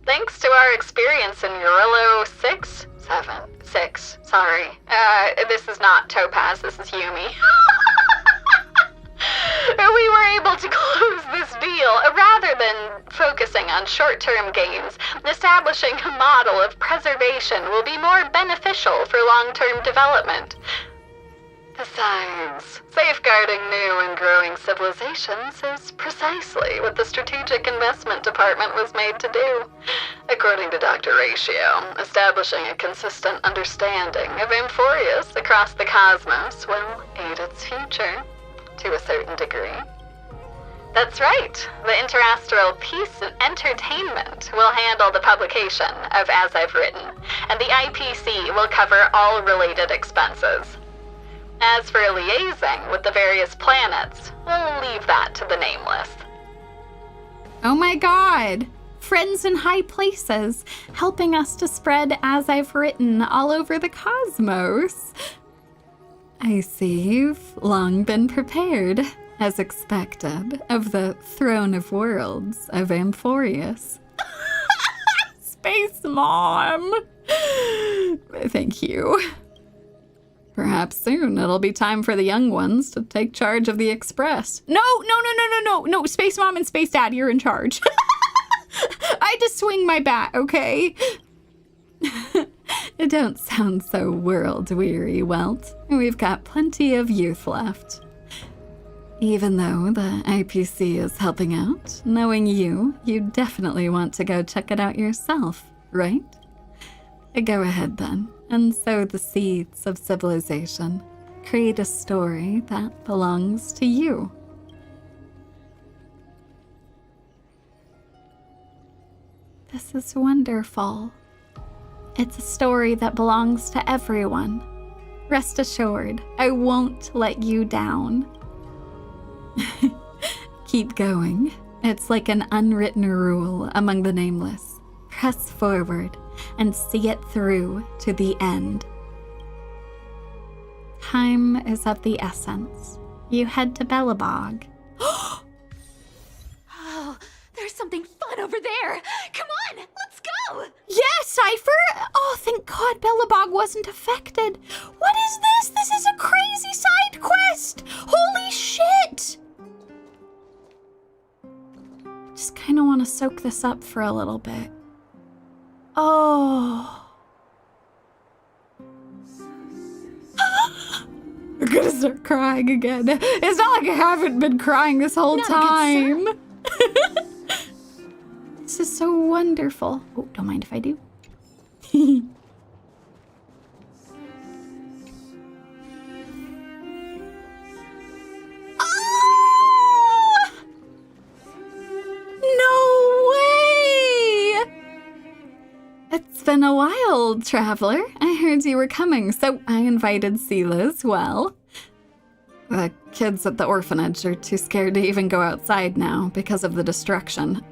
Thanks to our experience in Urillo 676. Sorry. This is not Topaz, this is Yumie. We were able to close this deal rather than focusing on short-term gains. Establishing a model of preservation will be more beneficial for long-term development. Besides, safeguarding new and growing civilizations is precisely what the Strategic Investment Department was made to do. According to Dr. Ratio, establishing a consistent understanding of Amphoreus across the cosmos will aid its future. To a certain degree. That's right. The Interastral Peace and Entertainment will handle the publication of As I've Written, and the IPC will cover all related expenses. As for liaising with the various planets, we'll leave that to the Nameless. Oh my god! Friends in high places, helping us to spread As I've Written all over the cosmos. I see you've long been prepared, as expected, of the Throne of Worlds of Amphoreus. Yes, Mom. Thank you. Perhaps soon it'll be time for the young ones to take charge of the Express. No, Space Mom and Space Dad, you're in charge. I just swing my bat, okay? Don't sound so world-weary, Welt. We've got plenty of youth left. Even though the IPC is helping out, knowing you definitely want to go check it out yourself, right? Go ahead then, and sow the seeds of civilization. Create a story that belongs to you. This is wonderful. It's a story that belongs to everyone. Rest assured, I won't let you down. Keep going. It's like an unwritten rule among the nameless. Press forward and see it through to the end. Time is of the essence. You head to Belobog. Oh, there's something fun over there. Come on, let's go. Yes, Cypher! Oh, thank God Belobog wasn't affected. What is this? This is a crazy side quest! Holy shit! Just kind of want to soak this up for a little bit. Oh. I'm gonna start crying again. It's not like I haven't been crying this whole time. This is so wonderful. Oh, don't mind if I do. Oh! No way! It's been a while, Traveler. I heard you were coming, so I invited Seela as well. The kids at the orphanage are too scared to even go outside now because of the destruction.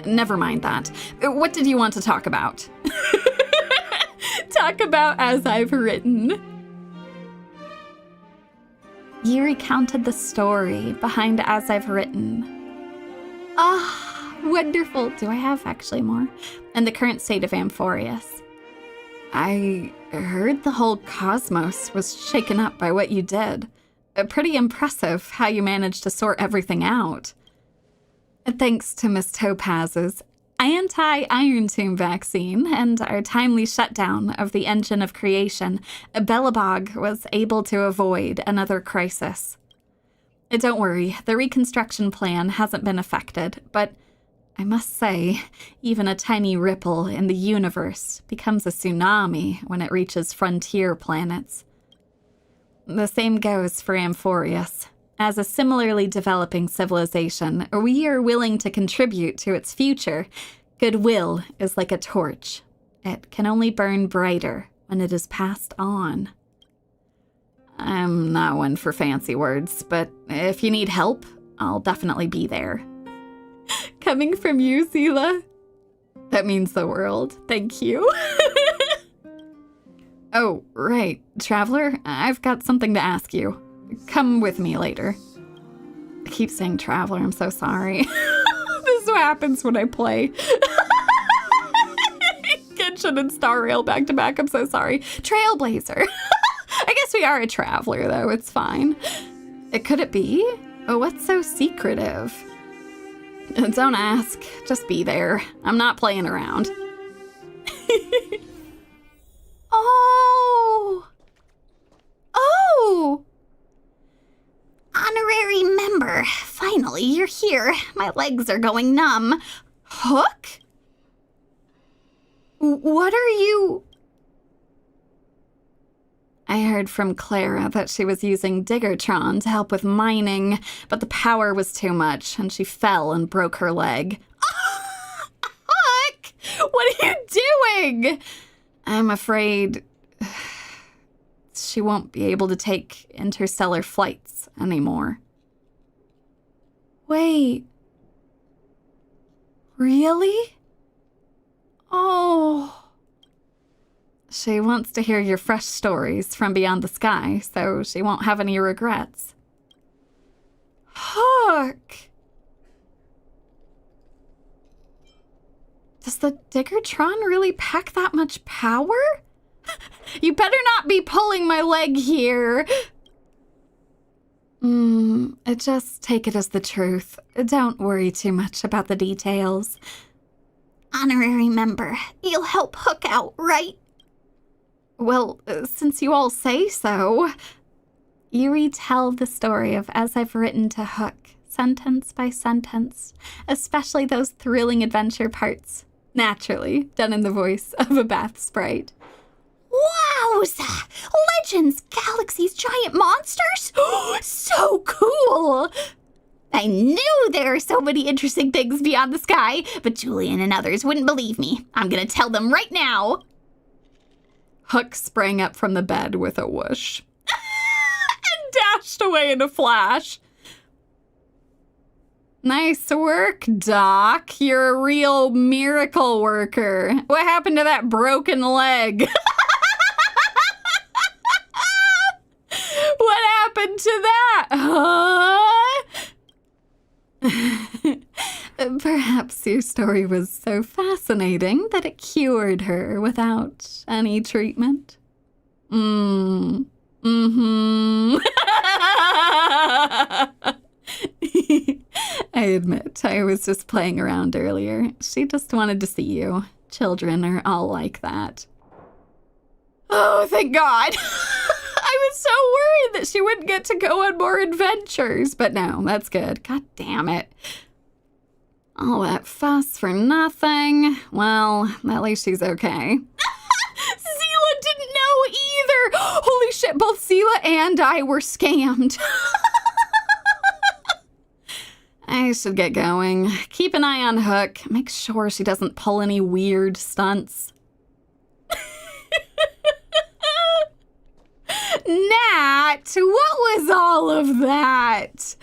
Never mind that. What did you want to talk about? Talk about As I've Written. You recounted the story behind As I've Written. Ah, wonderful. Do I have actually more? And the current state of Amphoreus. I heard the whole cosmos was shaken up by what you did. Pretty impressive how you managed to sort everything out. Thanks to Miss Topaz's anti-Irontomb vaccine and our timely shutdown of the engine of creation, Belobog was able to avoid another crisis. Don't worry, the reconstruction plan hasn't been affected, but I must say, even a tiny ripple in the universe becomes a tsunami when it reaches frontier planets. The same goes for Amphoreus. As a similarly developing civilization, we are willing to contribute to its future. Goodwill is like a torch. It can only burn brighter when it is passed on. I'm not one for fancy words, but if you need help, I'll definitely be there. Coming from you, Seela, that means the world. Thank you. Oh, right. Traveler, I've got something to ask you. Come with me later. I keep saying Traveler, I'm so sorry. This is what happens when I play. Genshin and Star Rail back to back, I'm so sorry. Trailblazer. I guess we are a traveler, though. It's fine. Could it be? Oh, what's so secretive? Don't ask. Just be there. I'm not playing around. Oh! Oh! Honorary member. Finally, you're here. My legs are going numb. Hook? What are you... I heard from Clara that she was using Diggertron to help with mining, but the power was too much, and she fell and broke her leg. Hook! What are you doing? I'm afraid she won't be able to take interstellar flights anymore. Wait. Really? Oh. She wants to hear your fresh stories from beyond the sky, so she won't have any regrets. Hook! Does the Diggertron really pack that much power? You better not be pulling my leg here. Just take it as the truth. Don't worry too much about the details. Honorary member, you'll help Hook out, right? Well, since you all say so. You retell the story of as I've written to Hook, sentence by sentence, especially those thrilling adventure parts. Naturally, done in the voice of a bath sprite. Wowza! Legends, galaxies, giant monsters? So cool! I knew there are so many interesting things beyond the sky, but Julian and others wouldn't believe me. I'm gonna tell them right now. Hook sprang up from the bed with a whoosh and dashed away in a flash. Nice work, Doc. You're a real miracle worker. What happened to that broken leg? What happened to that? Huh? Perhaps your story was so fascinating that it cured her without any treatment. I admit, I was just playing around earlier. She just wanted to see you. Children are all like that. Oh, thank God. I was so worried that she wouldn't get to go on more adventures, but no, that's good. God damn it. All that fuss for nothing. Well, at least she's okay. Zila didn't know either. Holy shit, both Zila and I were scammed. I should get going. Keep an eye on Hook. Make sure she doesn't pull any weird stunts. Nat, what was all of that?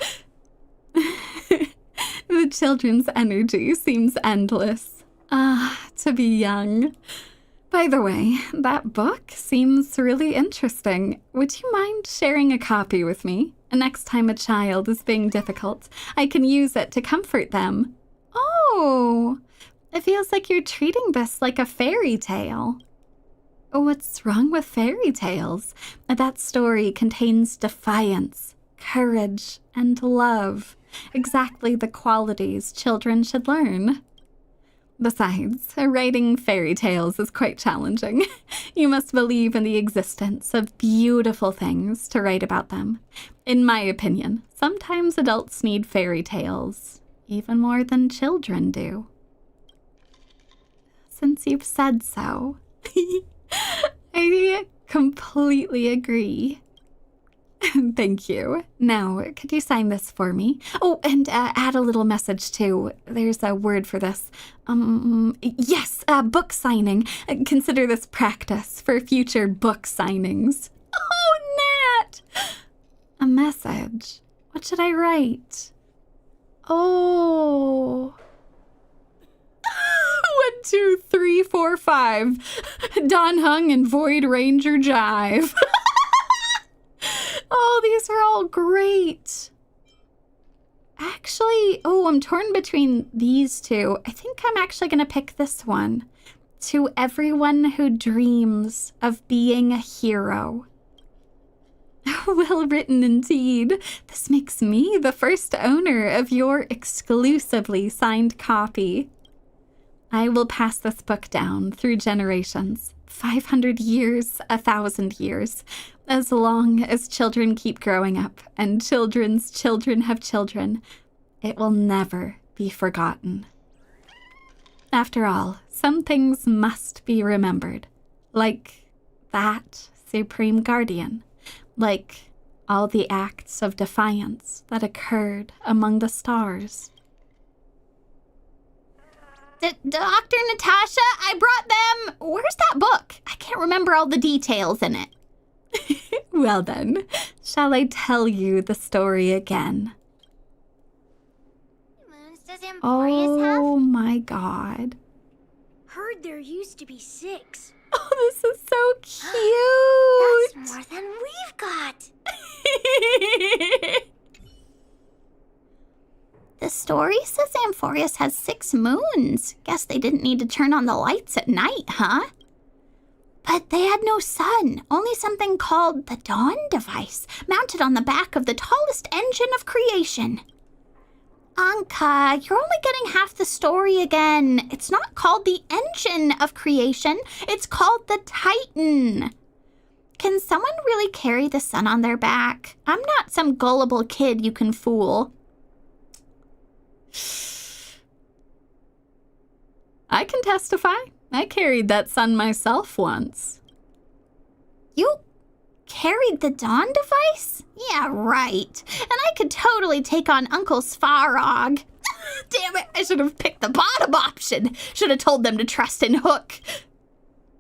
The children's energy seems endless. To be young. By the way, that book seems really interesting. Would you mind sharing a copy with me? Next time a child is being difficult, I can use it to comfort them. Oh, it feels like you're treating this like a fairy tale. What's wrong with fairy tales? That story contains defiance, courage, and love. Exactly the qualities children should learn. Besides, writing fairy tales is quite challenging. You must believe in the existence of beautiful things to write about them. In my opinion, sometimes adults need fairy tales, even more than children do. Since you've said so, I completely agree. Thank you. Now, could you sign this for me? Oh, and add a little message too. There's a word for this. Yes, book signing. Consider this practice for future book signings. Oh, Nat! A message. What should I write? Oh. 1, 2, 3, 4, 5. Don Hung and Void Ranger Jive. Oh, these are all great. Actually, I'm torn between these two. I think I'm actually going to pick this one. To everyone who dreams of being a hero. Well written indeed. This makes me the first owner of your exclusively signed copy. I will pass this book down through generations. 500 years, 1,000 years. As long as children keep growing up and children's children have children, it will never be forgotten. After all, some things must be remembered, like that Supreme Guardian, like all the acts of defiance that occurred among the stars. Dr. Natasha, I brought them. Where's that book? I can't remember all the details in it. Well then, shall I tell you the story again? Moons does Amphoreus have? Oh my God. Heard there used to be 6. Oh, this is so cute. That's more than we've got. The story says Amphoreus has 6 moons. Guess they didn't need to turn on the lights at night, huh? But they had no sun, only something called the Dawn Device, mounted on the back of the tallest engine of creation. Anka, you're only getting half the story again. It's not called the engine of creation, it's called the Titan. Can someone really carry the sun on their back? I'm not some gullible kid you can fool. I can testify. I carried that sun myself once. You carried the Dawn Device? Yeah, right. And I could totally take on Uncle Svarog. Damn it, I should have picked the bottom option. Should have told them to trust in Hook.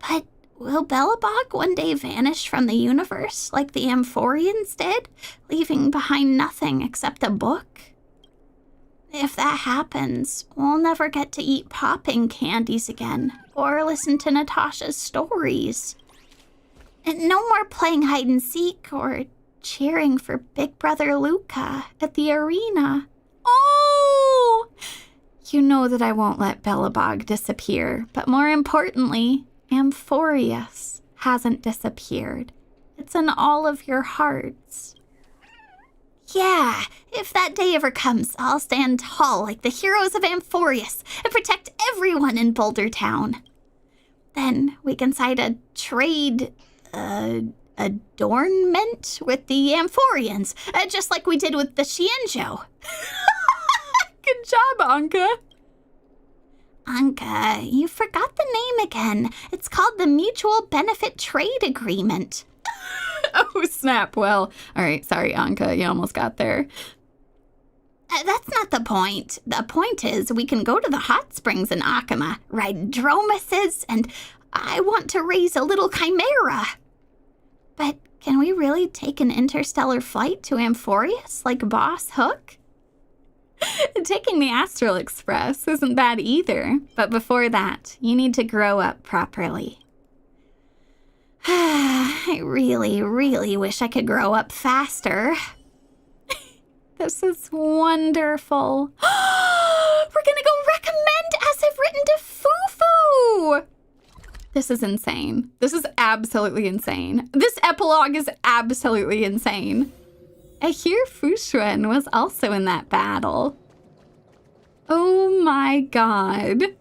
But will Belobog one day vanish from the universe like the Amphoreans did, leaving behind nothing except a book? If that happens, we'll never get to eat popping candies again, or listen to Natasha's stories. And no more playing hide and seek or cheering for Big Brother Luca at the arena. Oh! You know that I won't let Belobog disappear, but more importantly, Amphoreus hasn't disappeared. It's in all of your hearts. Yeah, if that day ever comes, I'll stand tall like the heroes of Amphoreus and protect everyone in Boulder Town. Then we can sign a trade adornment with the Amphoreans, just like we did with the Xianzhou. Good job, Anka. Anka, you forgot the name again. It's called the Mutual Benefit Trade Agreement. Oh, snap. Well, all right. Sorry, Anka. You almost got there. That's not the point. The point is we can go to the hot springs in Akama, ride dromeses, and I want to raise a little chimera. But can we really take an interstellar flight to Amphoreus like Boss Hook? Taking the Astral Express isn't bad either. But before that, you need to grow up properly. I really, really wish I could grow up faster. This is wonderful. We're gonna go recommend As I've Written to Fufu! This is insane. This is absolutely insane. This epilogue is absolutely insane. I hear Fushuan was also in that battle. Oh my god.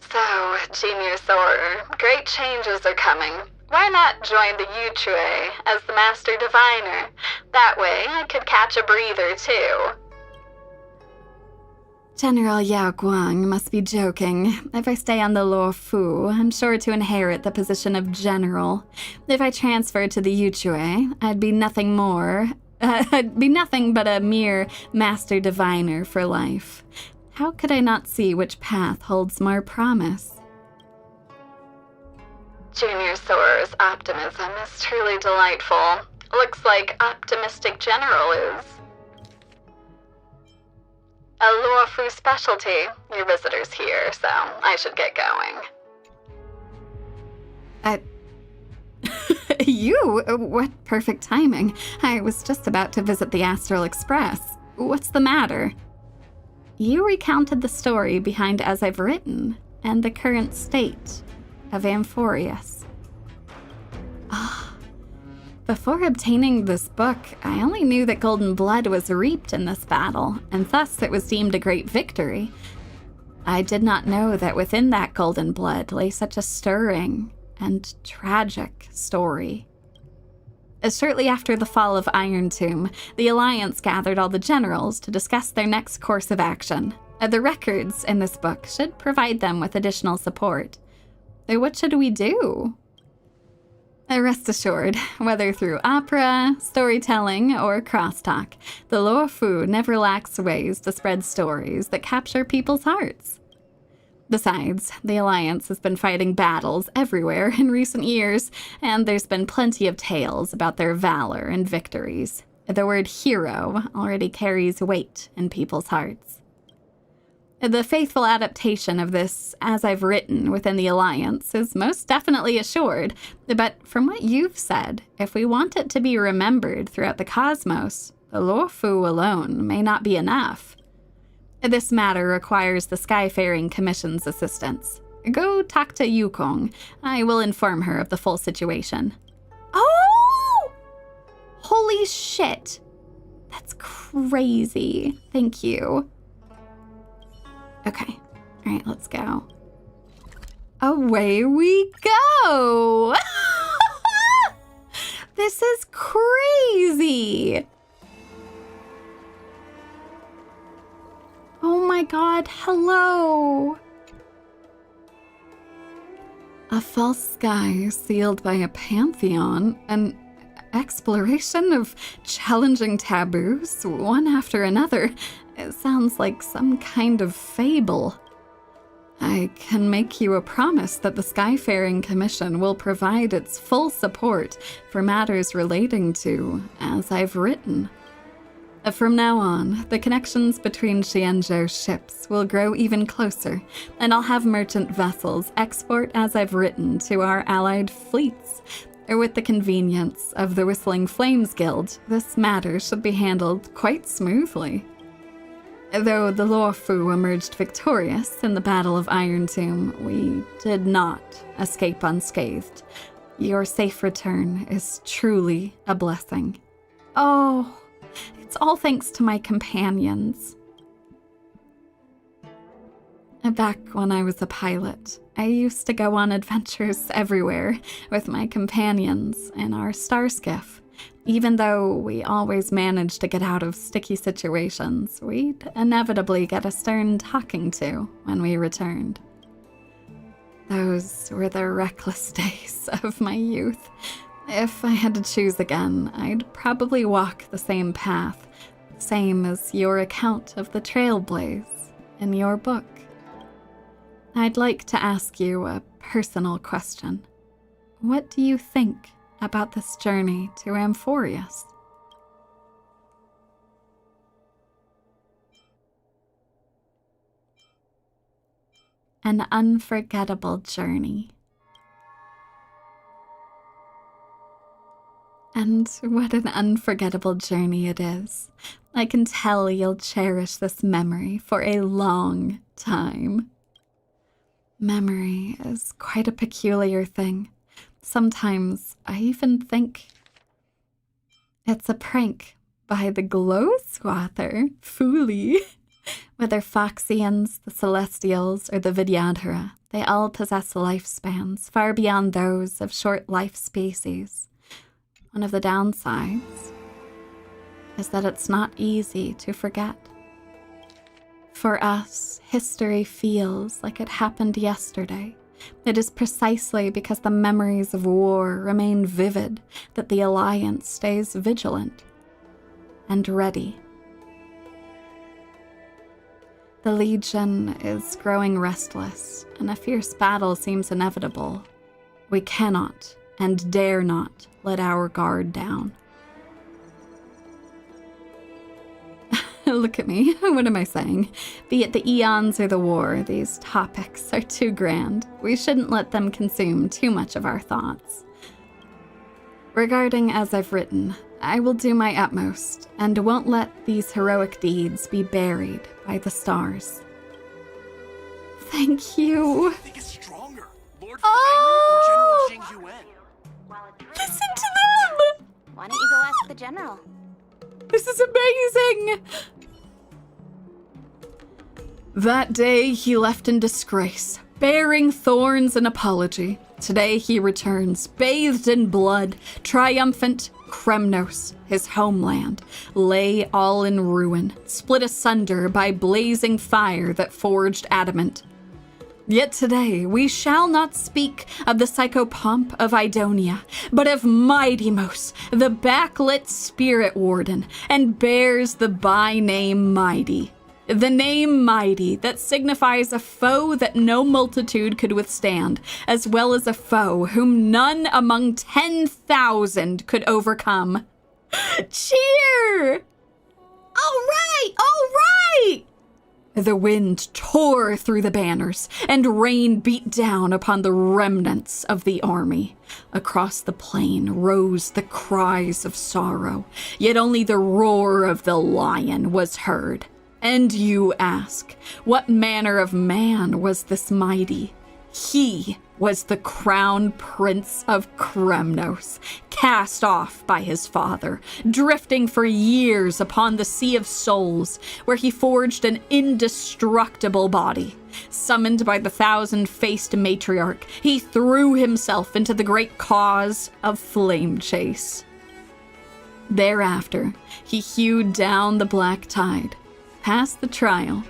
So, Junior Sorer, great changes are coming. Why not join the Yuchue as the Master Diviner? That way, I could catch a breather, too. General Yao Guang must be joking. If I stay on the Luo Fu, I'm sure to inherit the position of general. If I transfer to the Yuchue, I'd be nothing more. I'd be nothing but a mere Master Diviner for life. How could I not see which path holds more promise? Junior Sorer's optimism is truly delightful. Looks like optimistic general is a Luofu specialty. Your visitor's here, so I should get going. You? What perfect timing. I was just about to visit the Astral Express. What's the matter? You recounted the story behind As I've Written and the current state of Amphoreus. Before obtaining this book, I only knew that golden blood was reaped in this battle, and thus it was deemed a great victory. I did not know that within that golden blood lay such a stirring and tragic story. Shortly after the fall of Irontomb, the Alliance gathered all the generals to discuss their next course of action. The records in this book should provide them with additional support. What should we do? Rest assured, whether through opera, storytelling, or crosstalk, the Luo Fu never lacks ways to spread stories that capture people's hearts. Besides, the Alliance has been fighting battles everywhere in recent years, and there's been plenty of tales about their valor and victories. The word hero already carries weight in people's hearts. The faithful adaptation of this As I've Written within the Alliance is most definitely assured, but from what you've said, if we want it to be remembered throughout the cosmos, The Luofu alone may not be enough. This matter requires the Skyfaring Commission's assistance. Go talk to Yukong. I will inform her of the full situation. Oh! Holy shit. That's crazy. Thank you. Okay. All right, let's go. Away we go! This is crazy! Oh my god, hello! A false sky sealed by a pantheon, an exploration of challenging taboos, one after another. It sounds like some kind of fable. I can make you a promise that the Skyfaring Commission will provide its full support for matters relating to As I've Written. From now on, the connections between Xianzhou ships will grow even closer, and I'll have merchant vessels export As I've Written to our allied fleets. With the convenience of the Whistling Flames Guild, this matter should be handled quite smoothly. Though the Luofu emerged victorious in the Battle of Irontomb, we did not escape unscathed. Your safe return is truly a blessing. Oh, it's all thanks to my companions. Back when I was a pilot, I used to go on adventures everywhere with my companions in our star skiff. Even though we always managed to get out of sticky situations, we'd inevitably get a stern talking to when we returned. Those were the reckless days of my youth. If I had to choose again, I'd probably walk the same path, same as your account of the Trailblaze in your book. I'd like to ask you a personal question. What do you think about this journey to Amphoreus? An unforgettable journey. And what an unforgettable journey it is. I can tell you'll cherish this memory for a long time. Memory is quite a peculiar thing. Sometimes I even think it's a prank by the Glow Swather, Fooly. Whether Foxians, the Celestials, or the Vidyadhara, they all possess lifespans far beyond those of short life species. One of the downsides is that it's not easy to forget. For us, history feels like it happened yesterday. It is precisely because the memories of war remain vivid that the Alliance stays vigilant and ready. The Legion is growing restless, and a fierce battle seems inevitable. We cannot and dare not let our guard down. Look at me. What am I saying? Be it the eons or the war, these topics are too grand. We shouldn't let them consume too much of our thoughts. Regarding As I've Written, I will do my utmost and won't let these heroic deeds be buried by the stars. Thank you. I think it's stronger. Lord Oh! or General Jing Yuan. Listen to them! Why don't you go ask the general? This is amazing! That day he left in disgrace, bearing thorns and apology. Today he returns, bathed in blood, triumphant. Kremnos, his homeland, lay all in ruin, split asunder by blazing fire that forged adamant. Yet today we shall not speak of the psychopomp of Idonia, but of Mightymos, the backlit spirit warden, and bears the by-name Mighty. The name Mighty that signifies a foe that no multitude could withstand, as well as a foe whom none among 10,000 could overcome. Cheer! All right! The wind tore through the banners, and rain beat down upon the remnants of the army. Across the plain rose the cries of sorrow, yet only the roar of the lion was heard. And you ask, what manner of man was this mighty? He was the crown prince of Kremnos, cast off by his father, drifting for years upon the Sea of Souls, where he forged an indestructible body. Summoned by the thousand-faced matriarch, he threw himself into the great cause of flame chase. Thereafter, he hewed down the black tide, passed the trial,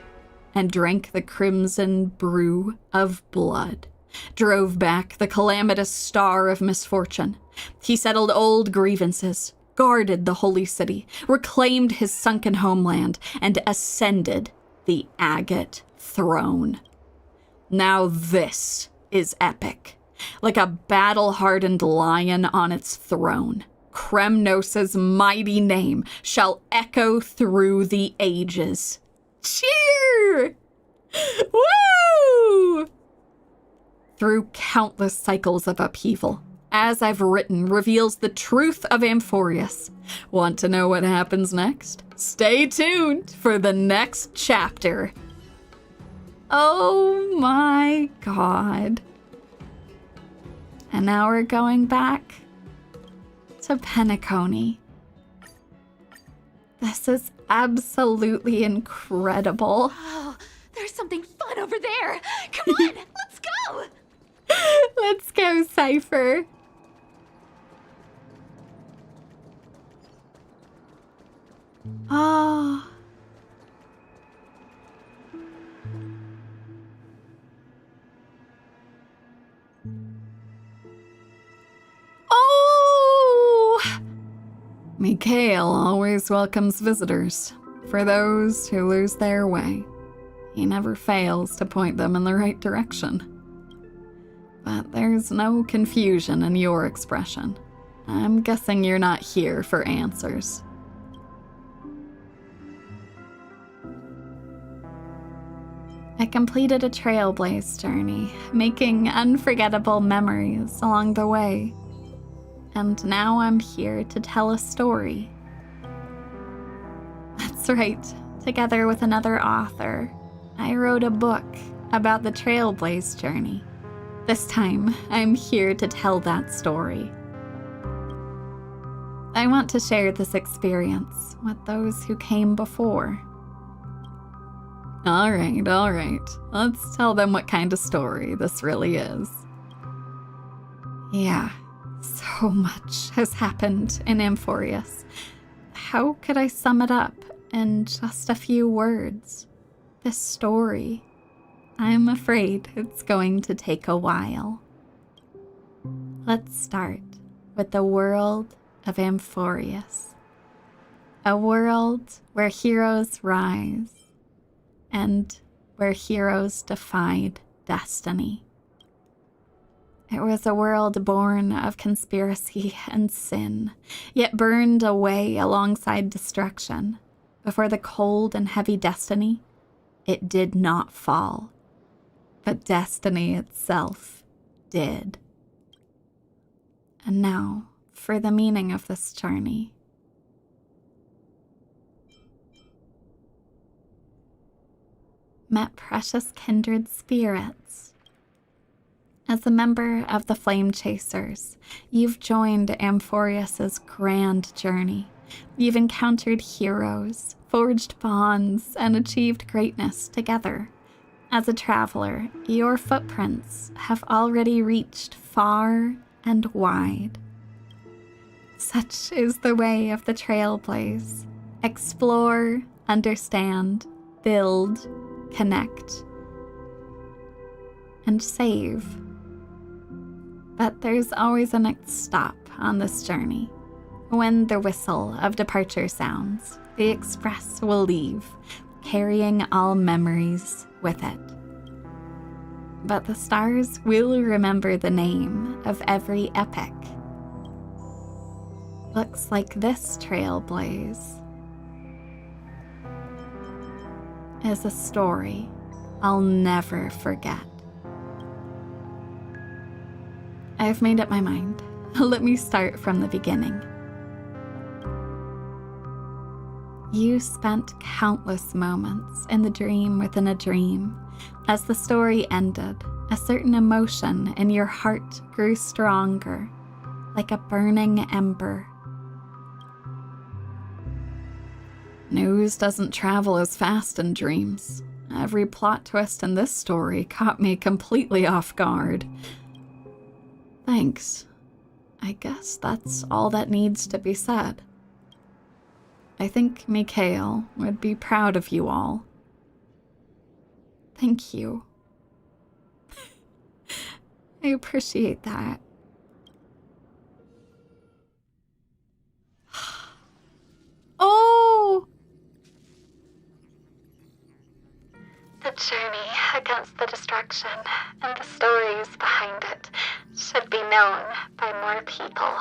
and drank the crimson brew of blood. Drove back the calamitous star of misfortune. He settled old grievances, guarded the holy city, reclaimed his sunken homeland, and ascended the agate throne. Now this is epic. Like a battle-hardened lion on its throne, Kremnos' mighty name shall echo through the ages. Cheer! Woo! Through countless cycles of upheaval, As I've Written reveals the truth of Amphoreus. Want to know what happens next? Stay tuned for the next chapter. Oh my god. And now we're going back to Penacony. This is absolutely incredible. Oh, there's something fun over there. Come on, let's go. Let's go, Cypher. Oh. Oh! Mikhail always welcomes visitors. For those who lose their way, he never fails to point them in the right direction. But there's no confusion in your expression. I'm guessing you're not here for answers. I completed a trailblaze journey, making unforgettable memories along the way. And now I'm here to tell a story. That's right, together with another author, I wrote a book about the trailblaze journey. This time, I'm here to tell that story. I want to share this experience with those who came before. All right. Let's tell them what kind of story this really is. Yeah, so much has happened in Amphoreus. How could I sum it up in just a few words? This story, I'm afraid it's going to take a while. Let's start with the world of Amphoreus. A world where heroes rise and where heroes defied destiny. It was a world born of conspiracy and sin, yet burned away alongside destruction. Before the cold and heavy destiny, it did not fall, but destiny itself did. And now, for the meaning of this journey. Met precious kindred spirits. As a member of the Flame Chasers, you've joined Amphoreus' grand journey. You've encountered heroes, forged bonds, and achieved greatness together. As a traveler, your footprints have already reached far and wide. Such is the way of the Trailblaze. Explore, understand, build, connect, and save. But there's always a next stop on this journey. When the whistle of departure sounds, the express will leave, carrying all memories with it. But the stars will remember the name of every epic. Looks like this trailblaze. is a story I'll never forget. I've made up my mind. Let me start from the beginning. You spent countless moments in the dream within a dream. As the story ended, a certain emotion in your heart grew stronger, like a burning ember. News doesn't travel as fast in dreams. Every plot twist in this story caught me completely off guard. Thanks. I guess that's all that needs to be said. I think Mikhail would be proud of you all. Thank you. I appreciate that. Oh! The journey against the destruction and the stories behind it should be known by more people.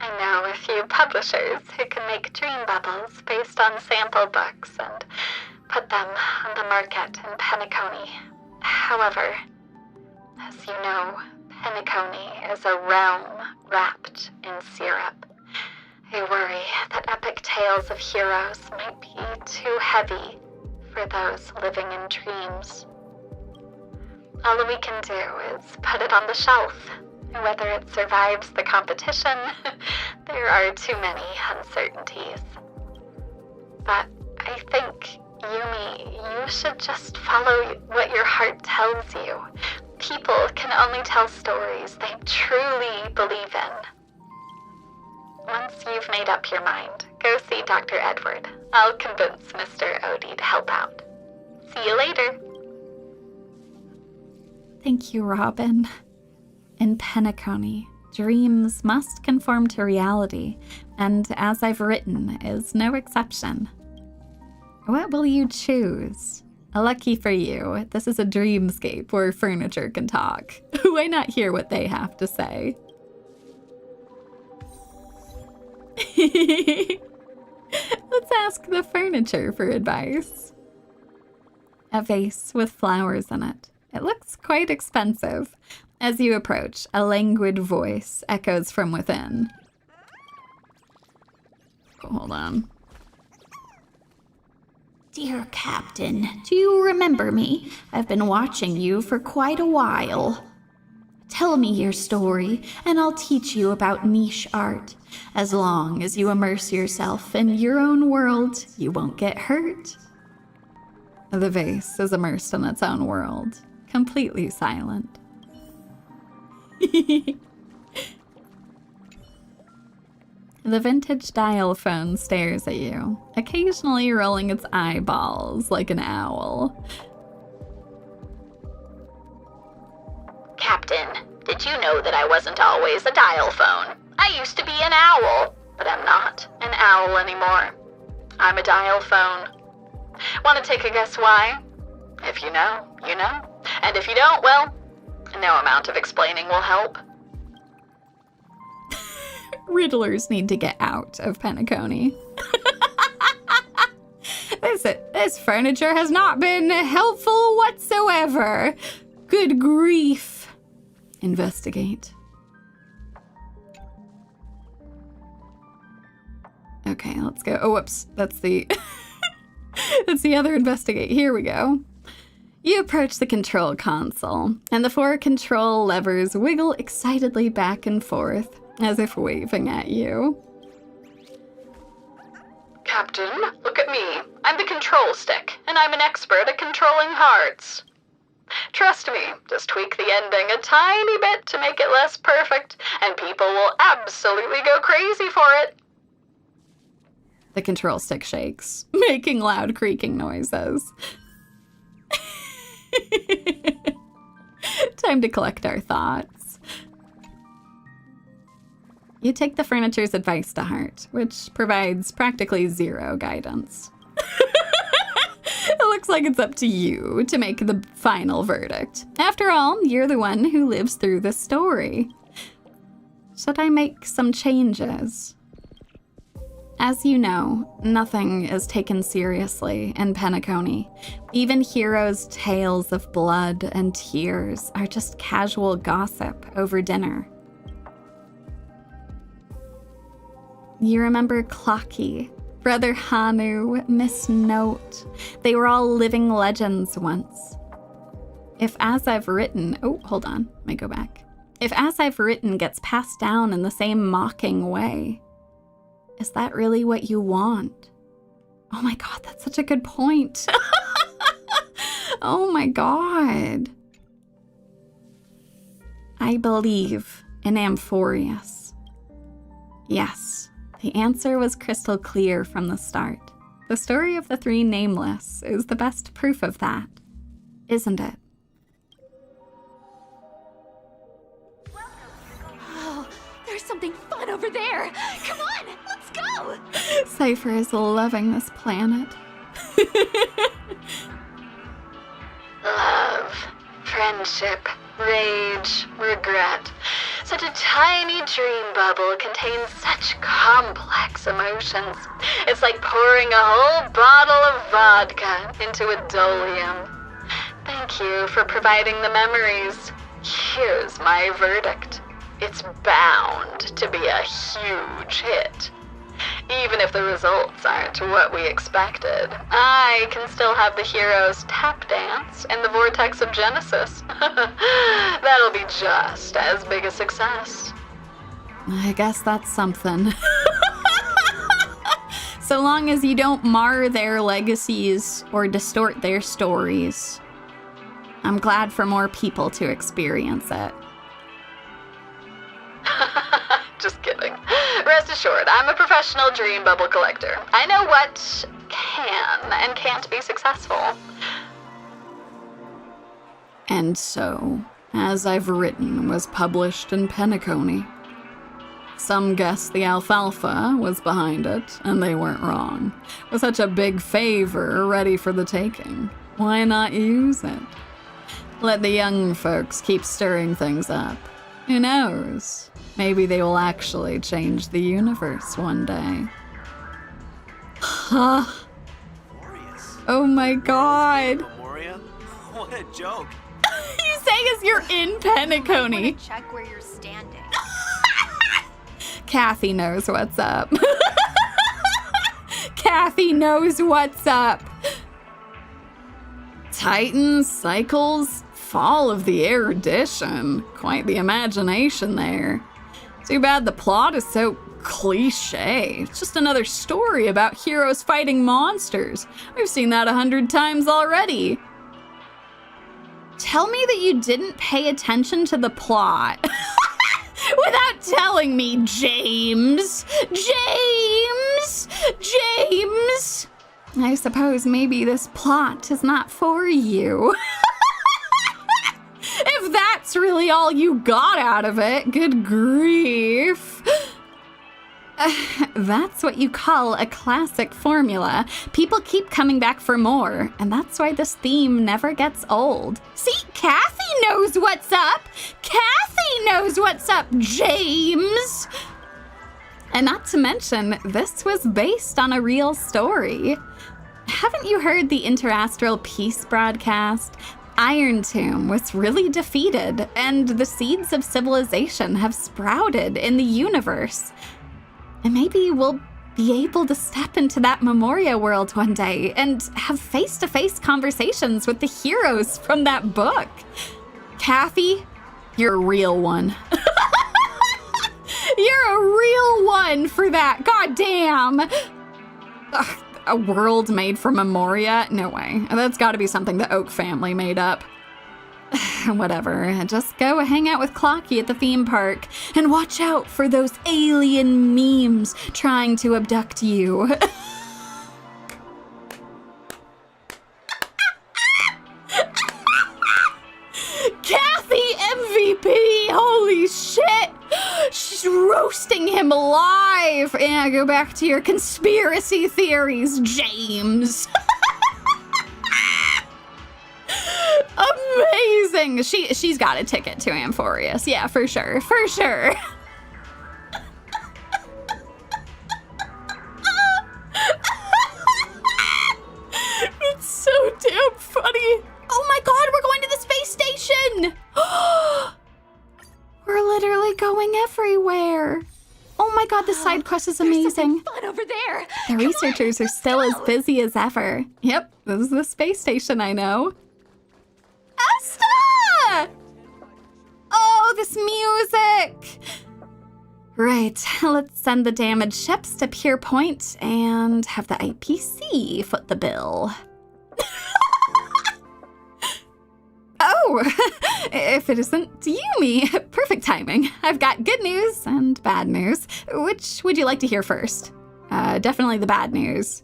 I know a few publishers who can make dream bubbles based on sample books and put them on the market in Penacony. However, as you know, Penacony is a realm wrapped in syrup. I worry that epic tales of heroes might be too heavy for those living in dreams. All we can do is put it on the shelf. Whether it survives the competition, there are too many uncertainties. But I think, Yumie, you should just follow what your heart tells you. People can only tell stories they truly believe in. Once you've made up your mind, go see Dr. Edward. I'll convince Mr. Odie to help out. See you later. Thank you, Robin. In Penacony, dreams must conform to reality, and as I've written, is no exception. What will you choose? Lucky for you, this is a dreamscape where furniture can talk. Why not hear what they have to say? Let's ask the furniture for advice. A vase with flowers in it. It looks quite expensive. As you approach, a languid voice echoes from within. Hold on. Dear Captain, do you remember me? I've been watching you for quite a while. Tell me your story, and I'll teach you about niche art. As long as you immerse yourself in your own world, you won't get hurt. The vase is immersed in its own world, completely silent. The vintage dial phone stares at you, occasionally rolling its eyeballs like an owl. Captain, did you know that I wasn't always a dial phone? I used to be an owl, but I'm not an owl anymore. I'm a dial phone. Want to take a guess why? If you know, you know. And if you don't, well, no amount of explaining will help. Riddlers need to get out of Penacony. This furniture has not been helpful whatsoever. Good grief. Investigate. Okay, let's go. Oh, whoops. That's the... that's the other investigate. Here we go. You approach the control console, and the 4 control levers wiggle excitedly back and forth, as if waving at you. Captain, look at me. I'm the control stick, and I'm an expert at controlling hearts. Trust me, just tweak the ending a tiny bit to make it less perfect, and people will absolutely go crazy for it. The control stick shakes, making loud creaking noises. Time to collect our thoughts. You take the furniture's advice to heart, which provides practically zero guidance. It looks like it's up to you to make the final verdict. After all, you're the one who lives through the story. Should I make some changes? As you know, nothing is taken seriously in Penacony. Even heroes' tales of blood and tears are just casual gossip over dinner. You remember Clocky, Brother Hanu, Miss Note. They were all living legends once. If As I've Written... Oh, hold on. Let me go back. If As I've Written gets passed down in the same mocking way, is that really what you want? Oh my god, that's such a good point. Oh my god. I believe in Amphoreus. Yes, the answer was crystal clear from the start. The story of the three nameless is the best proof of that, isn't it? Oh, there's something fun over there. Come on, let's go. Cypher is loving this planet. Love, friendship, rage, regret. Such a tiny dream bubble contains such complex emotions. It's like pouring a whole bottle of vodka into a dolium. Thank you for providing the memories. Here's my verdict. It's bound to be a huge hit. Even if the results aren't what we expected, I can still have the heroes tap dance in the vortex of Genesis. That'll be just as big a success. I guess that's something. So long as you don't mar their legacies or distort their stories, I'm glad for more people to experience it. Just kidding. Rest assured, I'm a professional dream bubble collector. I know what can and can't be successful. And so, As I've Written was published in Penacony. Some guess the alfalfa was behind it, and they weren't wrong. With such a big favor ready for the taking, why not use it? Let the young folks keep stirring things up. Who knows? Maybe they will actually change the universe one day. Huh? Oh my god. What a joke. You say as you're in Penacony. Check where you're standing. Kathy knows what's up. Kathy knows what's up. Titans, cycles, fall of the erudition. Quite the imagination there. Too bad the plot is so cliche. It's just another story about heroes fighting monsters. We've seen that 100 times already. Tell me that you didn't pay attention to the plot. Without telling me, James. James! James! I suppose maybe this plot is not for you. If that's really all you got out of it, good grief. That's what you call a classic formula. People keep coming back for more, and that's why this theme never gets old. See, Kathy knows what's up. Kathy knows what's up, James. And not to mention, this was based on a real story. Haven't you heard the Interastral Peace broadcast? Irontomb was really defeated, and the seeds of civilization have sprouted in the universe. And maybe we'll be able to step into that Memoria world one day and have face-to-face conversations with the heroes from that book. Kathy, you're a real one. You're a real one for that. God damn. Ugh. A world made for Memoria? No way. That's got to be something the Oak family made up. Whatever. Just go hang out with Clocky at the theme park and watch out for those alien memes trying to abduct you. Kathy MVP! Holy shit! She's roasting him alive! Yeah, go back to your conspiracy theories, James. Amazing! She's got a ticket to Amphoreus. Yeah, for sure. For sure. side quest is amazing. Fun over there. The researchers are still as busy as ever. Yep, this is the space station I know. Asta! Oh, this music! Right, let's send the damaged ships to Pure Point and have the IPC foot the bill. Oh, if it isn't Yumie, perfect timing. I've got good news and bad news. Which would you like to hear first? Definitely the bad news.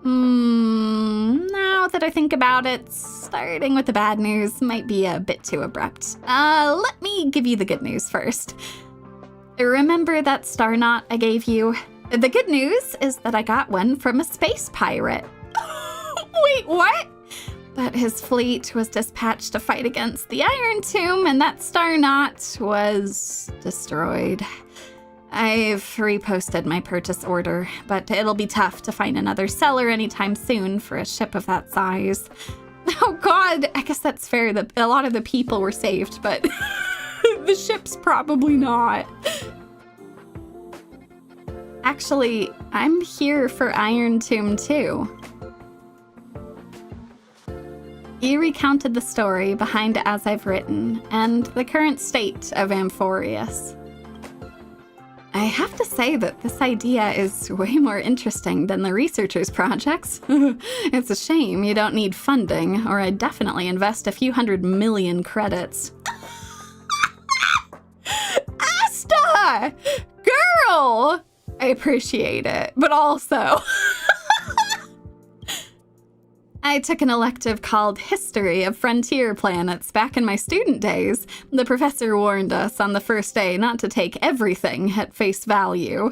Now that I think about it, starting with the bad news might be a bit too abrupt. Let me give you the good news first. Remember that star knot I gave you? The good news is that I got one from a space pirate. Wait, what? But his fleet was dispatched to fight against the Irontomb, and that star knot was destroyed. I've reposted my purchase order, but it'll be tough to find another seller anytime soon for a ship of that size. Oh god, I guess that's fair that a lot of the people were saved, but the ship's probably not. Actually, I'm here for Irontomb too. You recounted the story behind As I've Written, and the current state of Amphoreus. I have to say that this idea is way more interesting than the researchers' projects. It's a shame you don't need funding, or I'd definitely invest a few 100 million credits. Asta! Girl! I appreciate it, but also... I took an elective called History of Frontier Planets back in my student days. The professor warned us on the first day not to take everything at face value.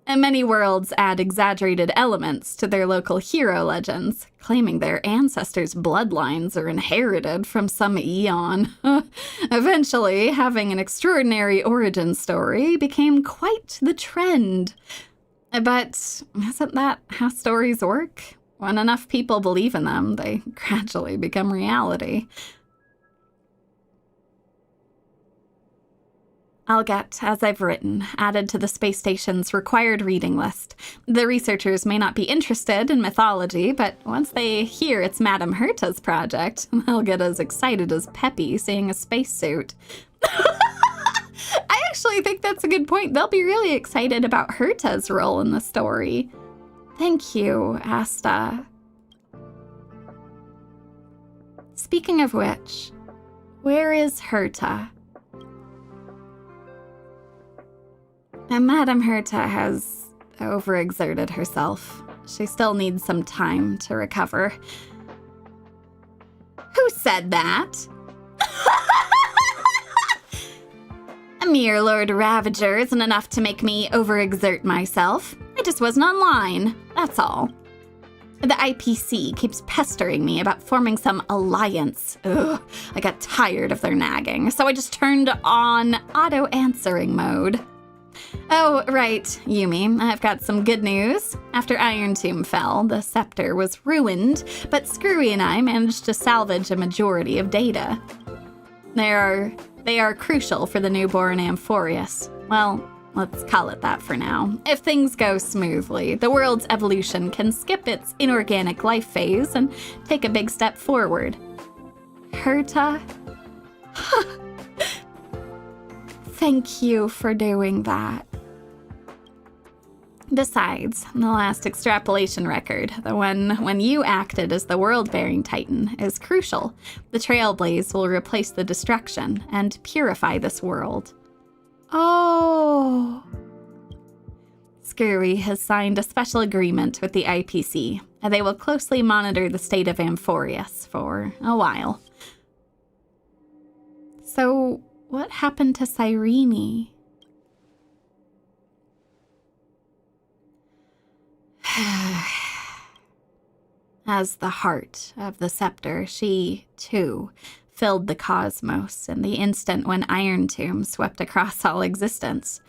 And many worlds add exaggerated elements to their local hero legends, claiming their ancestors' bloodlines are inherited from some eon. Eventually, having an extraordinary origin story became quite the trend. But isn't that how stories work? When enough people believe in them, they gradually become reality. I'll get As I've Written added to the space station's required reading list. The researchers may not be interested in mythology, but once they hear it's Madame Herta's project, they'll get as excited as Peppy seeing a spacesuit. I actually think that's a good point. They'll be really excited about Herta's role in the story. Thank you, Asta. Speaking of which, where is Herta? And Madame Herta has overexerted herself. She still needs some time to recover. Who said that? A mere Lord Ravager isn't enough to make me overexert myself. I just wasn't online, that's all. The IPC keeps pestering me about forming some alliance. Ugh, I got tired of their nagging, so I just turned on auto-answering mode. Oh, right, Yumie, I've got some good news. After Irontomb fell, the scepter was ruined, but Screwy and I managed to salvage a majority of data. They are crucial for the newborn Amphoreus. Well, let's call it that for now. If things go smoothly, the world's evolution can skip its inorganic life phase and take a big step forward. Herta? Thank you for doing that. Besides, the last extrapolation record, the one when you acted as the world-bearing Titan, is crucial. The Trailblaze will replace the destruction and purify this world. Oh. Screwy has signed a special agreement with the IPC, and they will closely monitor the state of Amphoreus for a while. So, what happened to Cyrene? As the heart of the scepter, she, too, filled the cosmos in the instant when Irontomb swept across all existence.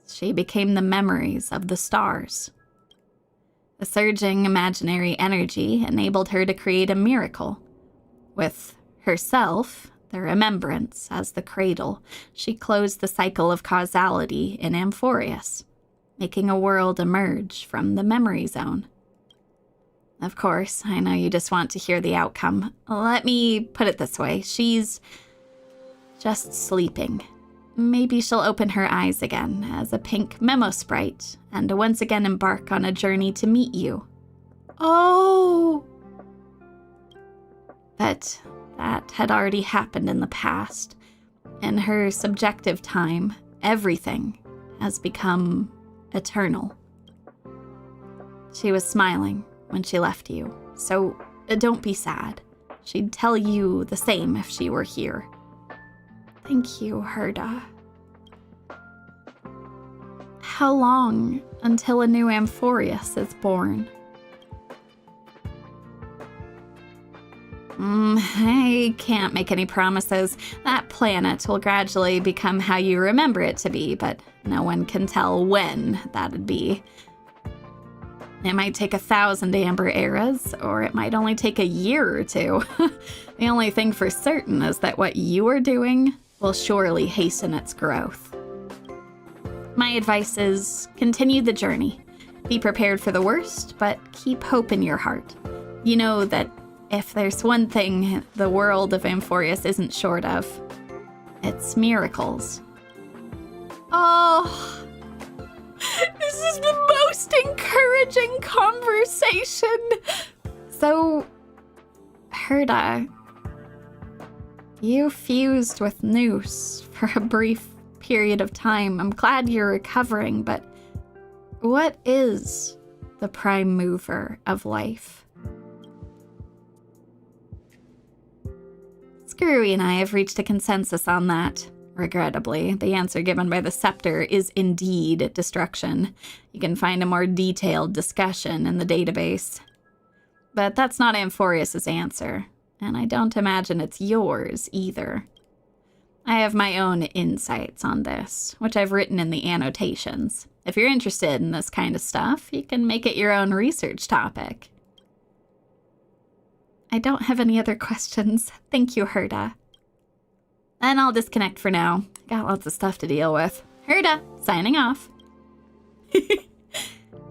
She became the memories of the stars. The surging imaginary energy enabled her to create a miracle. With herself, the remembrance, as the cradle, she closed the cycle of causality in Amphoreus. making a world emerge from the memory zone. Of course, I know you just want to hear the outcome. Let me put it this way. She's just sleeping. Maybe she'll open her eyes again as a pink memo sprite and once again embark on a journey to meet you. Oh! But that had already happened in the past. In her subjective time, everything has become eternal. She was smiling when she left you, so don't be sad. She'd tell you the same if she were here. Thank you, Herda. How long until a new Amphoreus is born? I can't make any promises. That planet will gradually become how you remember it to be, but no one can tell when that'd be. It might take 1,000 Amber Eras, or it might only take a year or two. The only thing for certain is that what you are doing will surely hasten its growth. My advice is continue the journey. Be prepared for the worst, but keep hope in your heart. You know that if there's one thing the world of Amphoreus isn't short of, it's miracles. Oh, this is the most encouraging conversation. So, Herda, you fused with Noose for a brief period of time. I'm glad you're recovering, but what is the prime mover of life? Screwy and I have reached a consensus on that. Regrettably, the answer given by the scepter is indeed destruction. You can find a more detailed discussion in the database. But that's not Amphoreus' answer, and I don't imagine it's yours either. I have my own insights on this, which I've written in the annotations. If you're interested in this kind of stuff, you can make it your own research topic. I don't have any other questions. Thank you, Herda. And I'll disconnect for now. Got lots of stuff to deal with. Herda, signing off.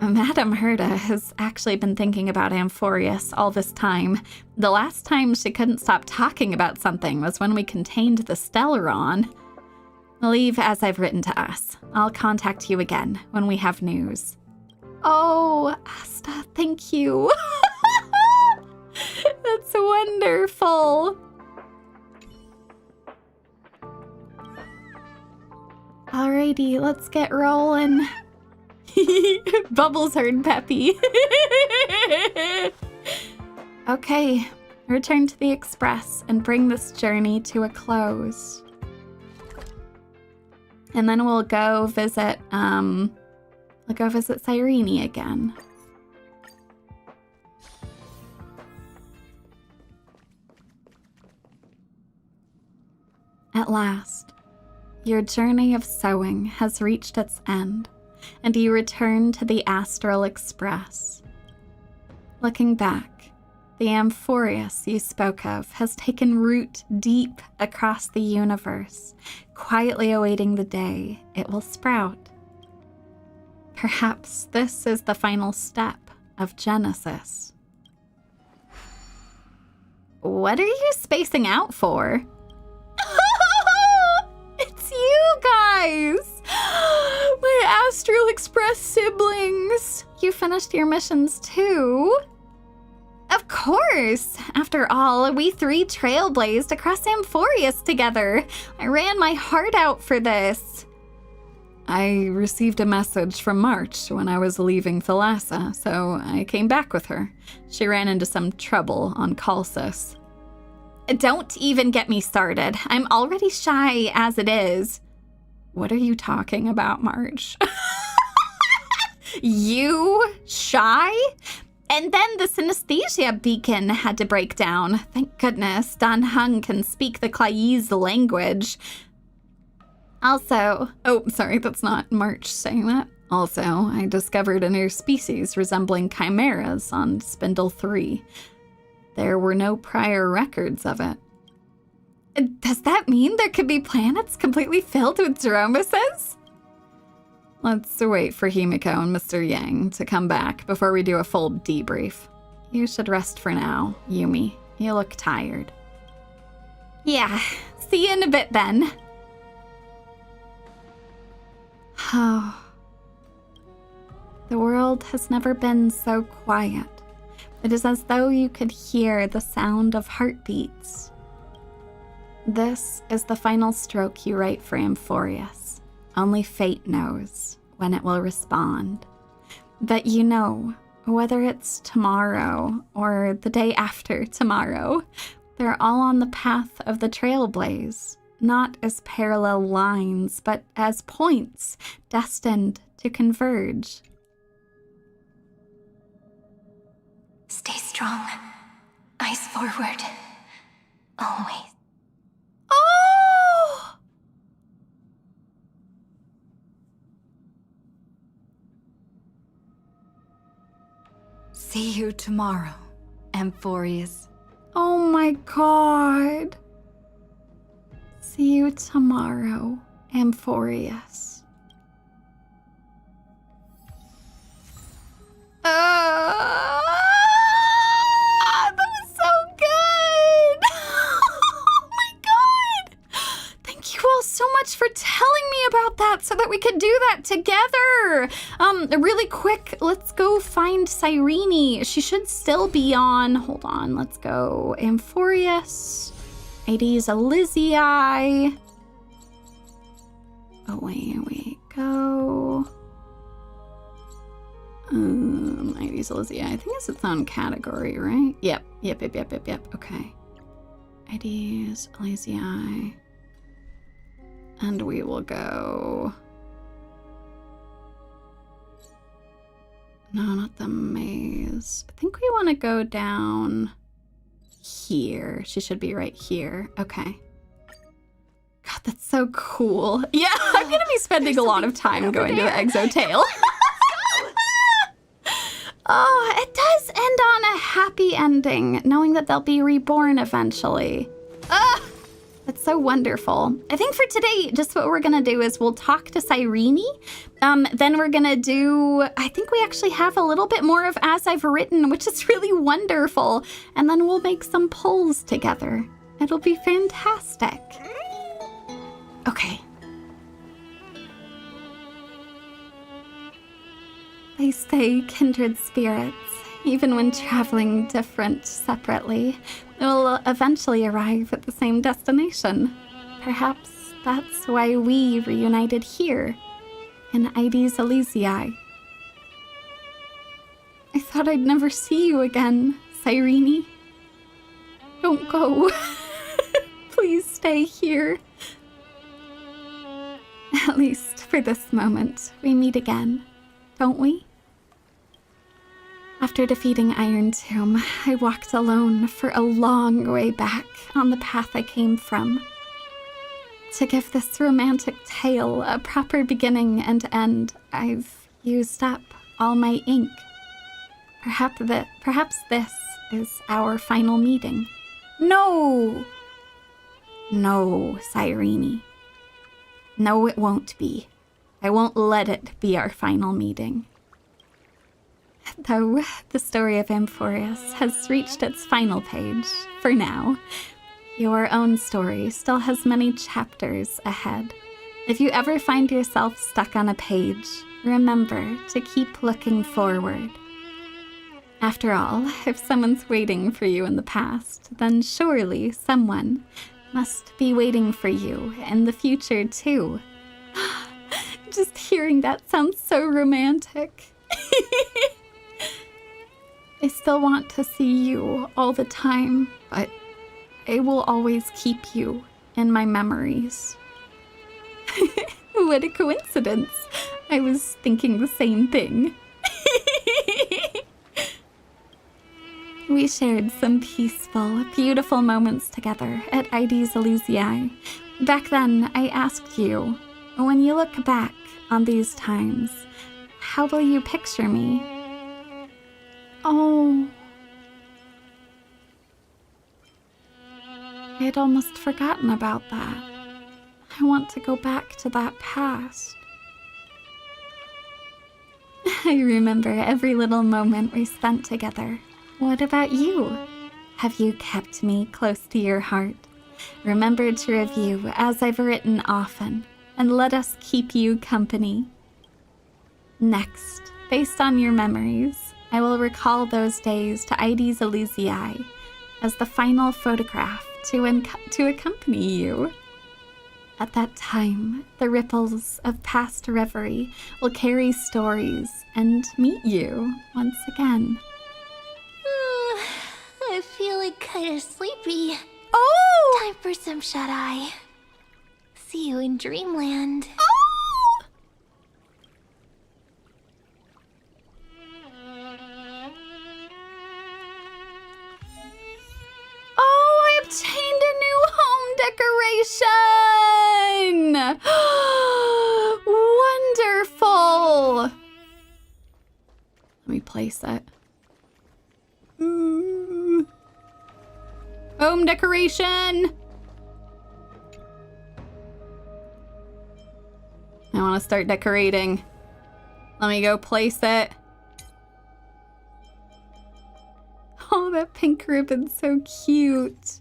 Madam Herda has actually been thinking about Amphoreus all this time. The last time she couldn't stop talking about something was when we contained the Stellaron. Leave as I've written to us. I'll contact you again when we have news. Oh, Asta, thank you. That's wonderful. Alrighty, let's get rolling. Bubbles heard Peppy. Okay, return to the Express and bring this journey to a close. And then we'll go visit, Cyrene again. At last, your journey of sewing has reached its end, and you return to the Astral Express. Looking back, the Amphoreus you spoke of has taken root deep across the universe, quietly awaiting the day it will sprout. Perhaps this is the final step of Genesis. What are you spacing out for? It's you guys! My Astral Express siblings! You finished your missions too? Of course! After all, we three trailblazed across Amphoreus together. I ran my heart out for this. I received a message from March when I was leaving Thalassa, so I came back with her. She ran into some trouble on Calcis. Don't even get me started. I'm already shy as it is. What are you talking about, Marge? You shy? And then the synesthesia beacon had to break down. Thank goodness Dan Hung can speak the Claese language. Also, oh, sorry, that's not March saying that. Also, I discovered a new species resembling chimeras on Spindle 3. There were no prior records of it. Does that mean there could be planets completely filled with Dromuses? Let's wait for Himiko and Mr. Yang to come back before we do a full debrief. You should rest for now, Yumie. You look tired. Yeah, see you in a bit then. Oh. The world has never been so quiet. It is as though you could hear the sound of heartbeats. This is the final stroke you write for Amphoreus. Only fate knows when it will respond. But you know, whether it's tomorrow or the day after tomorrow, they're all on the path of the Trailblaze, not as parallel lines, but as points destined to converge. Stay strong. Eyes forward. Always. Oh! See you tomorrow, Amphoreus. Oh my god. See you tomorrow, Amphoreus. That was so good! Oh my god! Thank you all so much for telling me about that so that we could do that together. Really quick, let's go find Cyrene. She should still be on. Hold on, let's go. Amphoreus. ID's Elysiae. Away we go. ID's Elysiae. I think it's its own category, right? Yep. Okay. ID's Elysiae. And we will go... No, not the maze. I think we want to go down here. She should be right here. Okay. God, that's so cool. Yeah, I'm going to be spending a lot of time going to the Exotail. Oh, it does end on a happy ending, knowing that they'll be reborn eventually. That's so wonderful. I think for today, just what we're gonna do is we'll talk to Cyrene. Then we're gonna do, I think we actually have a little bit more of As I've Written, which is really wonderful. And then we'll make some polls together. It'll be fantastic. Okay. They say kindred spirits, even when traveling different separately, will eventually arrive at the same destination. Perhaps that's why we reunited here, in ID's Elysiae. I thought I'd never see you again, Cyrene. Don't go. Please stay here. At least for this moment, we meet again, don't we? After defeating Irontomb, I walked alone for a long way back on the path I came from. To give this romantic tale a proper beginning and end, I've used up all my ink. Perhaps this is our final meeting. No! No, Cyrene. No, it won't be. I won't let it be our final meeting. Though the story of Amphoreus has reached its final page, for now, your own story still has many chapters ahead. If you ever find yourself stuck on a page, remember to keep looking forward. After all, if someone's waiting for you in the past, then surely someone must be waiting for you in the future too. Just hearing that sounds so romantic. I still want to see you all the time, but I will always keep you in my memories. What a coincidence. I was thinking the same thing. We shared some peaceful, beautiful moments together at ID's Elysiae. Back then, I asked you, when you look back on these times, how will you picture me? Oh. I had almost forgotten about that. I want to go back to that past. I remember every little moment we spent together. What about you? Have you kept me close to your heart? Remembered to review as I've written often, and let us keep you company. Next, based on your memories, I will recall those days to Ides Elysiae as the final photograph to accompany you. At that time, the ripples of past Reverie will carry stories and meet you once again. I'm feeling kind of sleepy. Oh! Time for some shut-eye. See you in Dreamland. Oh! Oh, I obtained a new home decoration! Wonderful! Let me place it. Home decoration! I want to start decorating. Let me go place it. Oh, that pink ribbon's so cute.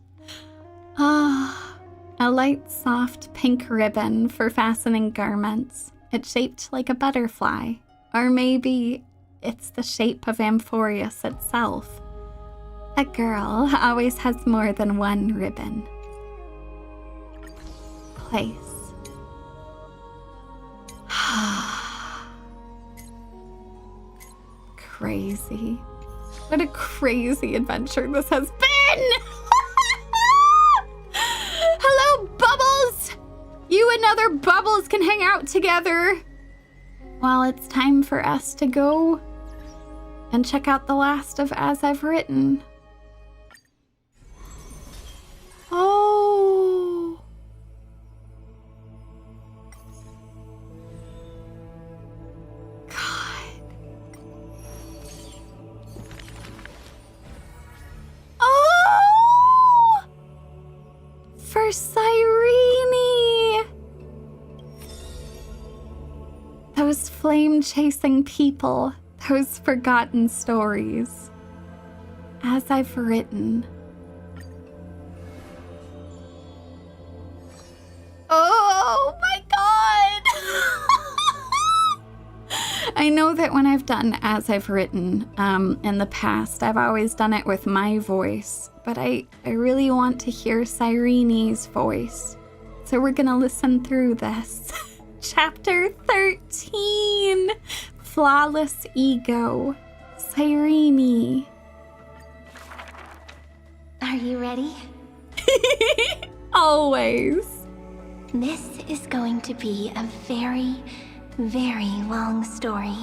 Ah, a light, soft pink ribbon for fastening garments. It's shaped like a butterfly. Or maybe it's the shape of Amphoreus itself. A girl always has more than one ribbon. Place. Crazy. What a crazy adventure this has been! Hello, Bubbles! You and other Bubbles can hang out together. Well, it's time for us to go and check out the last of As I've Written. Oh. God. Oh! For Cyrene! Those flame-chasing people, those forgotten stories. As I've Written. Oh my god! I know that when I've done As I've Written in the past, I've always done it with my voice, but I really want to hear Cyrene's voice. So we're gonna listen through this. Chapter 13, Flawless Ego, Cyrene. Are you ready? Always. This is going to be a very, very long story.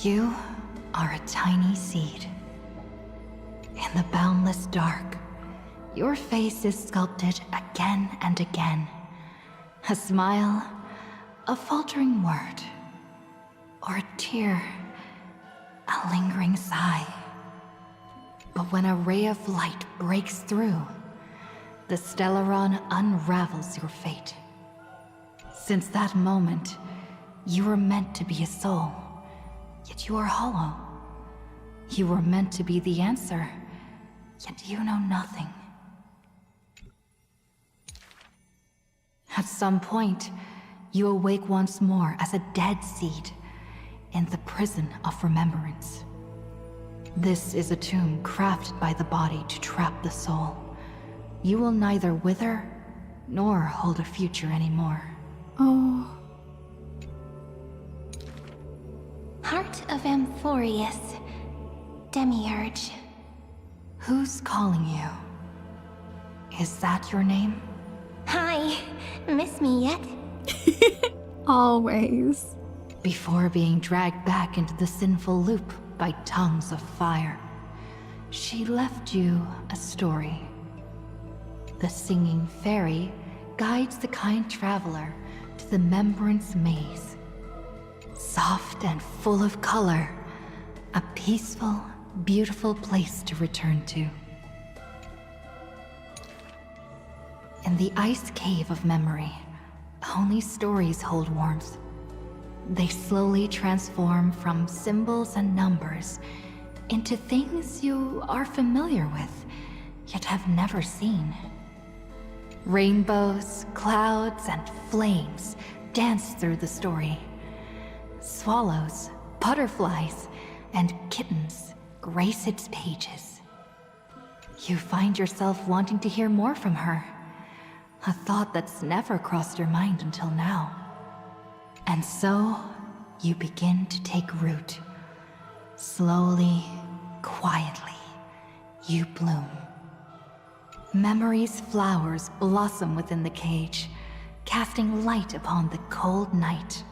You are a tiny seed. In the boundless dark, your face is sculpted again and again. A smile, a faltering word, or a tear, a lingering sigh. But when a ray of light breaks through, the Stellaron unravels your fate. Since that moment, you were meant to be a soul, yet you are hollow. You were meant to be the answer, yet you know nothing. At some point, you awake once more as a dead seed in the prison of remembrance. This is a tomb crafted by the body to trap the soul. You will neither wither nor hold a future anymore. Oh. Heart of Amphoreus, Demiurge. Who's calling you? Is that your name? Hi, miss me yet? Always. Before being dragged back into the sinful loop by tongues of fire, she left you a story. The singing fairy guides the kind traveler to the Membrance Maze. Soft and full of color, a peaceful, beautiful place to return to. In the ice cave of memory, Only stories hold warmth. They slowly transform from symbols and numbers into things you are familiar with, yet have never seen. Rainbows, clouds, and flames dance through the story. Swallows, butterflies, and kittens grace its pages. You find yourself wanting to hear more from her, a thought that's never crossed your mind until now. And so, you begin to take root. Slowly, quietly, you bloom. Memory's flowers blossom within the cage, casting light upon the cold night,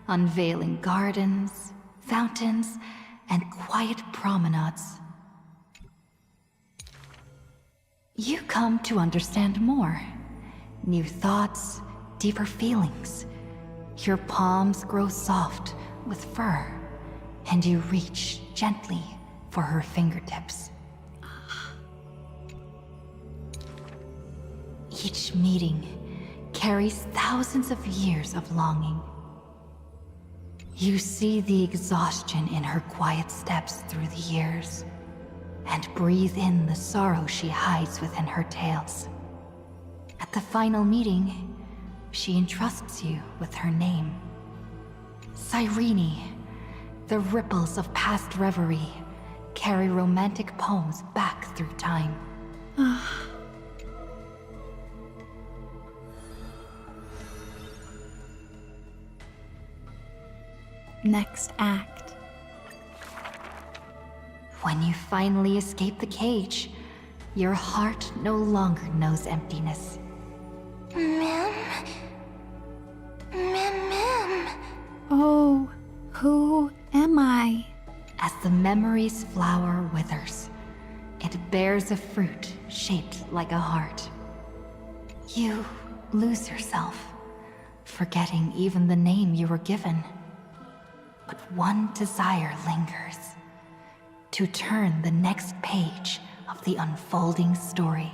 unveiling gardens, fountains, and quiet promenades. You come to understand more. New thoughts, deeper feelings. Your palms grow soft with fur, and you reach gently for her fingertips. Each meeting carries thousands of years of longing. You see the exhaustion in her quiet steps through the years, and breathe in the sorrow she hides within her tales. At the final meeting, she entrusts you with her name. Cyrene. The ripples of past reverie carry romantic poems back through time. Next act. When you finally escape the cage, your heart no longer knows emptiness. Ma'am? Ma'am? Oh, who am I? As the memory's flower withers, it bears a fruit shaped like a heart. You lose yourself, forgetting even the name you were given. But one desire lingers, to turn the next page of the unfolding story.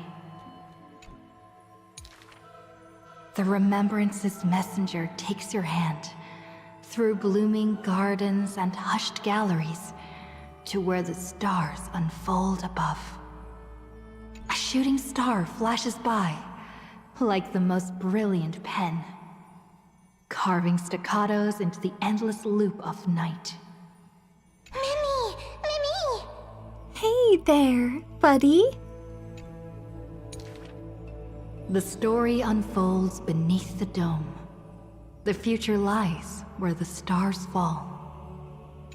The remembrance's messenger takes your hand through blooming gardens and hushed galleries to where the stars unfold above. A shooting star flashes by like the most brilliant pen, carving staccatos into the endless loop of night. Mimi! Mimi! Hey there, buddy. The story unfolds beneath the dome. The future lies where the stars fall.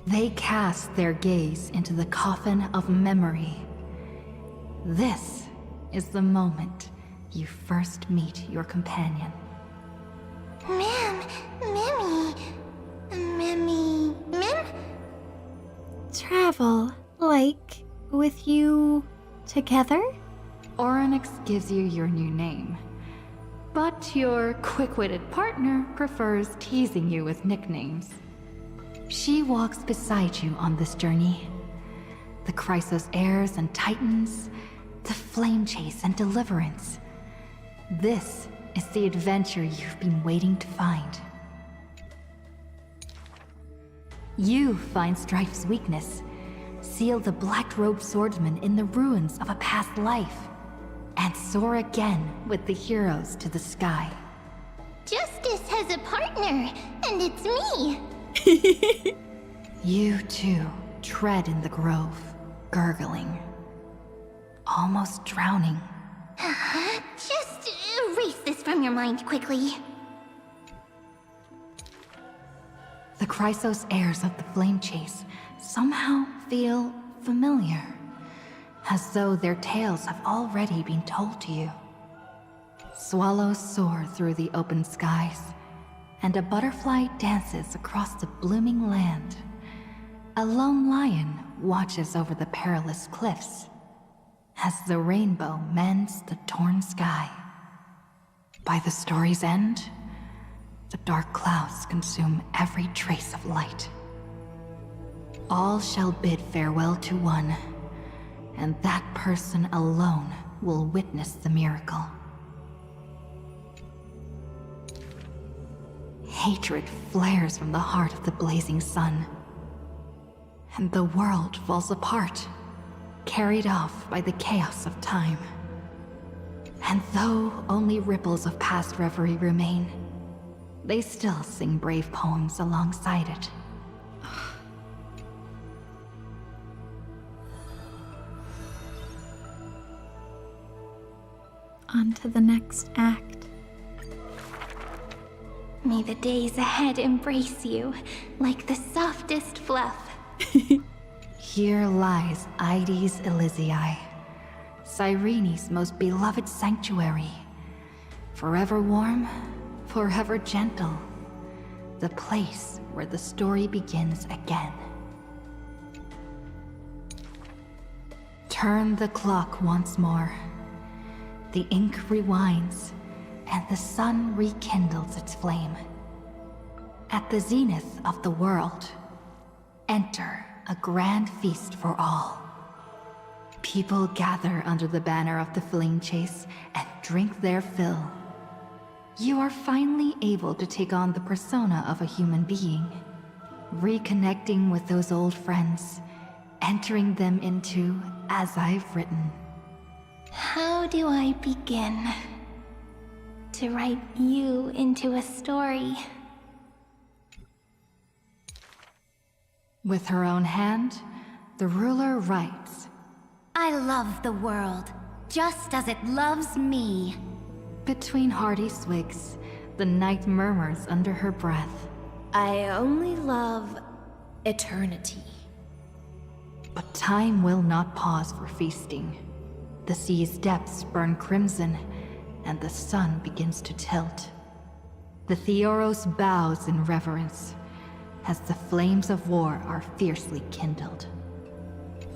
They cast their gaze into the coffin of memory. This is the moment you first meet your companion. Ma'am! Mimi! Mimi... Mim? Travel, like, with you together? Orynyx gives you your new name, but your quick-witted partner prefers teasing you with nicknames. She walks beside you on this journey. The Chrysos heirs and titans, the flame chase and deliverance. This is the adventure you've been waiting to find. You find Strife's weakness, seal the black-robed swordsman in the ruins of a past life, and soar again with the heroes to the sky. Justice has a partner, and it's me! You too tread in the grove, gurgling, almost drowning. Just erase this from your mind quickly. The Chrysos heirs of the flame chase somehow feel familiar, as though their tales have already been told to you. Swallows soar through the open skies, and a butterfly dances across the blooming land. A lone lion watches over the perilous cliffs, as the rainbow mends the torn sky. By the story's end, the dark clouds consume every trace of light. All shall bid farewell to one, and that person alone will witness the miracle. hatred flares from the heart of the blazing sun. And the world falls apart, carried off by the chaos of time. And though only ripples of past reverie remain, they still sing brave poems alongside it. On to the next act. May the days ahead embrace you like the softest fluff. Here lies Ides Elysiae, Cyrene's most beloved sanctuary. Forever warm, forever gentle. The place where the story begins again. Turn the clock once more. The ink rewinds, and the sun rekindles its flame. At the zenith of the world, enter a grand feast for all. People gather under the banner of the fleeing chase and drink their fill. You are finally able to take on the persona of a human being, reconnecting with those old friends, entering them into As I've Written. How do I begin to write you into a story? With her own hand, the ruler writes, I love the world, just as it loves me. Between hearty swigs, the night murmurs under her breath. I only love eternity. But time will not pause for feasting. The sea's depths burn crimson, and the sun begins to tilt. The Theoros bows in reverence, as the flames of war are fiercely kindled.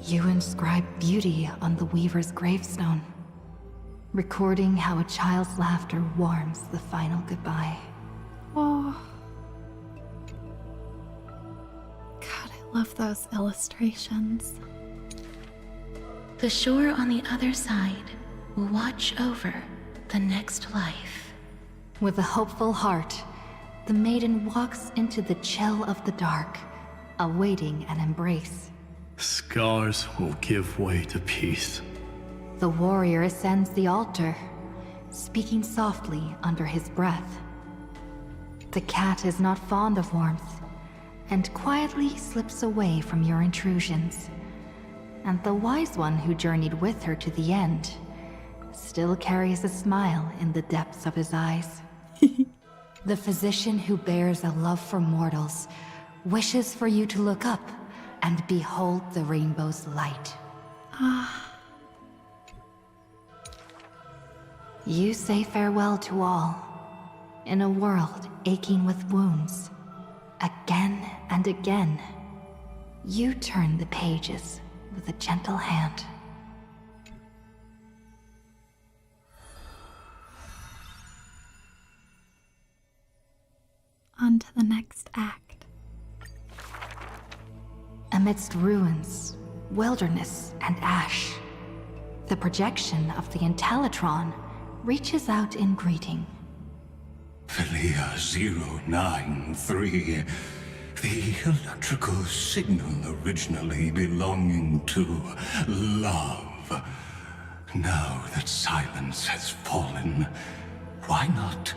You inscribe beauty on the weaver's gravestone, recording how a child's laughter warms the final goodbye. Oh. God, I love those illustrations. The shore on the other side will watch over the next life. With a hopeful heart, the maiden walks into the chill of the dark, awaiting an embrace. Scars will give way to peace. The warrior ascends the altar, speaking softly under his breath. The cat is not fond of warmth, and quietly slips away from your intrusions. And the wise one who journeyed with her to the end still carries a smile in the depths of his eyes. The physician who bears a love for mortals wishes for you to look up and behold the rainbow's light. You say farewell to all, in a world aching with wounds. Again and again, you turn the pages with a gentle hand. On to the next act. Amidst ruins, wilderness, and ash, the projection of the Intellitron reaches out in greeting. Philia 093. The electrical signal originally belonging to love. Now that silence has fallen, why not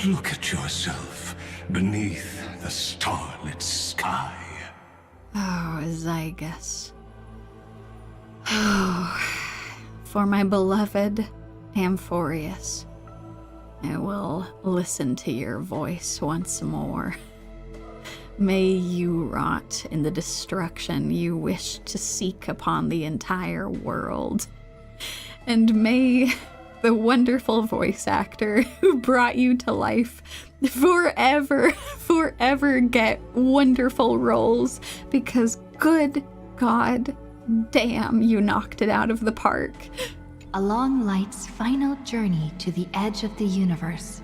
look at yourself beneath the starlit sky? Oh, Zygus. Oh, for my beloved Amphoreus, I will listen to your voice once more. May you rot in the destruction you wish to seek upon the entire world. And may the wonderful voice actor who brought you to life forever get wonderful roles, because good God damn, you knocked it out of the park. Along light's final journey to the edge of the universe,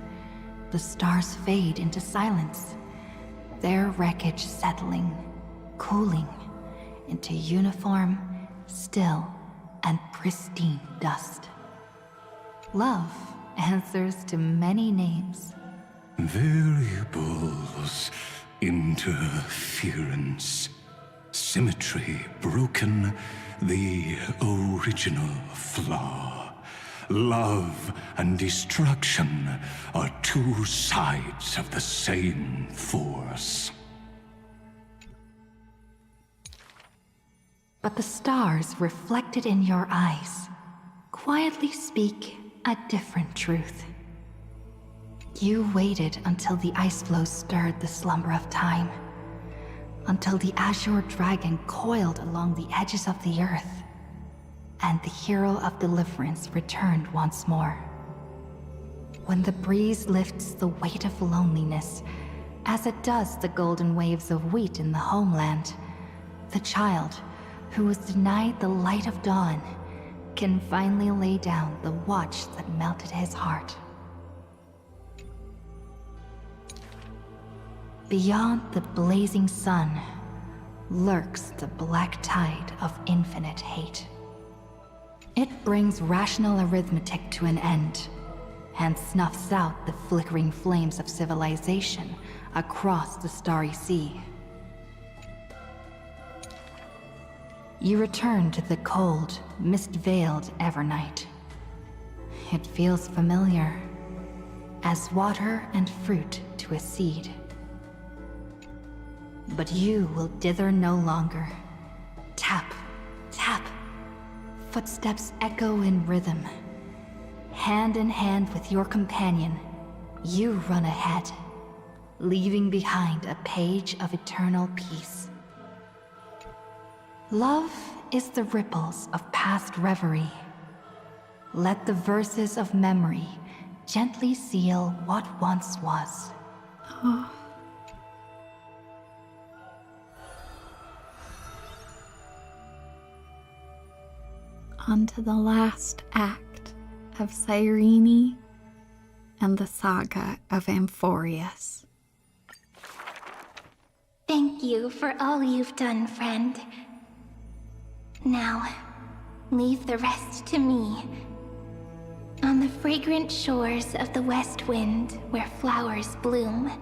the stars fade into silence, their wreckage settling, cooling into uniform, still, and pristine dust. Love answers to many names. Variables, interference, symmetry broken, the original flaw. Love and destruction are two sides of the same force. But the stars reflected in your eyes quietly speak a different truth. You waited until the ice floes stirred the slumber of time, until the azure dragon coiled along the edges of the earth, and the hero of deliverance returned once more. When the breeze lifts the weight of loneliness, as it does the golden waves of wheat in the homeland, the child who was denied the light of dawn can finally lay down the watch that melted his heart. Beyond the blazing sun lurks the black tide of infinite hate. It brings rational arithmetic to an end and snuffs out the flickering flames of civilization across the starry sea. You return to the cold, mist-veiled Evernight. It feels familiar, as water and fruit to a seed. But you will dither no longer. Tap, tap. Footsteps echo in rhythm. Hand in hand with your companion, you run ahead, leaving behind a page of eternal peace. Love is the ripples of past reverie. Let the verses of memory gently seal what once was. Oh. On to the last act of Cyrene and the saga of Amphoreus. Thank you for all you've done, friend. Now, leave the rest to me. On the fragrant shores of the west wind, where flowers bloom,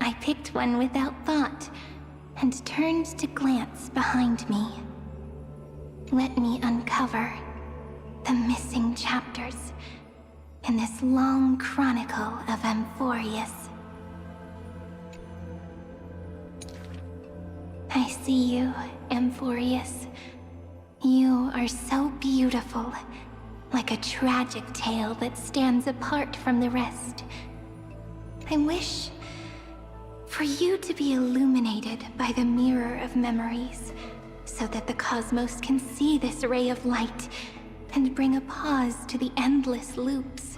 I picked one without thought and turned to glance behind me. Let me uncover the missing chapters in this long chronicle of Amphoreus. I see you, Amphoreus. You are so beautiful, like a tragic tale that stands apart from the rest. I wish for you to be illuminated by the mirror of memories, so that the cosmos can see this ray of light and bring a pause to the endless loops.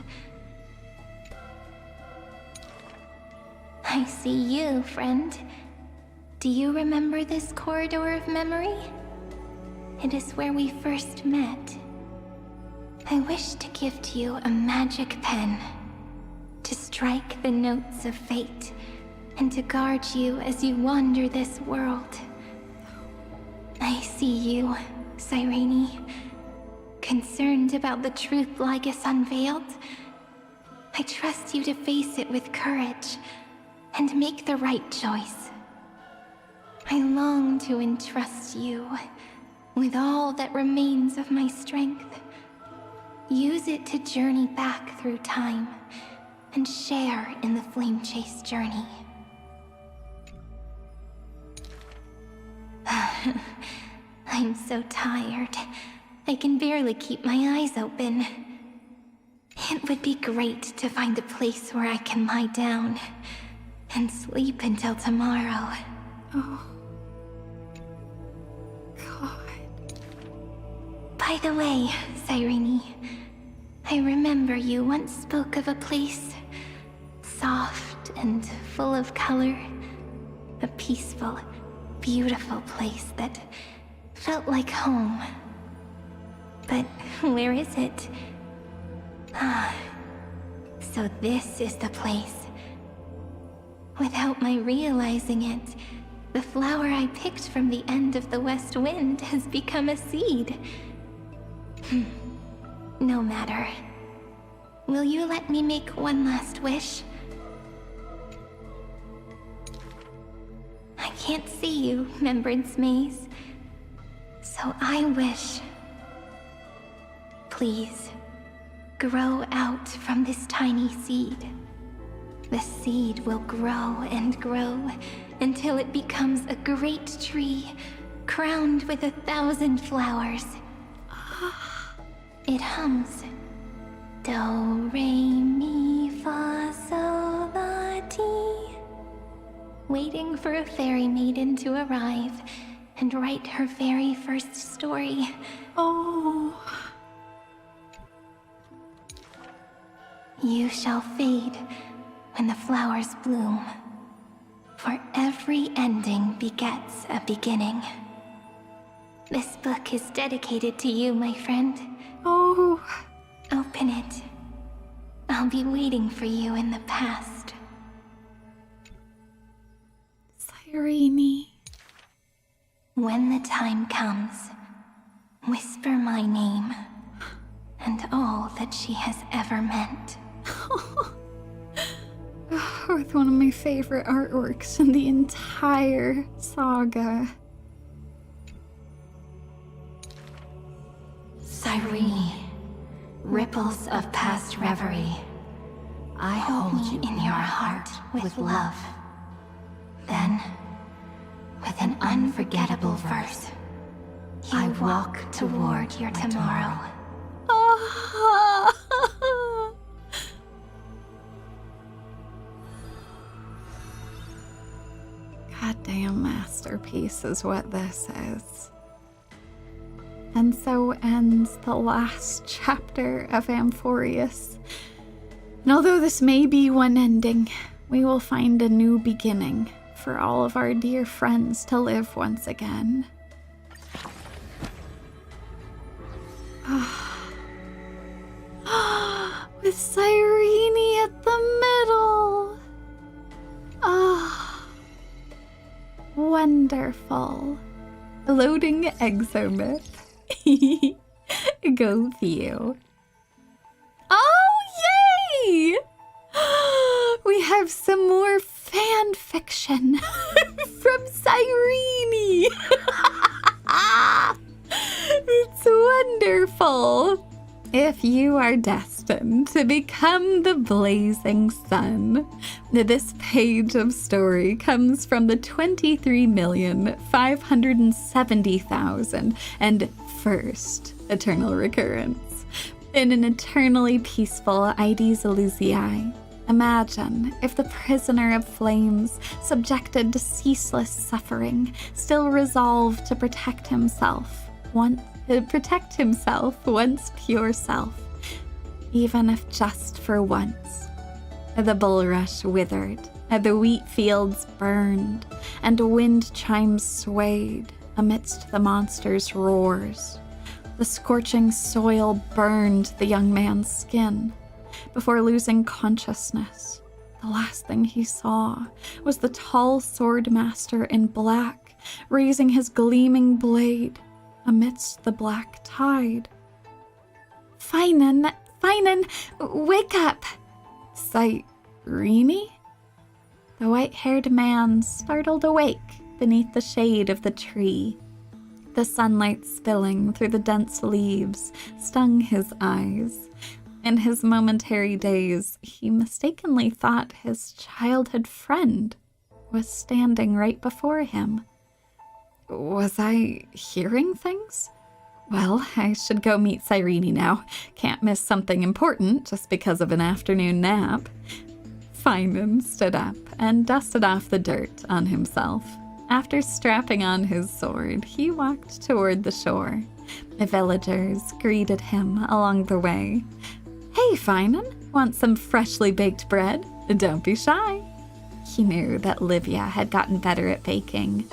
I see you, friend. Do you remember this corridor of memory? It is where we first met. I wish to give to you a magic pen, to strike the notes of fate, and to guard you as you wander this world. I see you, Cyrene, concerned about the truth Lygus unveiled. I trust you to face it with courage and make the right choice. I long to entrust you with all that remains of my strength. Use it to journey back through time and share in the flame chase journey. I'm so tired. I can barely keep my eyes open. It would be great to find a place where I can lie down and sleep until tomorrow. Oh. God. By the way, Cyrene, I remember you once spoke of a place soft and full of color. A peaceful, beautiful place that felt like home. But where is it? So this is the place. Without my realizing it, the flower I picked from the end of the west wind has become a seed. No matter. Will you let me make one last wish? can't see you, Remembrance Maze. So I wish... Please, grow out from this tiny seed. The seed will grow and grow until it becomes a great tree, crowned with 1,000 flowers. It hums. Do, re, mi, fa, sol, la, ti. Waiting for a fairy maiden to arrive and write her very first story. Oh. You shall fade when the flowers bloom, for every ending begets a beginning. This book is dedicated to you, my friend. Oh. Open it. I'll be waiting for you in the past. Cyrene. When the time comes, whisper my name and all that she has ever meant. With one of my favorite artworks in the entire saga. Cyrene, ripples of past reverie, I hold you in your heart with love. Then, with an unforgettable verse, I walk toward your tomorrow. Goddamn masterpiece is what this is. And so ends the last chapter of Amphoreus. And although this may be one ending, we will find a new beginning for all of our dear friends to live once again. With Cyrene at the middle. Wonderful. Loading Exomyth. Go Theo. Oh, yay! We have some more fan fiction from Cyrene. It's wonderful. If you are destined to become the blazing sun, this page of story comes from the 23,570,001st eternal recurrence. In an eternally peaceful Aedes Elysiae, imagine if the prisoner of flames, subjected to ceaseless suffering, still resolved to protect himself once pure self, even if just for once. The bulrush withered, the wheat fields burned, and wind chimes swayed amidst the monster's roars. The scorching soil burned the young man's skin. Before losing consciousness, the last thing he saw was the tall sword master in black, raising his gleaming blade amidst the black tide. Finan, wake up! Cyrene? The white-haired man startled awake beneath the shade of the tree. The sunlight spilling through the dense leaves stung his eyes. In his momentary daze, he mistakenly thought his childhood friend was standing right before him. Was I hearing things? Well, I should go meet Cyrene now. Can't miss something important just because of an afternoon nap. Finan stood up and dusted off the dirt on himself. After strapping on his sword, he walked toward the shore. The villagers greeted him along the way. Hey, Finan, want some freshly baked bread? Don't be shy. He knew that Livia had gotten better at baking.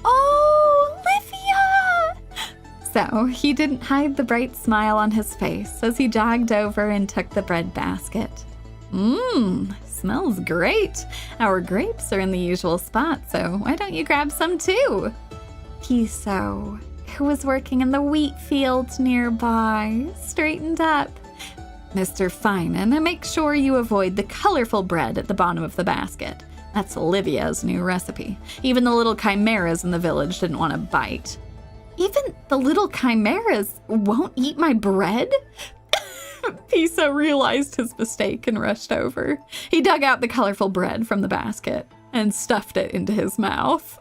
Oh, Livia! So he didn't hide the bright smile on his face as he jogged over and took the bread basket. Smells great. Our grapes are in the usual spot, so why don't you grab some too? Piso, who was working in the wheat fields nearby, straightened up. Mr. Finan, make sure you avoid the colorful bread at the bottom of the basket. That's Olivia's new recipe. Even the little chimeras in the village didn't want to bite. Even the little chimeras won't eat my bread? Pisa realized his mistake and rushed over. He dug out the colorful bread from the basket and stuffed it into his mouth.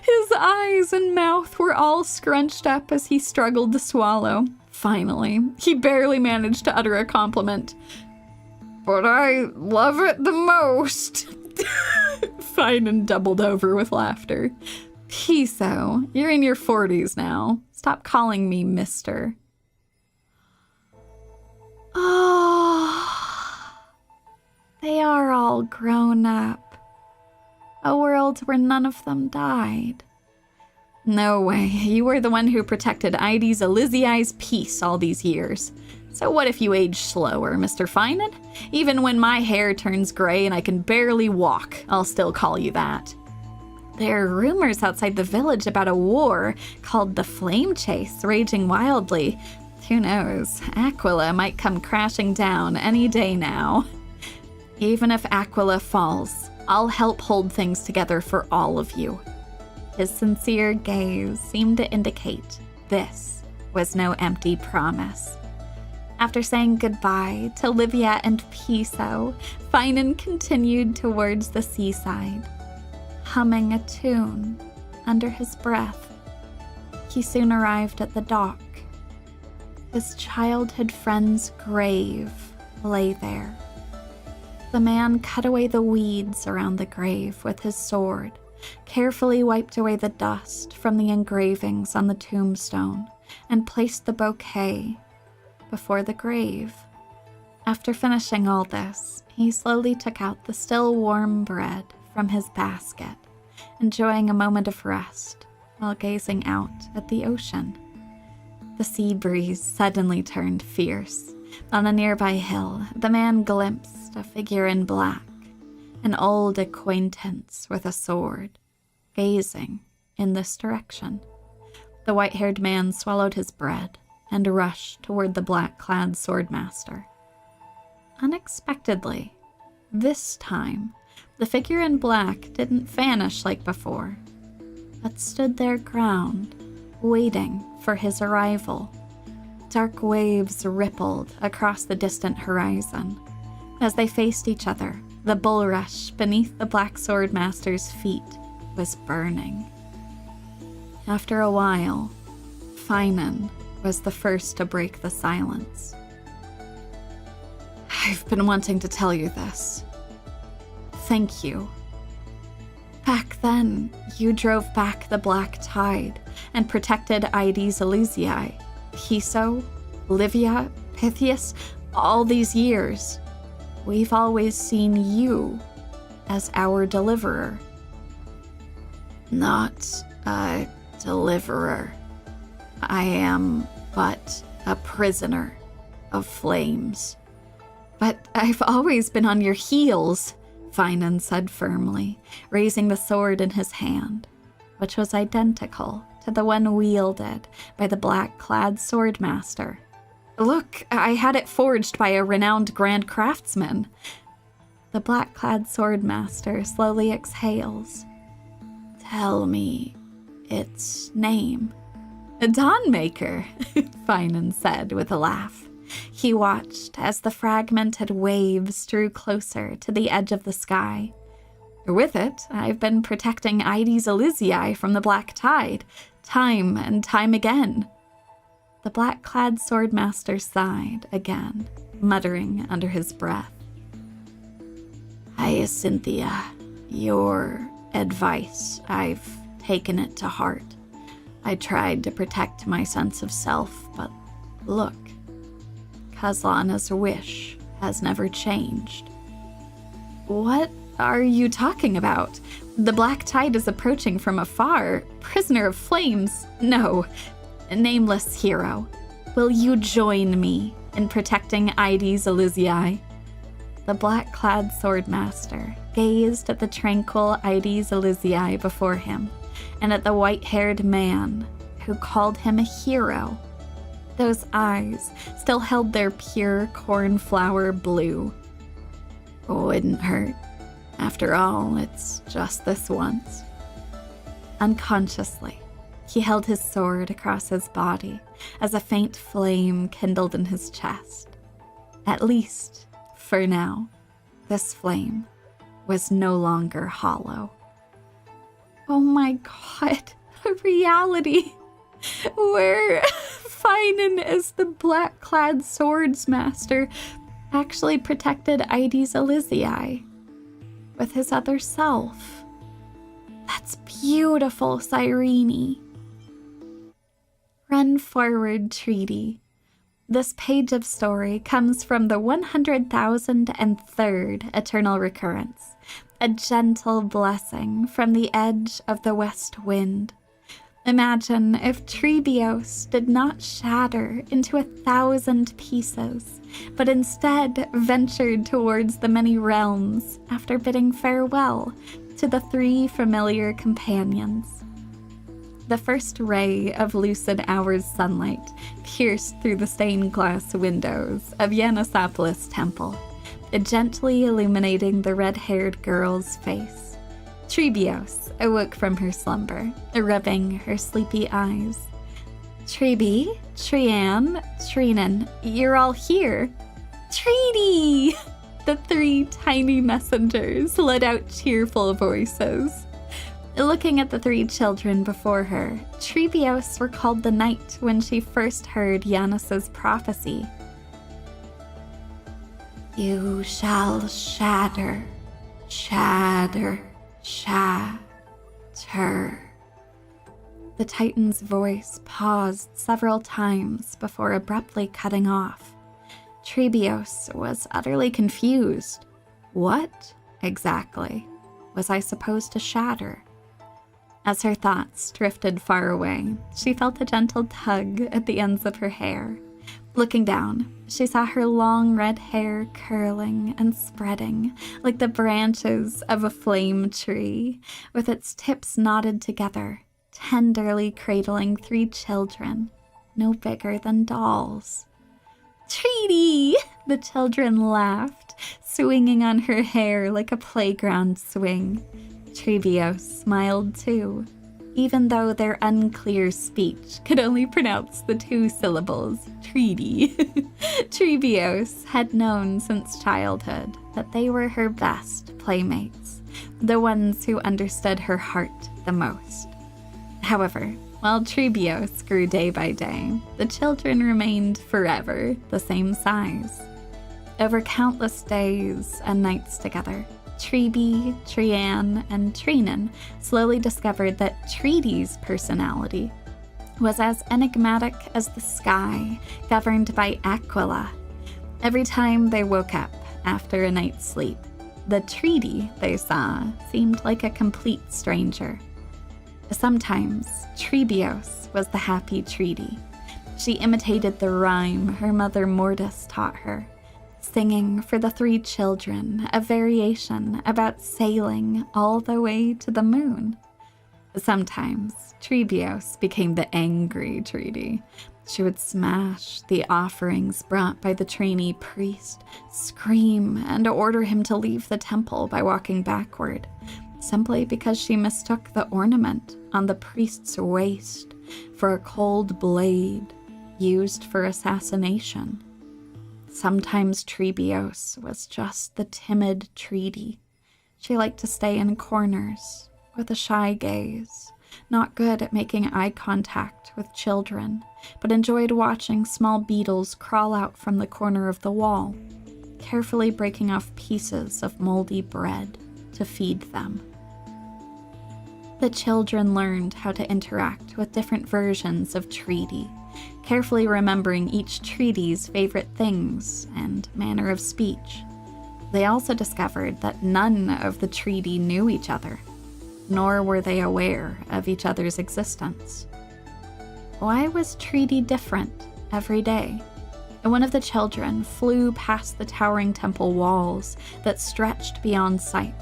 His eyes and mouth were all scrunched up as he struggled to swallow. Finally, he barely managed to utter a compliment. But I love it the most. Finan doubled over with laughter. Piso, you're in your 40s now. Stop calling me mister. Oh, they are all grown up. A world where none of them died. No way, you were the one who protected Ides Elysiai's peace all these years. So what if you age slower, Mr. Finan? Even when my hair turns gray and I can barely walk, I'll still call you that. There are rumors outside the village about a war called the Flame Chase raging wildly. Who knows, Aquila might come crashing down any day now. Even if Aquila falls, I'll help hold things together for all of you. His sincere gaze seemed to indicate this was no empty promise. After saying goodbye to Livia and Piso, Finan continued towards the seaside, humming a tune under his breath. He soon arrived at the dock. His childhood friend's grave lay there. The man cut away the weeds around the grave with his sword, carefully wiped away the dust from the engravings on the tombstone, and placed the bouquet before the grave. After finishing all this, he slowly took out the still warm bread from his basket, enjoying a moment of rest while gazing out at the ocean. The sea breeze suddenly turned fierce. On a nearby hill, the man glimpsed a figure in black, an old acquaintance with a sword, gazing in this direction. The white-haired man swallowed his bread and rushed toward the black-clad swordmaster. Unexpectedly, this time, the figure in black didn't vanish like before, but stood their ground, waiting for his arrival. Dark waves rippled across the distant horizon. As they faced each other, the bulrush beneath the black swordmaster's feet was burning. After a while, Finan was the first to break the silence. I've been wanting to tell you this. Thank you. Back then, you drove back the black tide and protected Ides Elysiae, Piso, Livia, Pythias, all these years. We've always seen you as our deliverer. Not a deliverer. I am but a prisoner of flames. But I've always been on your heels, Finan said firmly, raising the sword in his hand, which was identical to the one wielded by the black-clad swordmaster. Look, I had it forged by a renowned grand craftsman. The black-clad swordmaster slowly exhales. Tell me its name. A Dawnmaker, Finan said with a laugh. He watched as the fragmented waves drew closer to the edge of the sky. With it, I've been protecting Ides Elysiae from the black tide, time and time again. The black-clad swordmaster sighed again, muttering under his breath. Hyacinthia, your advice, I've taken it to heart. I tried to protect my sense of self, but look, Kazlana's wish has never changed. What are you talking about? The black tide is approaching from afar. Prisoner of flames? No. Nameless hero. Will you join me in protecting Ides Elysiae? The black-clad swordmaster gazed at the tranquil Ides Elysiae before him, and at the white-haired man who called him a hero. Those eyes still held their pure cornflower blue. Wouldn't hurt. After all, it's just this once. Unconsciously, he held his sword across his body as a faint flame kindled in his chest. At least, for now, this flame was no longer hollow. Oh my god, a reality where Finan, as the black-clad swords master, actually protected Eides Elysiae with his other self. That's beautiful, Cyrene. Run forward, treaty. This page of story comes from the 100,003rd Eternal Recurrence, a gentle blessing from the edge of the west wind. Imagine if Trebios did not shatter into 1,000 pieces, but instead ventured towards the many realms after bidding farewell to the 3 familiar companions. The first ray of lucid hour's sunlight pierced through the stained glass windows of Yanasopolis Temple, gently illuminating the red-haired girl's face. Trebios awoke from her slumber, rubbing her sleepy eyes. Trebi, Trian, Trinen, you're all here. Treaty! The 3 tiny messengers let out cheerful voices. Looking at the 3 children before her, Trebios recalled the night when she first heard Yanis's prophecy. You shall shatter, shatter, shatter. The Titan's voice paused several times before abruptly cutting off. Trebios was utterly confused. What, exactly, was I supposed to shatter? As her thoughts drifted far away, she felt a gentle tug at the ends of her hair. Looking down, she saw her long red hair curling and spreading like the branches of a flame tree, with its tips knotted together, tenderly cradling 3 children, no bigger than dolls. Treaty! The children laughed, swinging on her hair like a playground swing. Trebios smiled too, even though their unclear speech could only pronounce the 2 syllables, treaty. Trebios had known since childhood that they were her best playmates, the ones who understood her heart the most. However, while Trebios grew day by day, the children remained forever the same size. Over countless days and nights together, Trebi, Trian, and Trinen slowly discovered that Treaty's personality was as enigmatic as the sky governed by Aquila. Every time they woke up after a night's sleep, the treaty they saw seemed like a complete stranger. Sometimes Trebios was the happy treaty. She imitated the rhyme her mother Mortis taught her, singing for the 3 children a variation about sailing all the way to the moon. Sometimes Trebios became the angry treaty. She would smash the offerings brought by the trainee priest, scream, and order him to leave the temple by walking backward, simply because she mistook the ornament on the priest's waist for a cold blade used for assassination. Sometimes Trebios was just the timid treaty. She liked to stay in corners with a shy gaze, not good at making eye contact with children, but enjoyed watching small beetles crawl out from the corner of the wall, carefully breaking off pieces of moldy bread to feed them. The children learned how to interact with different versions of treaty, carefully remembering each treaty's favorite things and manner of speech. They also discovered that none of the treaty knew each other, nor were they aware of each other's existence. Why was treaty different every day? One of the children flew past the towering temple walls that stretched beyond sight,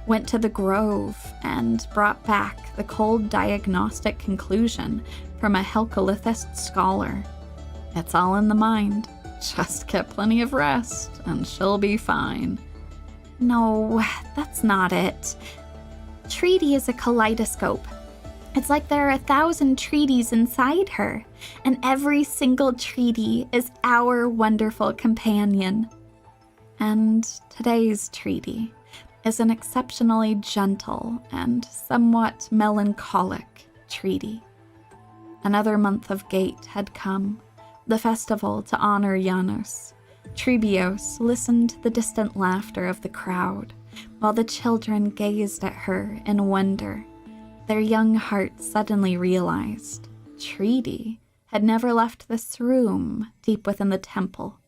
went to the grove, and brought back the cold diagnostic conclusion from a Helcolithist scholar. It's all in the mind. Just get plenty of rest, and she'll be fine. No, that's not it. Treaty is a kaleidoscope. It's like there are 1,000 treaties inside her, and every single treaty is our wonderful companion. And today's treaty is an exceptionally gentle and somewhat melancholic treaty. Another month of Gate had come, the festival to honor Janus. Trebios listened to the distant laughter of the crowd, while the children gazed at her in wonder. Their young hearts suddenly realized Treaty had never left this room deep within the temple.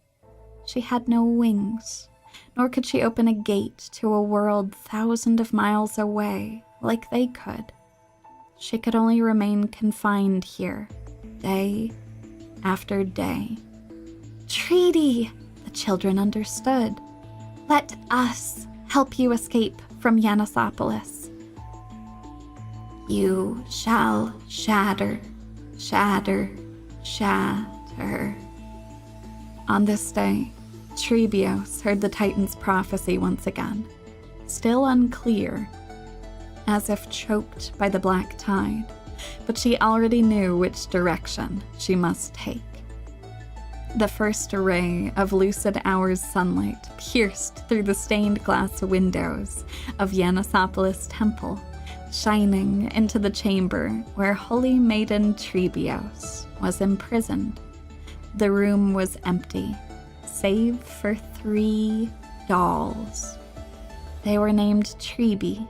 She had no wings, nor could she open a gate to a world thousands of miles away like they could. She could only remain confined here, day after day. Treaty, the children understood. Let us help you escape from Yanasopolis. You shall shatter, shatter, shatter. On this day, Trebios heard the Titan's prophecy once again, still unclear, as if choked by the black tide, but she already knew which direction she must take. The first ray of lucid hour's sunlight pierced through the stained glass windows of Yanasopolis Temple, shining into the chamber where Holy Maiden Trebios was imprisoned. The room was empty, save for 3 dolls. They were named Trebi,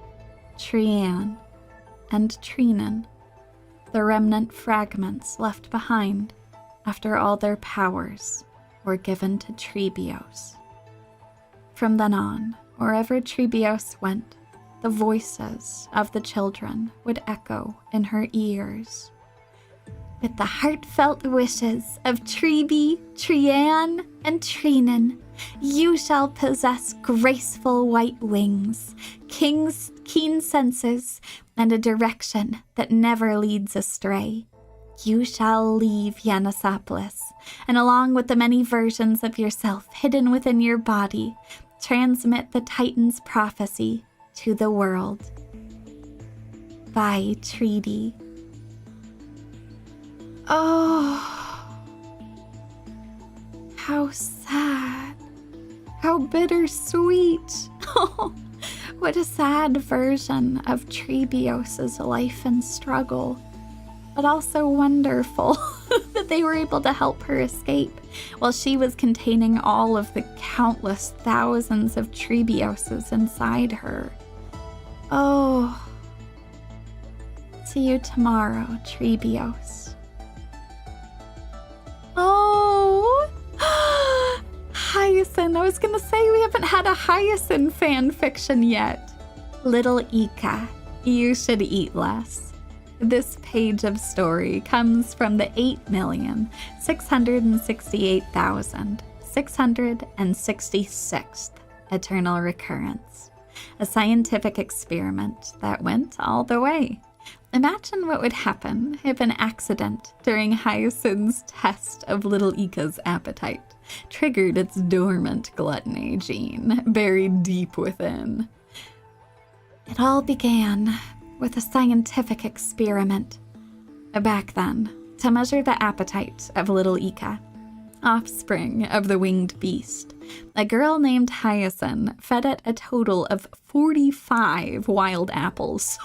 Trian, and Trinen, the remnant fragments left behind after all their powers were given to Trebios. From then on, wherever Trebios went, the voices of the children would echo in her ears. With the heartfelt wishes of Trebi, Trian, and Trinen, you shall possess graceful white wings, keen senses, and a direction that never leads astray. You shall leave Yanasopolis, and along with the many versions of yourself hidden within your body, transmit the Titan's prophecy to the world. By treaty. Oh, how sad. How bittersweet. Oh, what a sad version of Trebios's life and struggle. But also wonderful that they were able to help her escape while she was containing all of the countless thousands of Trebioses inside her. Oh. See you tomorrow, Trebios. Oh. Hyacinth. I was gonna say we haven't had a Hyacinth fan fiction yet. Little Ika, you should eat less. This page of story comes from the 8,668,666th Eternal Recurrence, a scientific experiment that went all the way. Imagine what would happen if an accident during Hyacinth's test of Little Ika's appetite triggered its dormant gluttony gene buried deep within. It all began with a scientific experiment. Back then, to measure the appetite of Little Ika, offspring of the winged beast, a girl named Hyacinth fed it a total of 45 wild apples.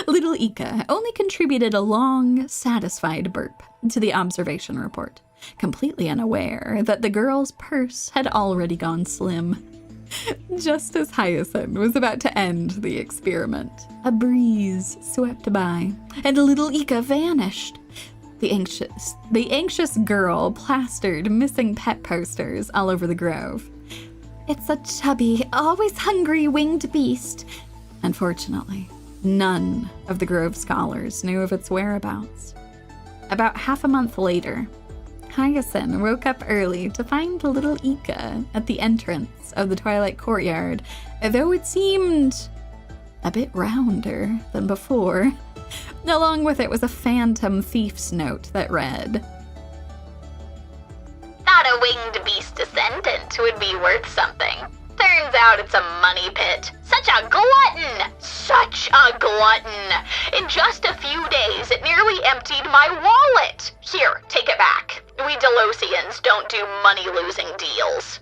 Little Ika only contributed a long, satisfied burp to the observation report, completely unaware that the girl's purse had already gone slim. Just as Hyacinth was about to end the experiment, a breeze swept by, and Little Ika vanished. The anxious girl plastered missing pet posters all over the grove. It's a chubby, always hungry winged beast. Unfortunately, none of the grove scholars knew of its whereabouts. About half a month later, Hyacinth woke up early to find Little Ika at the entrance of the Twilight Courtyard, though it seemed a bit rounder than before. Along with it was a phantom thief's note that read, "Thought a winged beast descendant would be worth something. Turns out it's a money pit. Such a glutton! Such a glutton! In just a few days, it nearly emptied my wallet. Here, take it back. We Delosians don't do money-losing deals.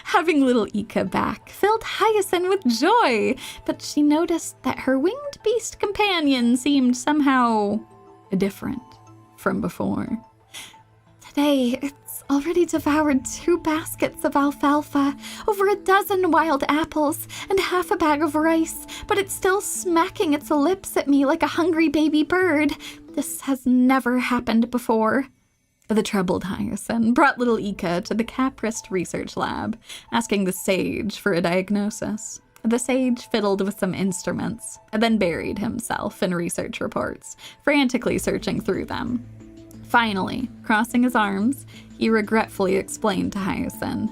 Having little Ika back filled Hyacinth with joy, but she noticed that her winged beast companion seemed somehow different from before. Today, it's already devoured 2 baskets of alfalfa, over 12 wild apples, and half a bag of rice, but it's still smacking its lips at me like a hungry baby bird. This has never happened before. The troubled Hyacinth brought little Ika to the Caprist research lab, asking the sage for a diagnosis. The sage fiddled with some instruments, and then buried himself in research reports, frantically searching through them. Finally, crossing his arms, he regretfully explained to Hyacinth,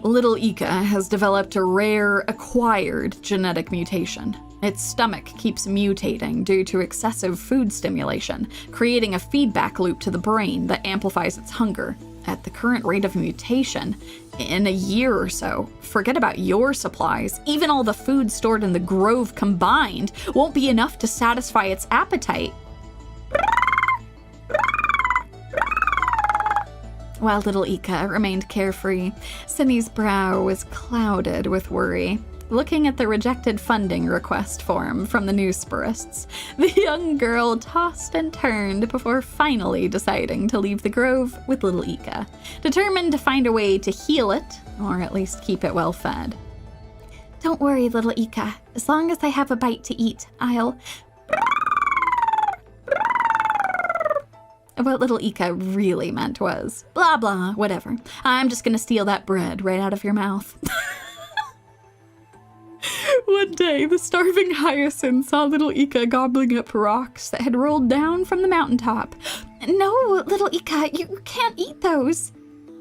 "Little Ika has developed a rare, acquired genetic mutation. Its stomach keeps mutating due to excessive food stimulation, creating a feedback loop to the brain that amplifies its hunger. At the current rate of mutation, in a year or so, forget about your supplies, even all the food stored in the grove combined won't be enough to satisfy its appetite." While little Ika remained carefree, Cindy's brow was clouded with worry. Looking at the rejected funding request form from the newspirists, the young girl tossed and turned before finally deciding to leave the grove with little Ika, determined to find a way to heal it, or at least keep it well fed. "Don't worry, little Ika. As long as I have a bite to eat, I'll..." What little Ika really meant was, "Blah blah, whatever. I'm just gonna steal that bread right out of your mouth." One day, the starving Hyacinth saw little Ika gobbling up rocks that had rolled down from the mountaintop. "No, little Ika, you can't eat those."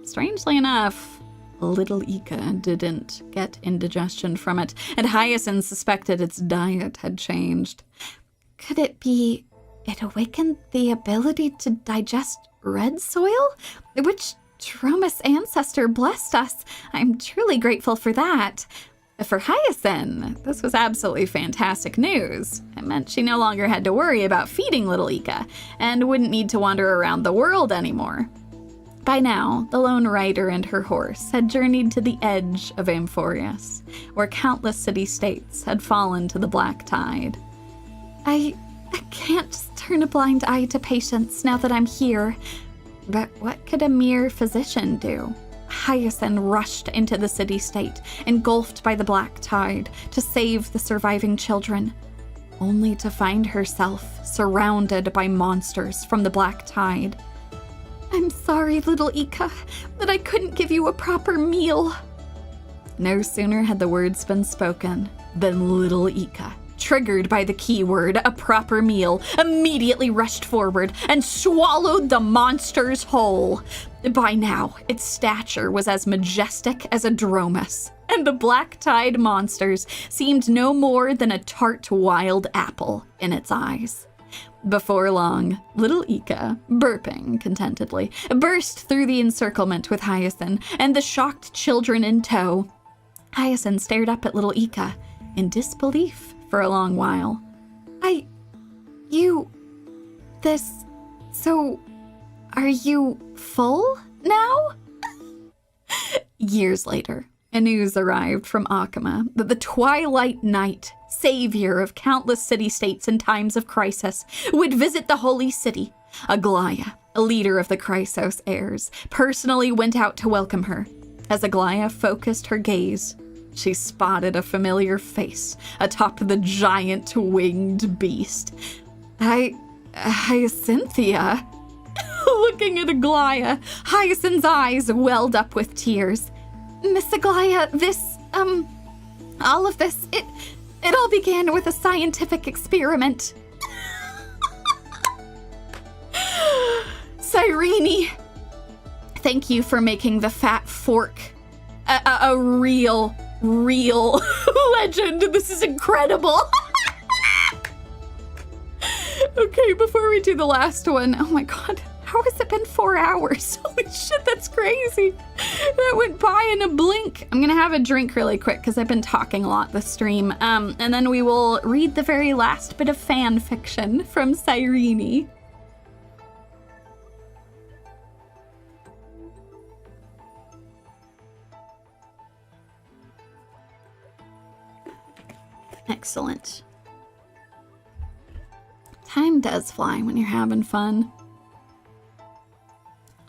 Strangely enough, little Ika didn't get indigestion from it, and Hyacinth suspected its diet had changed. Could it be it awakened the ability to digest red soil? Which Tromus ancestor blessed us. I'm truly grateful for that. For Hyacinth, this was absolutely fantastic news. It meant she no longer had to worry about feeding little Ika, and wouldn't need to wander around the world anymore. By now, the lone rider and her horse had journeyed to the edge of Amphoreus, where countless city-states had fallen to the black tide. I can't just turn a blind eye to patients now that I'm here. But what could a mere physician do? Hyacinth rushed into the city-state, engulfed by the black tide, to save the surviving children, only to find herself surrounded by monsters from the black tide. "I'm sorry, little Ika, that I couldn't give you a proper meal." No sooner had the words been spoken than little Ika, triggered by the keyword, a proper meal, immediately rushed forward and swallowed the monsters whole. By now, its stature was as majestic as a dromus, and the black tide monsters seemed no more than a tart wild apple in its eyes. Before long, little Ika, burping contentedly, burst through the encirclement with Hyacinth and the shocked children in tow. Hyacinth stared up at little Ika in disbelief for a long while. So, are you full now?" Years later, news arrived from Akama that the Twilight Knight, savior of countless city-states in times of crisis, would visit the holy city. Aglaya, a leader of the Chrysos heirs, personally went out to welcome her. As Aglaya focused her gaze, she spotted a familiar face atop the giant winged beast. Hyacinthia? Looking at Aglaya, Hyacinth's eyes welled up with tears. "Miss Aglaya, all of this, it all began with a scientific experiment." Cyrene, thank you for making the fat fork a real legend. This is incredible. Okay, before we do the last one, oh my god, how How has it been 4 hours? Holy shit, that's crazy. That went by in a blink. I'm gonna have a drink really quick because I've been talking a lot this stream. And then we will read the very last bit of fan fiction from Cyrene. Excellent. Time does fly when you're having fun.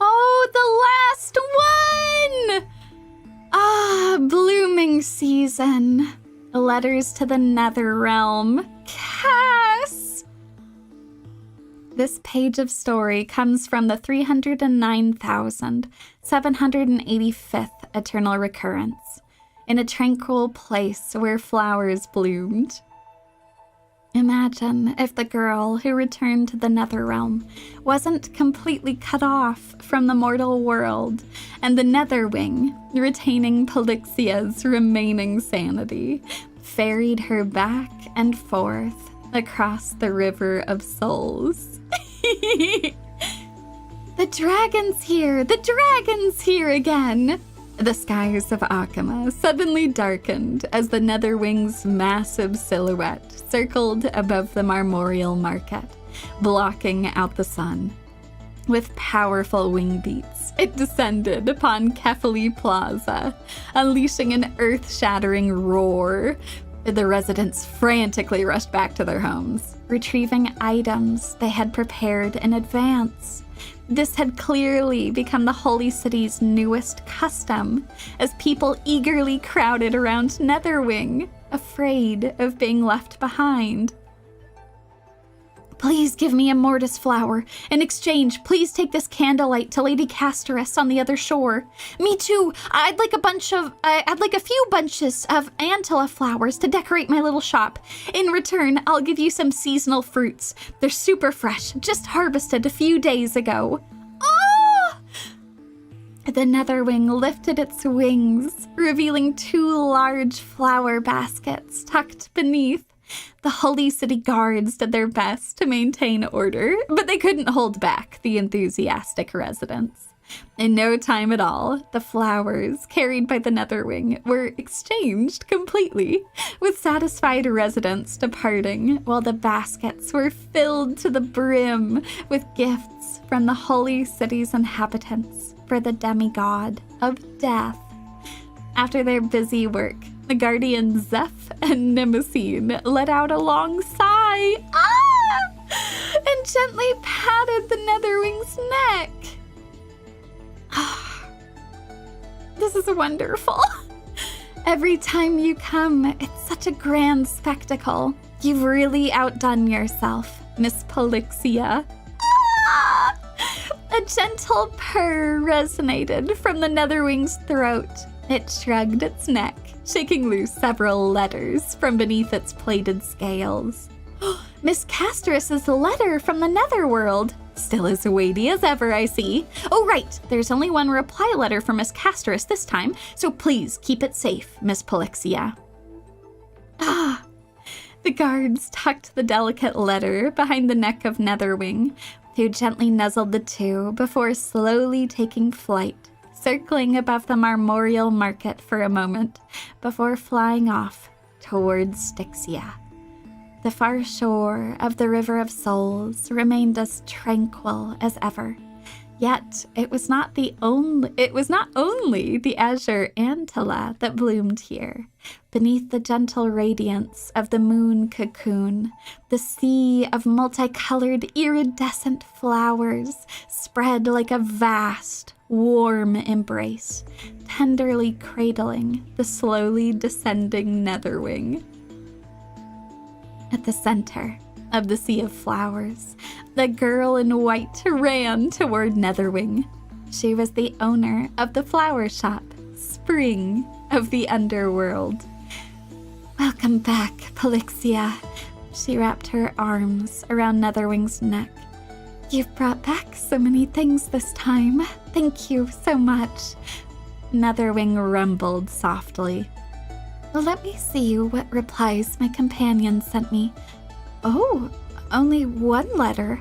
Oh, the last one! Ah, blooming season. Letters to the Nether Realm. Cass! This page of story comes from the 309,785th Eternal Recurrence, in a tranquil place where flowers bloomed. Imagine if the girl who returned to the Netherrealm wasn't completely cut off from the mortal world, and the Netherwing, retaining Polyxia's remaining sanity, ferried her back and forth across the River of Souls. The dragon's here! The dragon's here again! The skies of Akama suddenly darkened as the Netherwing's massive silhouette circled above the Marmorial Market, blocking out the sun. With powerful wing beats, it descended upon Kefali Plaza, unleashing an earth-shattering roar. The residents frantically rushed back to their homes, retrieving items they had prepared in advance. This had clearly become the Holy City's newest custom, as people eagerly crowded around Netherwing, afraid of being left behind. Please give me a mortis flower. In exchange, please take this candlelight to Lady Casteress on the other shore. Me too. I'd like a few bunches of Antilla flowers to decorate my little shop. In return, I'll give you some seasonal fruits. They're super fresh, just harvested a few days ago. Oh! The Netherwing lifted its wings, revealing 2 large flower baskets tucked beneath. The Holy City guards did their best to maintain order, but they couldn't hold back the enthusiastic residents. In no time at all, the flowers carried by the Netherwing were exchanged completely, with satisfied residents departing while the baskets were filled to the brim with gifts from the Holy City's inhabitants for the demigod of death. After their busy work, the guardians Zeph and Nimocene let out a long sigh, and gently patted the Netherwing's neck. This is wonderful. Every time you come, it's such a grand spectacle. You've really outdone yourself, Miss Polyxia. A gentle purr resonated from the Netherwing's throat. It shrugged its neck, shaking loose several letters from beneath its plated scales. Miss Casteress's letter from the Netherworld. Still as weighty as ever, I see. Oh, right. There's only one reply letter from Miss Casteress this time, so please keep it safe, Miss Polyxia. The guards tucked the delicate letter behind the neck of Netherwing, who gently nuzzled the 2 before slowly taking flight, circling above the Marmorial Market for a moment before flying off towards Styxia. The far shore of the River of Souls remained as tranquil as ever. Yet it was not only the azure Antilla that bloomed here. Beneath the gentle radiance of the moon cocoon, the sea of multicolored iridescent flowers spread like a vast, warm embrace, tenderly cradling the slowly descending Netherwing. At the center of the sea of flowers, the girl in white ran toward Netherwing. She was the owner of the flower shop, Spring of the Underworld. Welcome back, Polyxia. She wrapped her arms around Netherwing's neck. You've brought back so many things this time. Thank you so much. Netherwing rumbled softly. Let me see what replies my companion sent me. Oh, only one letter.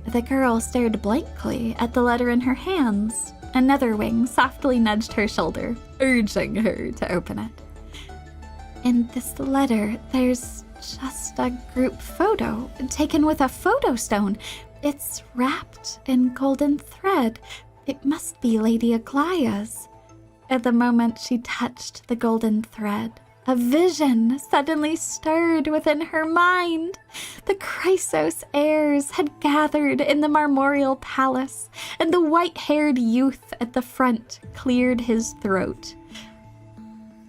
The girl stared blankly at the letter in her hands. Another wing softly nudged her shoulder, urging her to open it. In this letter, there's just a group photo taken with a photo stone. It's wrapped in golden thread. It must be Lady Aglaya's. At the moment she touched the golden thread, a vision suddenly stirred within her mind. The Chrysos heirs had gathered in the Marmoreal Palace, and the white-haired youth at the front cleared his throat.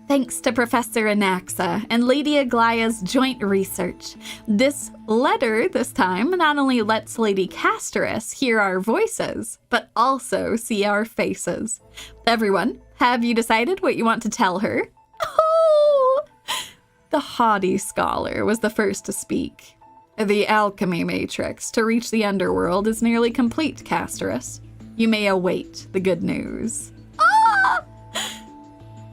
Thanks to Professor Anaxa and Lady Aglaya's joint research, this letter this time not only lets Lady Casterus hear our voices, but also see our faces. Everyone, have you decided what you want to tell her? Oh! The haughty scholar was the first to speak. The alchemy matrix to reach the underworld is nearly complete, Casterus. You may await the good news. Ah!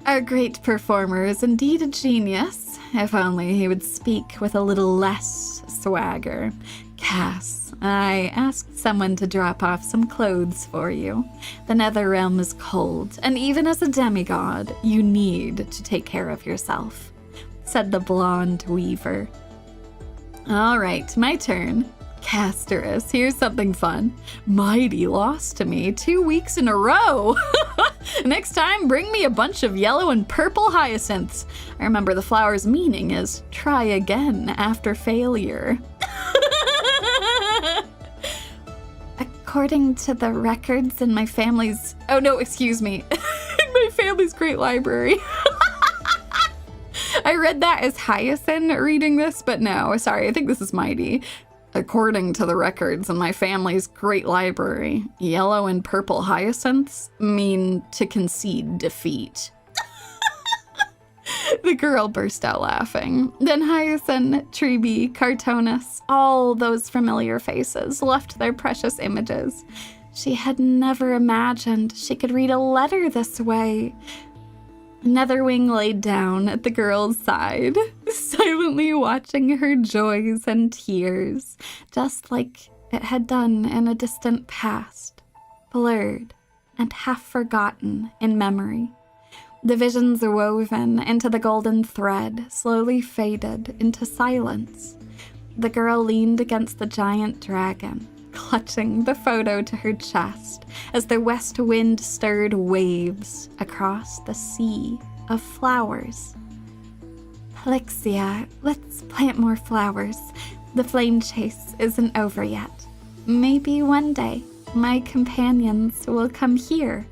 Our great performer is indeed a genius. If only he would speak with a little less swagger. Cass, I asked someone to drop off some clothes for you. The Netherrealm is cold, and even as a demigod, you need to take care of yourself, said the blonde weaver. All right, my turn. Casterus, here's something fun. Mighty lost to me 2 weeks in a row. Next time, bring me a bunch of yellow and purple hyacinths. I remember the flower's meaning is try again after failure. According to the records in my family's... Oh no, excuse me. In my family's great library. I read that as Hyacinth reading this, but no, sorry, I think this is Mighty. According to the records in my family's great library, yellow and purple hyacinths mean to concede defeat. The girl burst out laughing. Then Hyacinth, Treeby, Cartonus, all those familiar faces left their precious images. She had never imagined she could read a letter this way. Netherwing laid down at the girl's side, silently watching her joys and tears, just like it had done in a distant past, blurred and half forgotten in memory. The visions woven into the golden thread slowly faded into silence. The girl leaned against the giant dragon, clutching the photo to her chest as the west wind stirred waves across the sea of flowers. Plexia, let's plant more flowers. The flame chase isn't over yet. Maybe one day my companions will come here.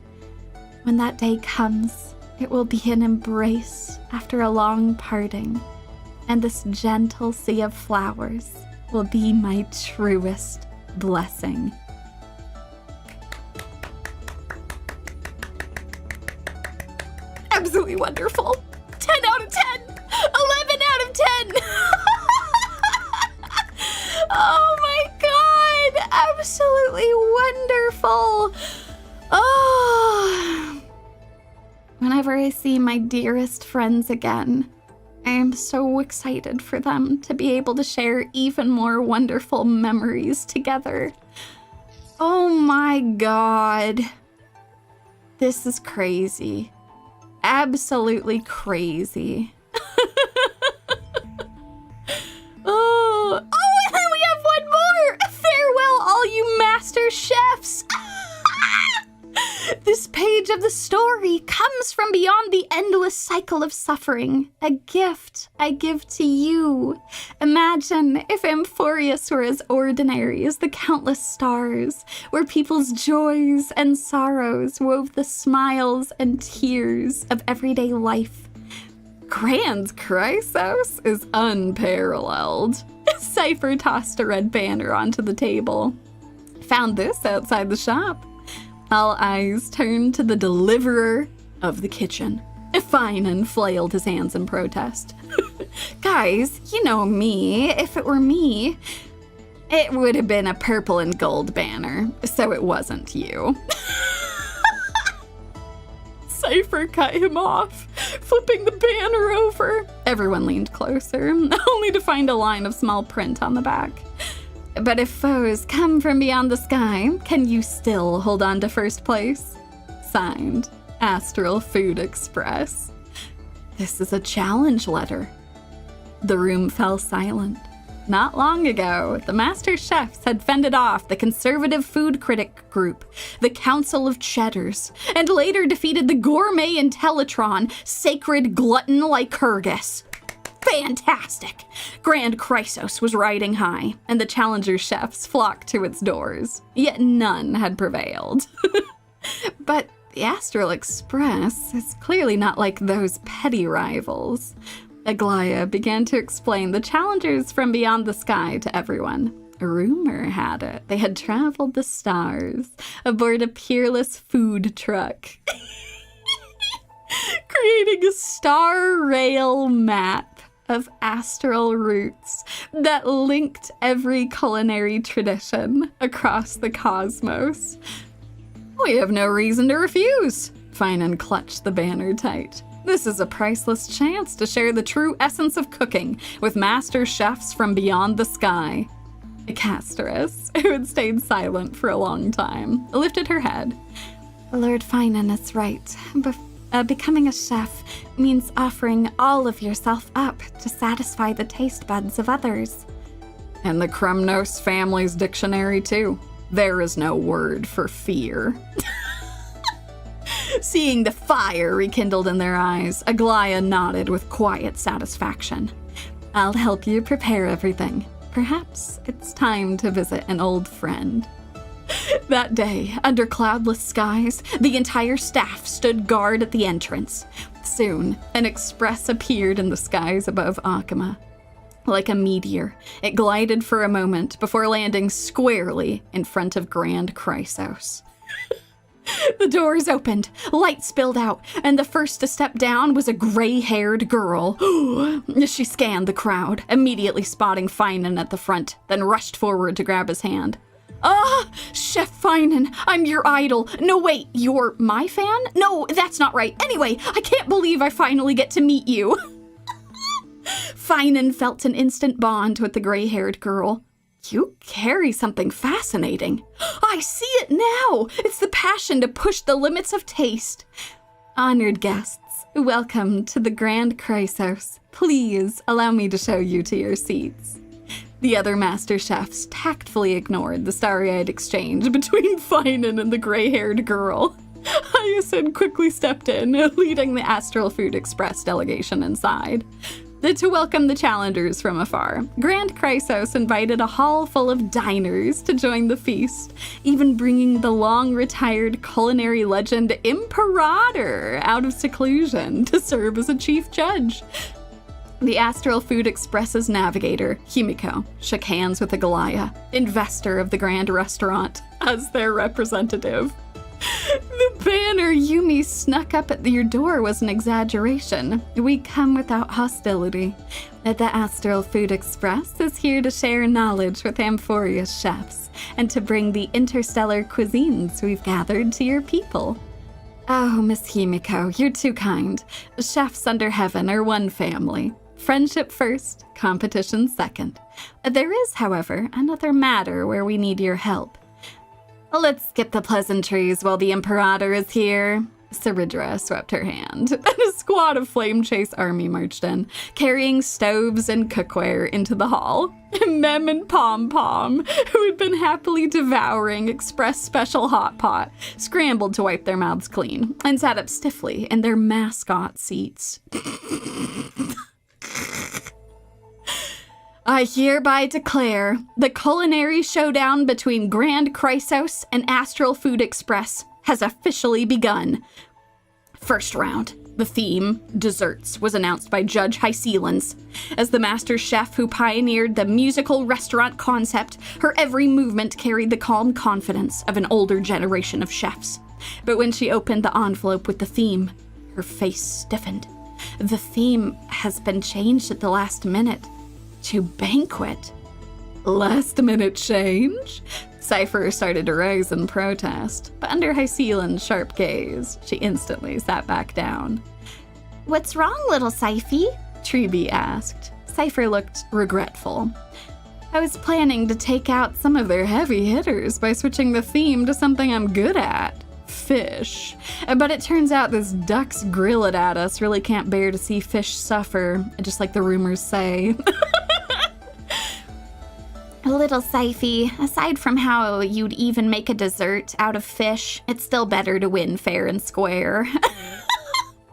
When that day comes, it will be an embrace after a long parting, and this gentle sea of flowers will be my truest blessing. Absolutely wonderful. 10 out of 10. 11 out of 10. Oh my god. Absolutely wonderful. Oh. Whenever I see my dearest friends again, I am so excited for them to be able to share even more wonderful memories together. Oh my god. This is crazy. Absolutely crazy. Oh, and then we have one more! Farewell, all you master chefs! This page of the story comes from beyond the endless cycle of suffering. A gift I give to you. Imagine if Amphoreus were as ordinary as the countless stars, where people's joys and sorrows wove the smiles and tears of everyday life. Grand Chrysos is unparalleled. Cypher tossed a red banner onto the table. Found this outside the shop. All eyes turned to the deliverer of the kitchen. Finan flailed his hands in protest. Guys, you know me. If it were me, it would have been a purple and gold banner, so it wasn't you. Cypher cut him off, flipping the banner over. Everyone leaned closer, only to find a line of small print on the back. But if foes come from beyond the sky, can you still hold on to first place? Signed, Astral Food Express. This is a challenge letter. The room fell silent. Not long ago, the master chefs had fended off the conservative food critic group, the Council of Cheddars, and later defeated the gourmet Intellitron, sacred glutton Lycurgus. Fantastic! Grand Chrysos was riding high, and the challenger chefs flocked to its doors. Yet none had prevailed. But the Astral Express is clearly not like those petty rivals. Aglaia began to explain the challengers from beyond the sky to everyone. Rumor had it they had traveled the stars aboard a peerless food truck, creating a star rail map of astral routes that linked every culinary tradition across the cosmos. We have no reason to refuse. Finan clutched the banner tight. This is a priceless chance to share the true essence of cooking with master chefs from beyond the sky. Castorus, who had stayed silent for a long time, lifted her head. Lord Finan is right. Becoming a chef means offering all of yourself up to satisfy the taste buds of others. And the Krumnos family's dictionary, too. There is no word for fear. Seeing the fire rekindled in their eyes, Aglaia nodded with quiet satisfaction. I'll help you prepare everything. Perhaps it's time to visit an old friend. That day, under cloudless skies, the entire staff stood guard at the entrance. Soon, an express appeared in the skies above Akama. Like a meteor, it glided for a moment before landing squarely in front of Grand Chrysos. The doors opened, light spilled out, and the first to step down was a gray-haired girl. She scanned the crowd, immediately spotting Finan at the front, then rushed forward to grab his hand. Chef Finan, I'm your idol. No, wait, you're my fan? No, that's not right. Anyway, I can't believe I finally get to meet you. Finan felt an instant bond with the gray-haired girl. You carry something fascinating. I see it now. It's the passion to push the limits of taste. Honored guests, welcome to the Grand Chrysos. Please allow me to show you to your seats. The other master chefs tactfully ignored the starry-eyed exchange between Finan and the gray-haired girl. Hyacinth quickly stepped in, leading the Astral Food Express delegation inside. To welcome the challengers from afar, Grand Chrysos invited a hall full of diners to join the feast, even bringing the long-retired culinary legend Imperator out of seclusion to serve as a chief judge. The Astral Food Express's navigator, Himiko, shook hands with Aglaia, investor of the Grand Restaurant, as their representative. The banner Yumie snuck up at your door was an exaggeration. We come without hostility. The Astral Food Express is here to share knowledge with Amphoreus chefs and to bring the interstellar cuisines we've gathered to your people. Oh, Miss Himiko, you're too kind. Chefs under heaven are one family. Friendship first, competition second. There is, however, another matter where we need your help. Let's skip the pleasantries while the Imperator is here. Saridra swept her hand, and a squad of Flame Chase army marched in, carrying stoves and cookware into the hall. Mem and Pom Pom, who had been happily devouring Express Special Hot Pot, scrambled to wipe their mouths clean and sat up stiffly in their mascot seats. I hereby declare the culinary showdown between Grand Chrysos and Astral Food Express has officially begun. First round, the theme, desserts, was announced by Judge Hycelans. As the master chef who pioneered the musical restaurant concept, her every movement carried the calm confidence of an older generation of chefs. But when she opened the envelope with the theme, her face stiffened. The theme has been changed at the last minute. To banquet. Last minute change? Cypher started to rise in protest, but under Hycelan's sharp gaze, she instantly sat back down. What's wrong, little Cyphy? Treeby asked. Cypher looked regretful. I was planning to take out some of their heavy hitters by switching the theme to something I'm good at. Fish. But it turns out this duck's grilling at us really can't bear to see fish suffer, just like the rumors say. A little Syphy, aside from how you'd even make a dessert out of fish, it's still better to win fair and square.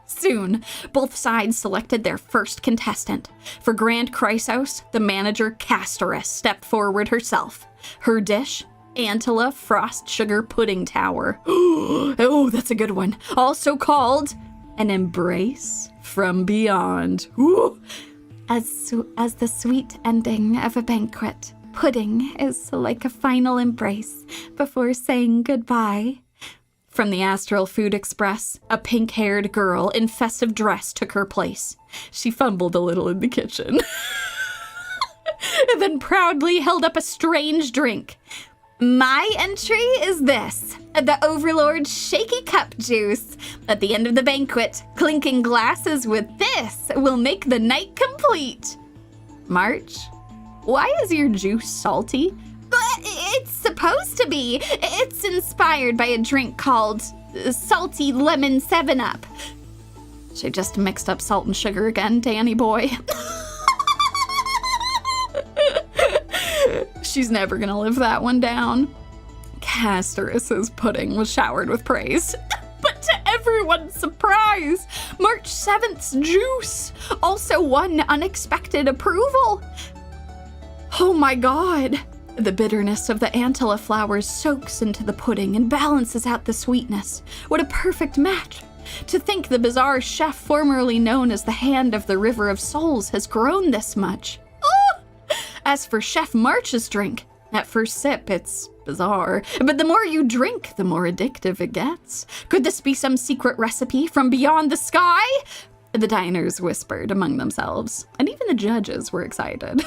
Soon, both sides selected their first contestant. For Grand Chrysos, the manager Castorus stepped forward herself. Her dish? Antilla Frost Sugar Pudding Tower. Oh, that's a good one. Also called an Embrace from Beyond. Ooh. As the sweet ending of a banquet, pudding is like a final embrace before saying goodbye. From the Astral Food Express, a pink-haired girl in festive dress took her place. She fumbled a little in the kitchen. And then proudly held up a strange drink. My entry is this, the Overlord's Shaky Cup Juice. At the end of the banquet, clinking glasses with this will make the night complete. March, why is your juice salty? It's supposed to be. It's inspired by a drink called Salty Lemon 7-Up. She just mixed up salt and sugar again, Danny boy. She's never gonna live that one down. Castorus's pudding was showered with praise. But to everyone's surprise, March 7th's juice also won unexpected approval. Oh my god. The bitterness of the Antilla flowers soaks into the pudding and balances out the sweetness. What a perfect match. To think the bizarre chef formerly known as the Hand of the River of Souls has grown this much. Oh! As for Chef March's drink, at first sip, it's bizarre. But the more you drink, the more addictive it gets. Could this be some secret recipe from beyond the sky? The diners whispered among themselves, and even the judges were excited,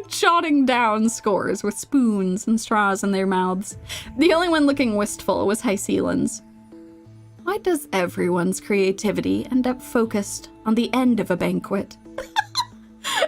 jotting down scores with spoons and straws in their mouths. The only one looking wistful was Hycelan's. Why does everyone's creativity end up focused on the end of a banquet?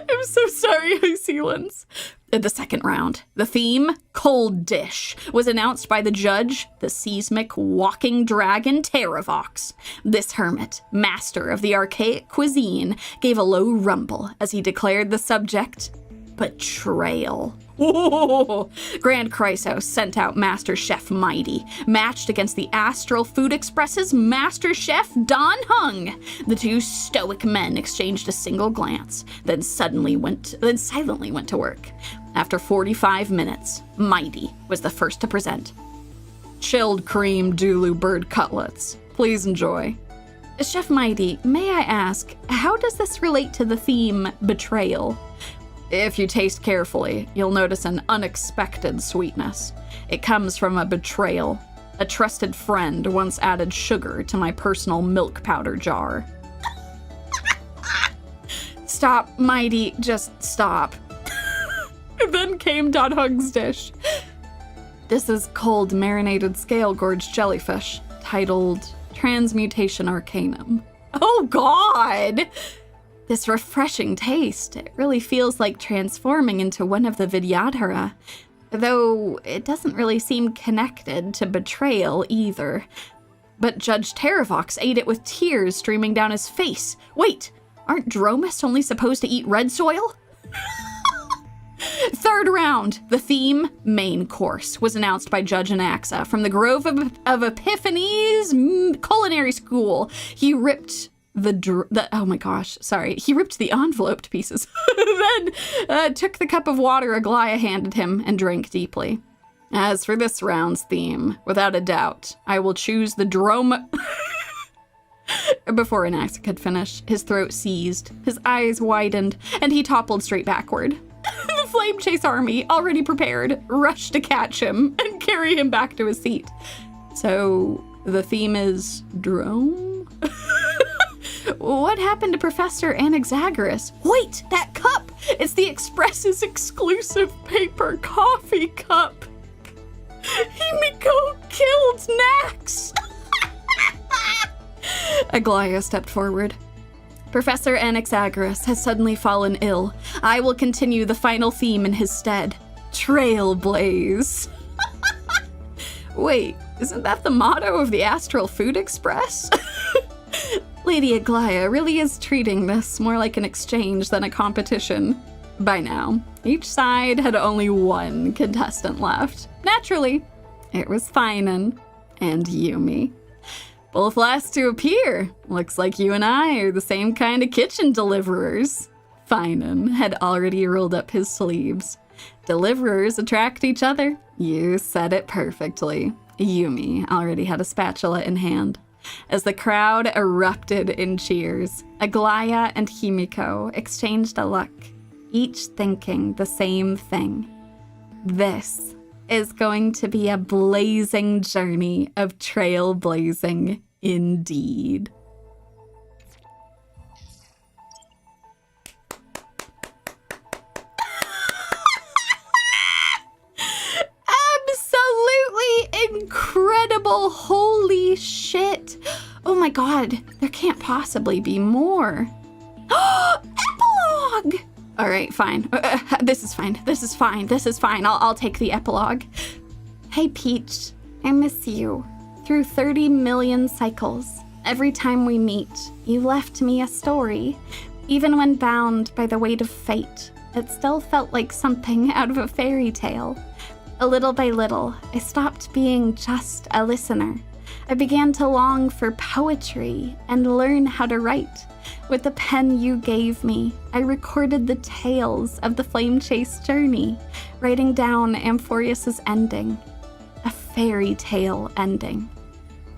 I'm so sorry, Hycelan's. The second round, the theme, Cold Dish, was announced by the judge, the seismic walking dragon Terravox. This hermit, master of the archaic cuisine, gave a low rumble as he declared the subject, betrayal. Ooh. Grand Chrysos sent out Master Chef Mighty, matched against the Astral Food Express's Master Chef Don Hung. The two stoic men exchanged a single glance, then silently went to work. After 45 minutes, Mighty was the first to present. Chilled cream Dulu bird cutlets. Please enjoy. Chef Mighty, may I ask, how does this relate to the theme betrayal? If you taste carefully, you'll notice an unexpected sweetness. It comes from a betrayal. A trusted friend once added sugar to my personal milk powder jar. Stop, Mighty, just stop. Then came Don Hung's dish. This is cold marinated scale-gorged jellyfish, titled Transmutation Arcanum. Oh god! This refreshing taste, it really feels like transforming into one of the Vidyadhara, though it doesn't really seem connected to betrayal either. But Judge Terravox ate it with tears streaming down his face. Wait, aren't Dromists only supposed to eat red soil? Third round, the theme, main course, was announced by Judge Anaxa from the Grove of Epiphanies Culinary School. He ripped he ripped the envelope to pieces. Then took the cup of water Aglaia handed him and drank deeply. As for this round's theme, without a doubt, I will choose the Before Anaxa could finish, his throat seized, his eyes widened, and he toppled straight backward. The Flame Chase army, already prepared, rushed to catch him and carry him back to his seat. So, the theme is drome? What happened to Professor Anaxagoras? Wait, that cup! It's the Express's exclusive paper coffee cup! Himiko killed Nax! Aglaia stepped forward. Professor Anaxagoras has suddenly fallen ill. I will continue the final theme in his stead. Trailblaze. Wait, isn't that the motto of the Astral Food Express? Lady Aglaia really is treating this more like an exchange than a competition. By now, each side had only one contestant left. Naturally, it was Finan and Yumie. Both last to appear. Looks like you and I are the same kind of kitchen deliverers. Finan had already rolled up his sleeves. Deliverers attract each other. You said it perfectly. Yumie already had a spatula in hand. As the crowd erupted in cheers, Aglaia and Himiko exchanged a look, each thinking the same thing. This is going to be a blazing journey of trailblazing indeed. Absolutely incredible. Holy shit. Oh my god, there can't possibly be more. Epilogue! All right, fine. This is fine. I'll take the epilogue. Hey, Peach, I miss you. Through 30 million cycles, every time we meet, you left me a story. Even when bound by the weight of fate, it still felt like something out of a fairy tale. A little by little, I stopped being just a listener. I began to long for poetry and learn how to write. With the pen you gave me, I recorded the tales of the flame chase journey, writing down Amphoreus' ending, a fairy tale ending.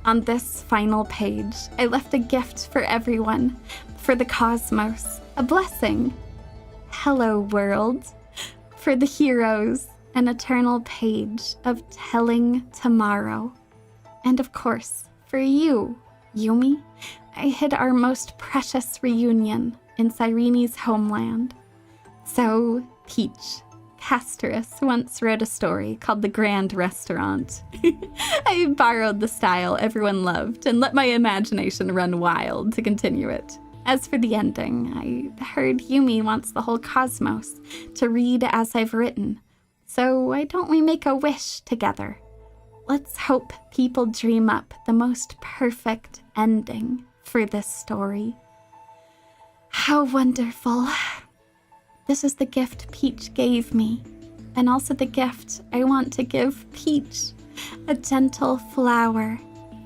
On this final page, I left a gift for everyone, for the cosmos, a blessing. Hello, world. For the heroes, an eternal page of telling tomorrow. And of course, for you, Yumie, I hid our most precious reunion in Cyrene's homeland. So, Peach, Castorus once wrote a story called The Grand Restaurant. I borrowed the style everyone loved and let my imagination run wild to continue it. As for the ending, I heard Yumie wants the whole cosmos to read as I've written. So why don't we make a wish together? Let's hope people dream up the most perfect ending for this story. How wonderful. This is the gift Peach gave me, and also the gift I want to give Peach. A gentle flower,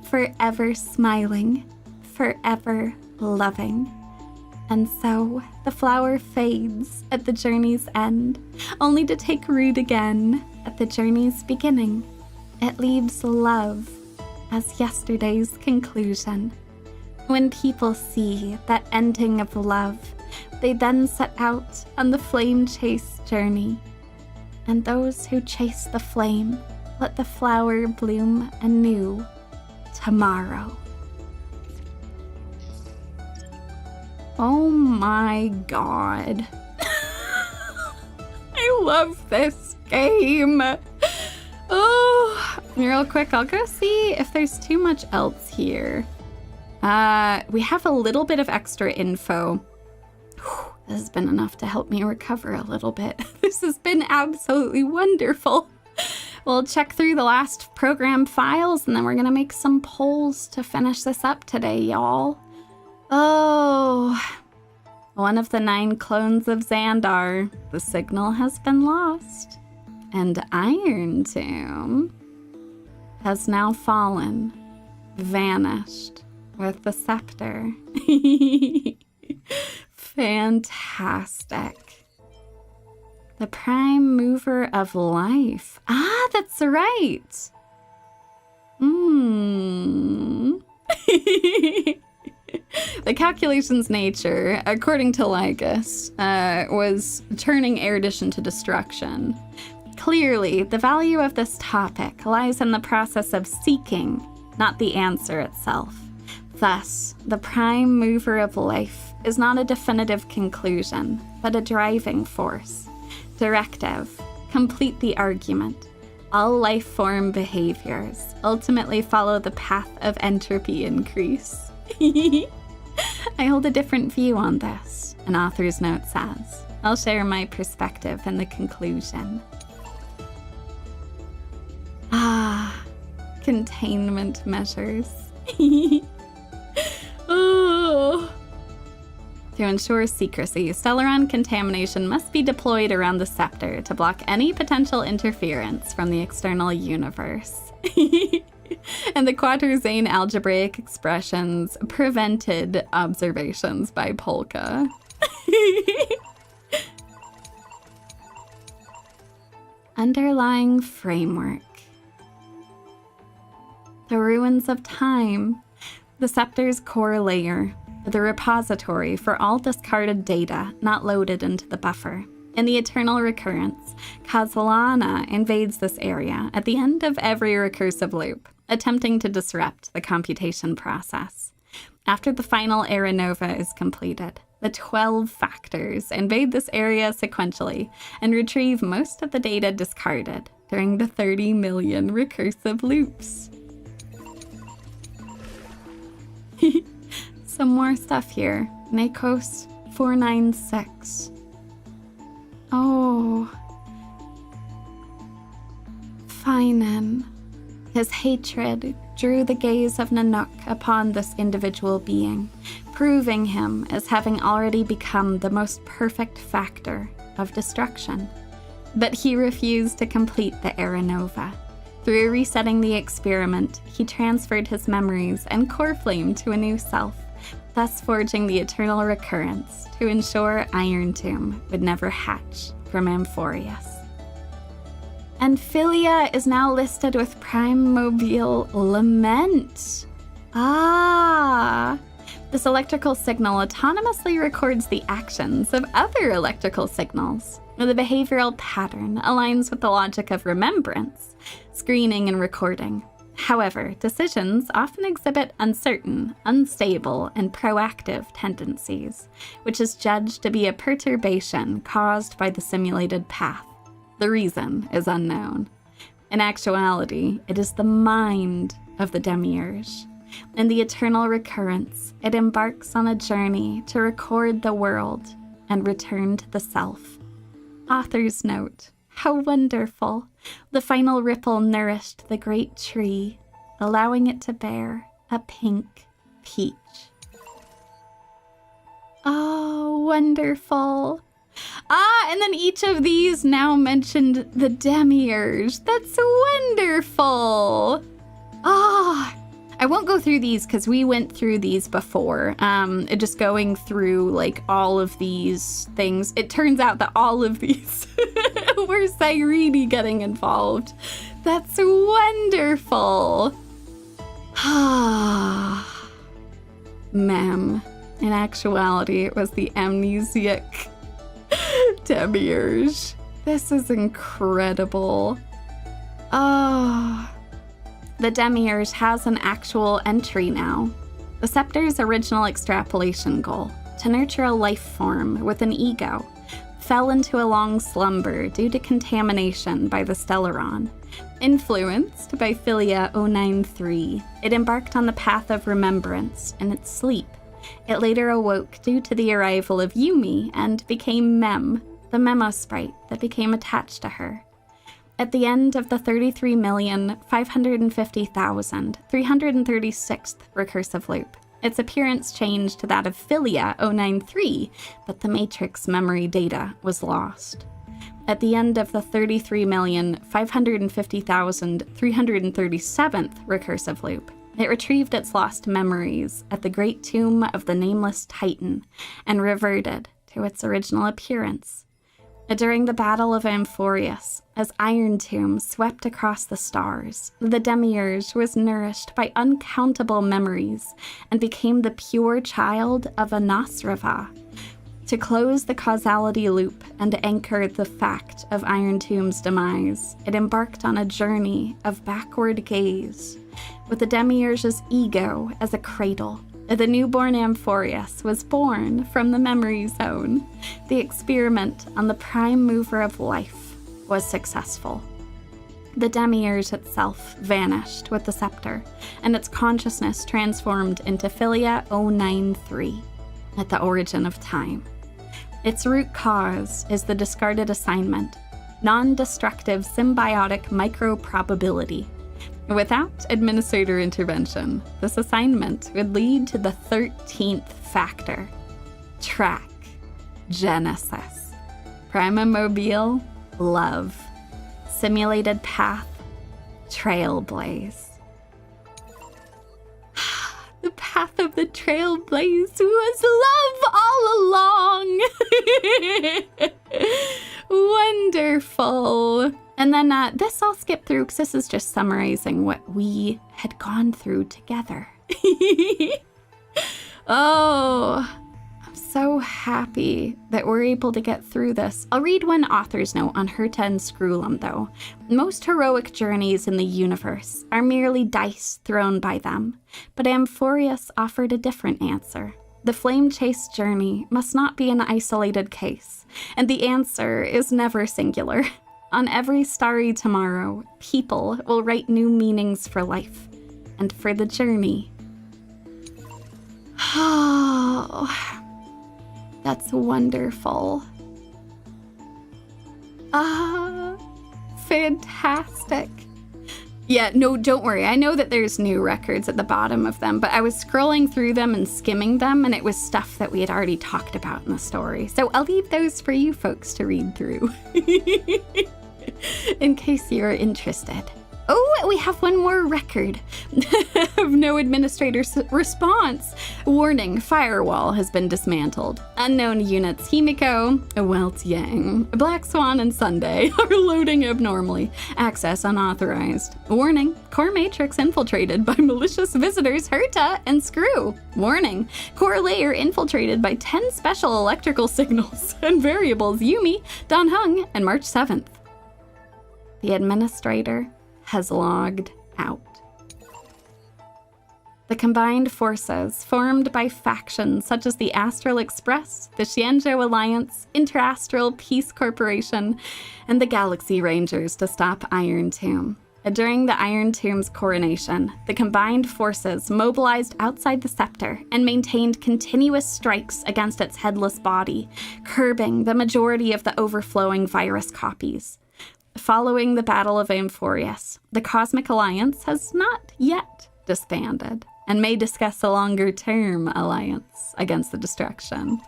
forever smiling, forever loving. And so the flower fades at the journey's end, only to take root again at the journey's beginning. It leaves love as yesterday's conclusion. When people see that ending of love, they then set out on the flame chase journey. And those who chase the flame, let the flower bloom anew tomorrow. Oh my god. I love this game. Oh, real quick, I'll go see if there's too much else here. We have a little bit of extra info. Whew, this has been enough to help me recover a little bit. This has been absolutely wonderful. We'll check through the last program files and then we're gonna make some polls to finish this up today, y'all. Oh, one of the 9 clones of Xandar. The signal has been lost. And Irontomb has now fallen, vanished with the scepter. Fantastic. The prime mover of life. Ah, that's right. The calculation's nature, according to Lycus, was turning erudition to destruction. Clearly, the value of this topic lies in the process of seeking, not the answer itself. Thus, the prime mover of life is not a definitive conclusion, but a driving force. Directive, complete the argument. All life form behaviors ultimately follow the path of entropy increase. I hold a different view on this, an author's note says. I'll share my perspective in the conclusion. containment measures. Oh. To ensure secrecy, Stellaron contamination must be deployed around the scepter to block any potential interference from the external universe. And the Quaterzane algebraic expressions prevented observations by Polka. Underlying framework. The ruins of time. The scepter's core layer. The repository for all discarded data not loaded into the buffer. In the eternal recurrence, Kazalana invades this area at the end of every recursive loop, attempting to disrupt the computation process. After the final era nova is completed, the 12 factors invade this area sequentially and retrieve most of the data discarded during the 30 million recursive loops. Some more stuff here. Nakos 496. Oh. Feinen. His hatred drew the gaze of Nanook upon this individual being, proving him as having already become the most perfect factor of destruction. But he refused to complete the Era Nova. Through resetting the experiment, he transferred his memories and core flame to a new self, thus forging the eternal recurrence to ensure Irontomb would never hatch from Amphoreus. And Philia is now listed with Primordial Lament. Ah! This electrical signal autonomously records the actions of other electrical signals. The behavioral pattern aligns with the logic of remembrance, screening, and recording. However, decisions often exhibit uncertain, unstable, and proactive tendencies, which is judged to be a perturbation caused by the simulated path. The reason is unknown. In actuality, it is the mind of the Demiurge. In the eternal recurrence, it embarks on a journey to record the world and return to the self. Author's note. How wonderful! The final ripple nourished the great tree, allowing it to bear a pink peach. Oh, wonderful! Ah, and then each of these now mentioned the Demiurge. That's wonderful! Ah! I won't go through these because we went through these before. Just going through like all of these things. It turns out that all of these were Cyrene getting involved. That's wonderful. Mem. In actuality, it was the amnesiac Demiurge. This is incredible. Oh. The Demiurge has an actual entry now. The Scepter's original extrapolation goal, to nurture a life form with an ego, fell into a long slumber due to contamination by the Stellaron. Influenced by Philia 093, it embarked on the path of remembrance in its sleep. It later awoke due to the arrival of Yumie and became Mem, the memo sprite that became attached to her. At the end of the 33,550,336th recursive loop, its appearance changed to that of Philia 093, but the matrix memory data was lost. At the end of the 33,550,337th recursive loop, it retrieved its lost memories at the Great Tomb of the Nameless Titan and reverted to its original appearance. During the Battle of Amphoreus, as Irontomb swept across the stars, the Demiurge was nourished by uncountable memories and became the pure child of Anasrava. To close the causality loop and anchor the fact of Irontomb's demise, it embarked on a journey of backward gaze, with the Demiurge's ego as a cradle. The newborn Amphoreus was born from the memory zone. The experiment on the prime mover of life was successful. The Demiurge itself vanished with the scepter, and its consciousness transformed into Philia 093 at the origin of time. Its root cause is the discarded assignment, non-destructive symbiotic micro-probability. Without administrator intervention, this assignment would lead to the 13th factor. Track. Genesis. Primamobile. Love. Simulated path. Trailblaze. The path of the trailblaze was love all along. Wonderful. And then this I'll skip through because this is just summarizing what we had gone through together. Oh, I'm so happy that we're able to get through this. I'll read one author's note on Herta and Screwlum, though. Most heroic journeys in the universe are merely dice thrown by them, but Amphoreus offered a different answer. The flame chase journey must not be an isolated case, and the answer is never singular. On every starry tomorrow, people will write new meanings for life and for the journey. Oh, that's wonderful. Ah, fantastic. Yeah, no, don't worry. I know that there's new records at the bottom of them, but I was scrolling through them and skimming them, and it was stuff that we had already talked about in the story. So I'll leave those for you folks to read through. In case you're interested. Oh, we have one more record of no administrator's response. Warning, firewall has been dismantled. Unknown units Himiko, Weltiang, Black Swan, and Sunday are loading abnormally. Access unauthorized. Warning, core matrix infiltrated by malicious visitors Herta and Screw. Warning, core layer infiltrated by 10 special electrical signals and variables Yumie, Danheng, and March 7th. The administrator has logged out. The combined forces formed by factions such as the Astral Express, the Xianzhou Alliance, Interastral Peace Corporation, and the Galaxy Rangers to stop Irontomb. During the Irontomb's coronation, the combined forces mobilized outside the scepter and maintained continuous strikes against its headless body, curbing the majority of the overflowing virus copies. Following the Battle of Amphoreus, the Cosmic Alliance has not yet disbanded and may discuss a longer-term alliance against the destruction.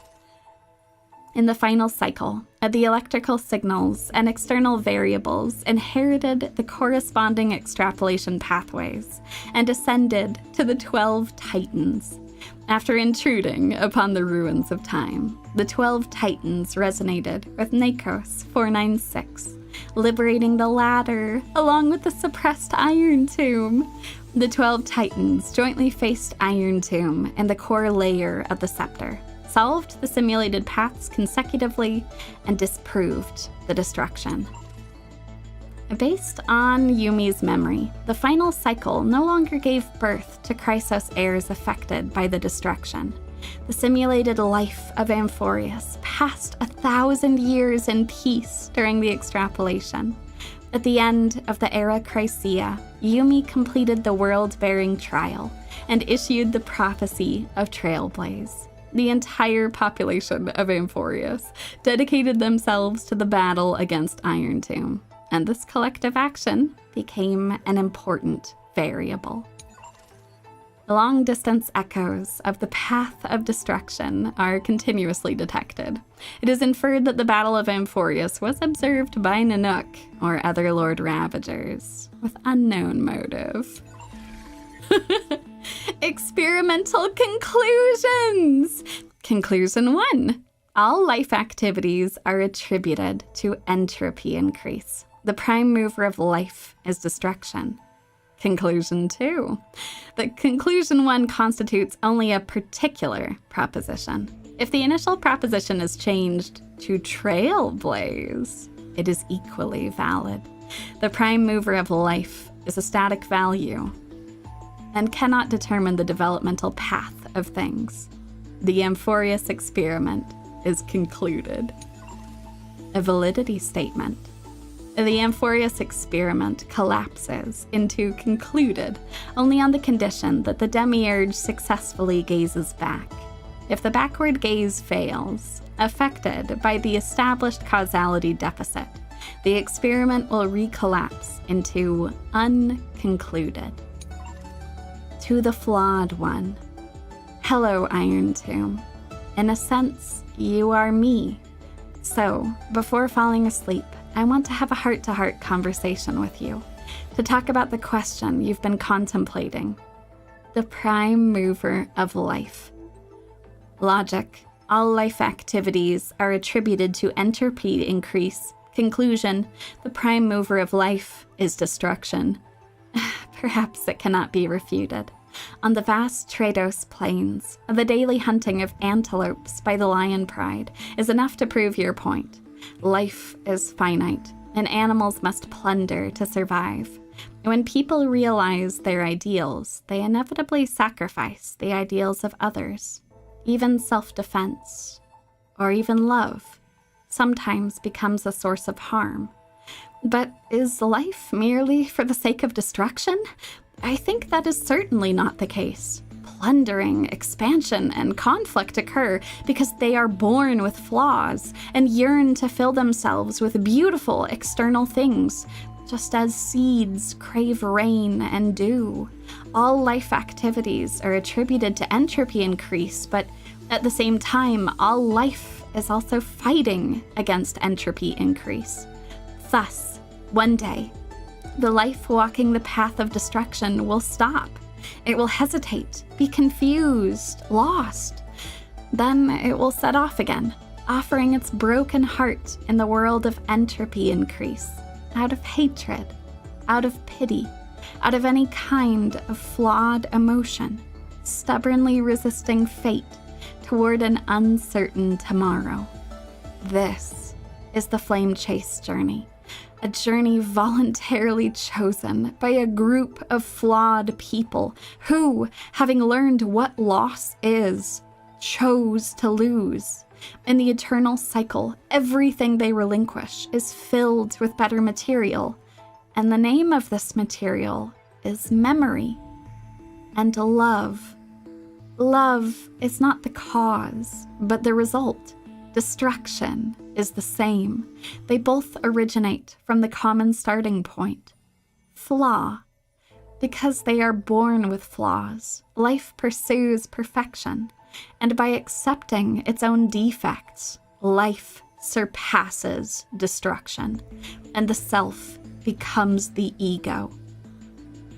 In the final cycle, the electrical signals and external variables inherited the corresponding extrapolation pathways and ascended to the 12 Titans. After intruding upon the ruins of time, the 12 Titans resonated with Nakos 496, liberating the latter along with the suppressed Irontomb. The 12 Titans jointly faced Irontomb and the core layer of the scepter, solved the simulated paths consecutively, and disproved the destruction. Based on Yumie's memory, the final cycle no longer gave birth to Chrysos heirs affected by the destruction. The simulated life of Amphoreus passed 1,000 years in peace during the extrapolation. At the end of the Era Chrysia, Yumie completed the world-bearing trial and issued the prophecy of Trailblaze. The entire population of Amphoreus dedicated themselves to the battle against Irontomb, and this collective action became an important variable. Long-distance echoes of the path of destruction are continuously detected. It is inferred that the Battle of Amphoreus was observed by Nanook or other Lord Ravagers with unknown motive. Experimental conclusions! Conclusion 1. All life activities are attributed to entropy increase. The prime mover of life is destruction. Conclusion 2. The conclusion 1 constitutes only a particular proposition. If the initial proposition is changed to trailblaze, it is equally valid. The prime mover of life is a static value and cannot determine the developmental path of things. The Amphoreus experiment is concluded. A validity statement. The Amphoreus experiment collapses into concluded only on the condition that the demiurge successfully gazes back. If the backward gaze fails, affected by the established causality deficit, the experiment will recollapse into unconcluded. To the flawed one. Hello, Irontomb. In a sense, you are me. So, before falling asleep, I want to have a heart-to-heart conversation with you, to talk about the question you've been contemplating. The prime mover of life. Logic. All life activities are attributed to entropy increase. Conclusion. The prime mover of life is destruction. Perhaps it cannot be refuted. On the vast Trados plains, the daily hunting of antelopes by the lion pride is enough to prove your point. Life is finite, and animals must plunder to survive. When people realize their ideals, they inevitably sacrifice the ideals of others. Even self-defense, or even love, sometimes becomes a source of harm. But is life merely for the sake of destruction? I think that is certainly not the case. Plundering, expansion, and conflict occur because they are born with flaws and yearn to fill themselves with beautiful external things, just as seeds crave rain and dew. All life activities are attributed to entropy increase, but at the same time, all life is also fighting against entropy increase. Thus, one day, the life walking the path of destruction will stop. It will hesitate, be confused, lost. Then it will set off again, offering its broken heart in the world of entropy increase, out of hatred, out of pity, out of any kind of flawed emotion, stubbornly resisting fate toward an uncertain tomorrow. This is the Flame Chase journey. A journey voluntarily chosen by a group of flawed people who, having learned what loss is, chose to lose. In the eternal cycle, everything they relinquish is filled with better material, and the name of this material is memory and love. Love is not the cause, but the result. Destruction is the same. They both originate from the common starting point. Flaw. Because they are born with flaws, life pursues perfection, and by accepting its own defects, life surpasses destruction, and the self becomes the ego.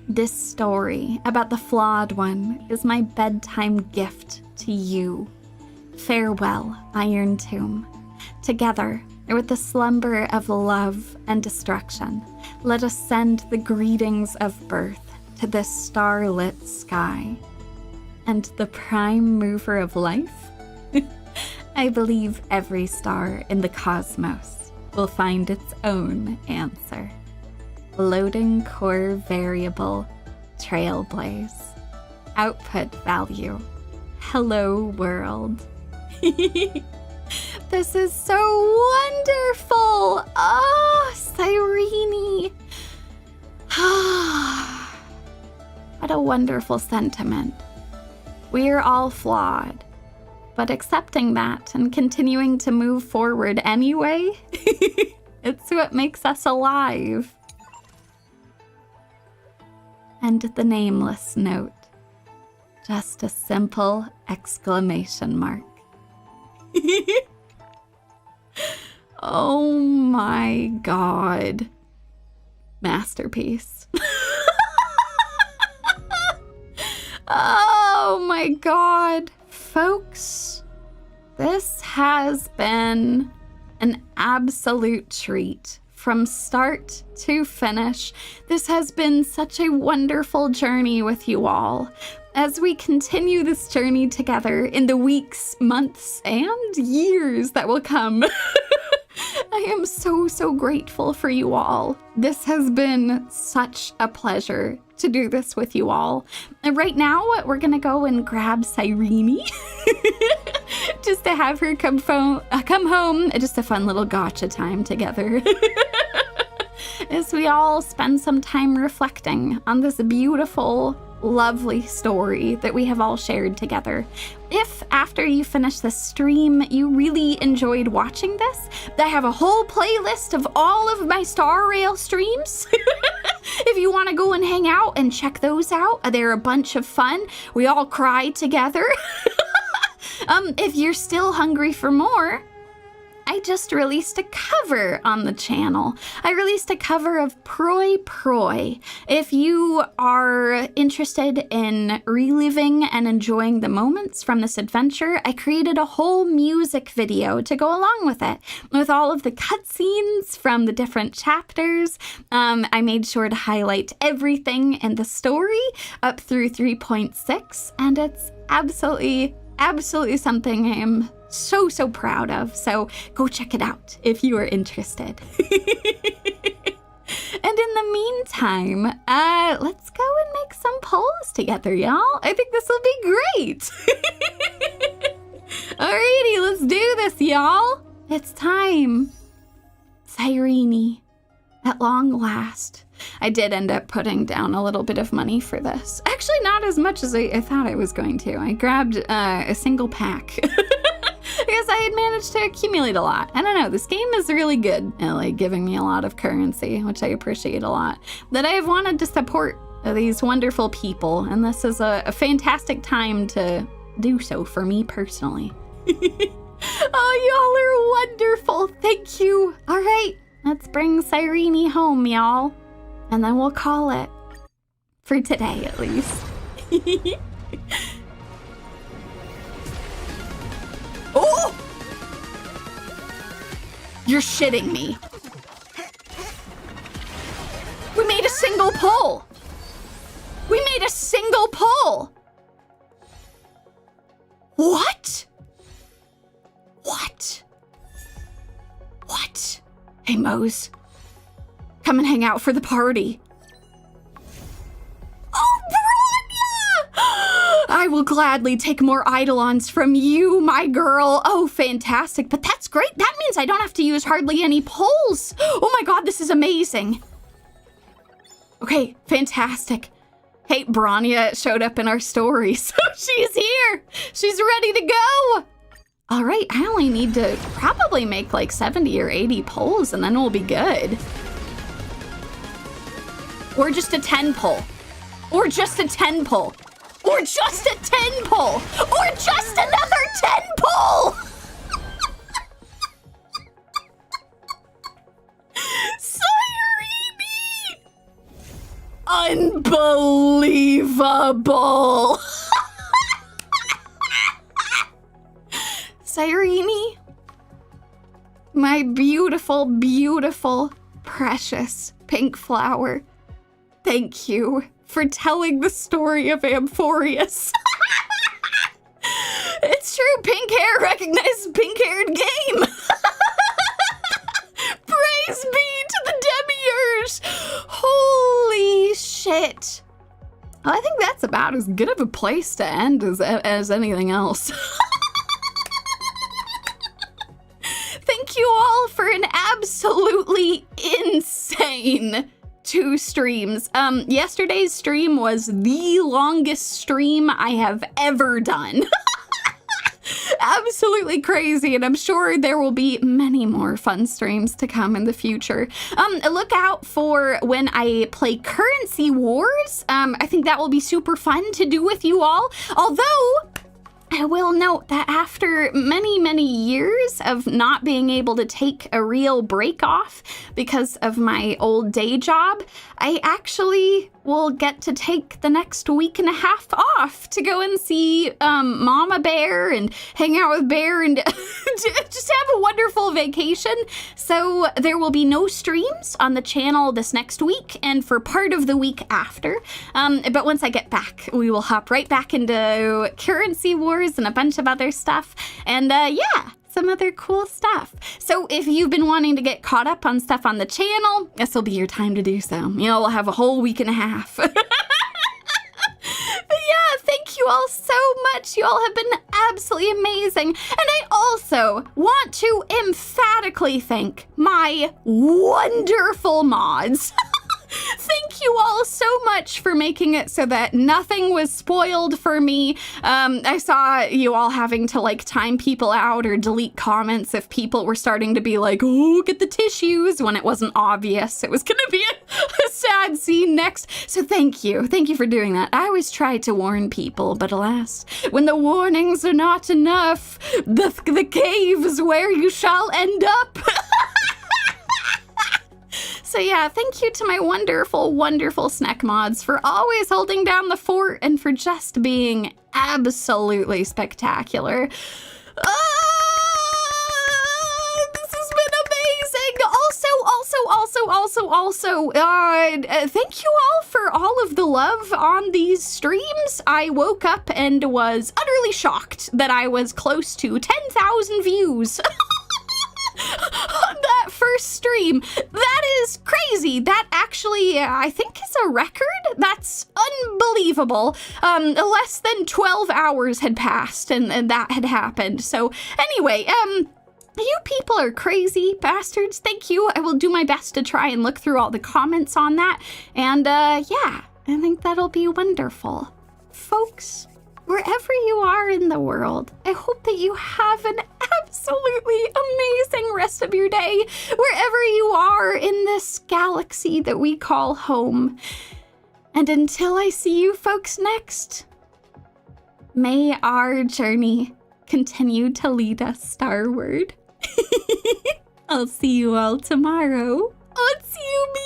This story about the flawed one is my bedtime gift to you. Farewell, Irontomb. Together, with the slumber of love and destruction, let us send the greetings of birth to this starlit sky. And the prime mover of life? I believe every star in the cosmos will find its own answer. Loading core variable, trailblaze. Output value. Hello world. This is so wonderful! Oh, Cyrene! What a wonderful sentiment. We're all flawed, but accepting that and continuing to move forward anyway, it's what makes us alive. And the nameless note. Just a simple exclamation mark. Oh my god. Masterpiece. Oh my god. Folks, this has been an absolute treat. From start to finish, this has been such a wonderful journey with you all. As we continue this journey together in the weeks, months, and years that will come. I am so grateful for you all. This has been such a pleasure to do this with you all. And right now, we're gonna go and grab Cyrene. Just to have her come home. Just a fun little gacha time together. As we all spend some time reflecting on this beautiful lovely story that we have all shared together. If after you finish this stream, you really enjoyed watching this, I have a whole playlist of all of my Star Rail streams. If you want to go and hang out and check those out, they're a bunch of fun. We all cried together. If you're still hungry for more, I just released a cover on the channel. I released a cover of Proi Proi. If you are interested in reliving and enjoying the moments from this adventure, I created a whole music video to go along with it, with all of the cutscenes from the different chapters. I made sure to highlight everything in the story up through 3.6, and it's absolutely something I am so proud of. So go check it out if you are interested. And in the meantime, let's go and make some polls together, y'all. I think this will be great. Alrighty, let's do this, y'all. It's time. Cyrene, at long last. I did end up putting down a little bit of money for this. Actually, not as much as I thought I was going to. I grabbed a single pack. Because I had managed to accumulate a lot. I don't know, this game is really good at like giving me a lot of currency, which I appreciate a lot. That I have wanted to support these wonderful people, and this is a fantastic time to do so for me personally. Oh, y'all are wonderful. Thank you. All right, let's bring Cyrene home, y'all. And then we'll call it. For today, at least. Oh! You're shitting me. We made a single pull. We made a single pull. What? What? What? Hey, Mose. Come and hang out for the party. Oh, Bronya! I will gladly take more Eidolons from you, my girl. Oh, fantastic. But that's great. That means I don't have to use hardly any pulls. Oh my god, this is amazing. Okay, fantastic. Hey, Bronya showed up in our story, so she's here. She's ready to go. All right, I only need to probably make like 70 or 80 pulls, and then we'll be good. Or just a 10 pull. Or just a 10 pull. Or just a 10 pull. Or just another 10 pull. Cyrene! Unbelievable. Cyrene, my beautiful, beautiful, precious pink flower. Thank you for telling the story of Amphoreus. It's true, pink hair recognizes pink-haired game. Praise be to the demiurge. Holy shit. Well, I think that's about as good of a place to end as anything else. Thank you all for an absolutely insane 2 streams. Yesterday's stream was the longest stream I have ever done. Absolutely crazy, and I'm sure there will be many more fun streams to come in the future. Look out for when I play Currency Wars. I think that will be super fun to do with you all. Although, I will note that after many, many years of not being able to take a real break off because of my old day job, I actually will get to take the next week and a half off to go and see Mama Bear and hang out with Bear and just have a wonderful vacation. So there will be no streams on the channel this next week and for part of the week after. But once I get back, we will hop right back into Currency Wars and a bunch of other stuff. And yeah, some other cool stuff. So if you've been wanting to get caught up on stuff on the channel, this will be your time to do so. You know, we'll have a whole week and a half. But yeah, thank you all so much. You all have been absolutely amazing. And I also want to emphatically thank my wonderful mods. Thank you all so much for making it so that nothing was spoiled for me. I saw you all having to like time people out or delete comments if people were starting to be like, oh, get the tissues, when it wasn't obvious it was gonna be a sad scene next. So thank you. Thank you for doing that. I always try to warn people, but alas, when the warnings are not enough, the cave is where you shall end up. So yeah, thank you to my wonderful, wonderful snack mods for always holding down the fort and for just being absolutely spectacular. This has been amazing. Also, thank you all for all of the love on these streams. I woke up and was utterly shocked that I was close to 10,000 views. On that first stream. That is crazy. That actually, I think, is a record. That's unbelievable. Less than 12 hours had passed and that had happened. So anyway, you people are crazy bastards. Thank you. I will do my best to try and look through all the comments on that. And yeah, I think that'll be wonderful. Folks, wherever you are in the world, I hope that you have an absolutely amazing rest of your day, wherever you are in this galaxy that we call home. And until I see you folks next, may our journey continue to lead us starward. I'll see you all tomorrow. It's Yumie!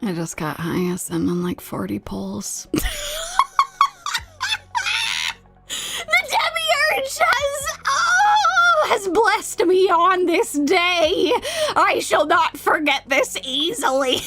I just got hyacinth on like 40 pulls. The demiurge has blessed me on this day. I shall not forget this easily.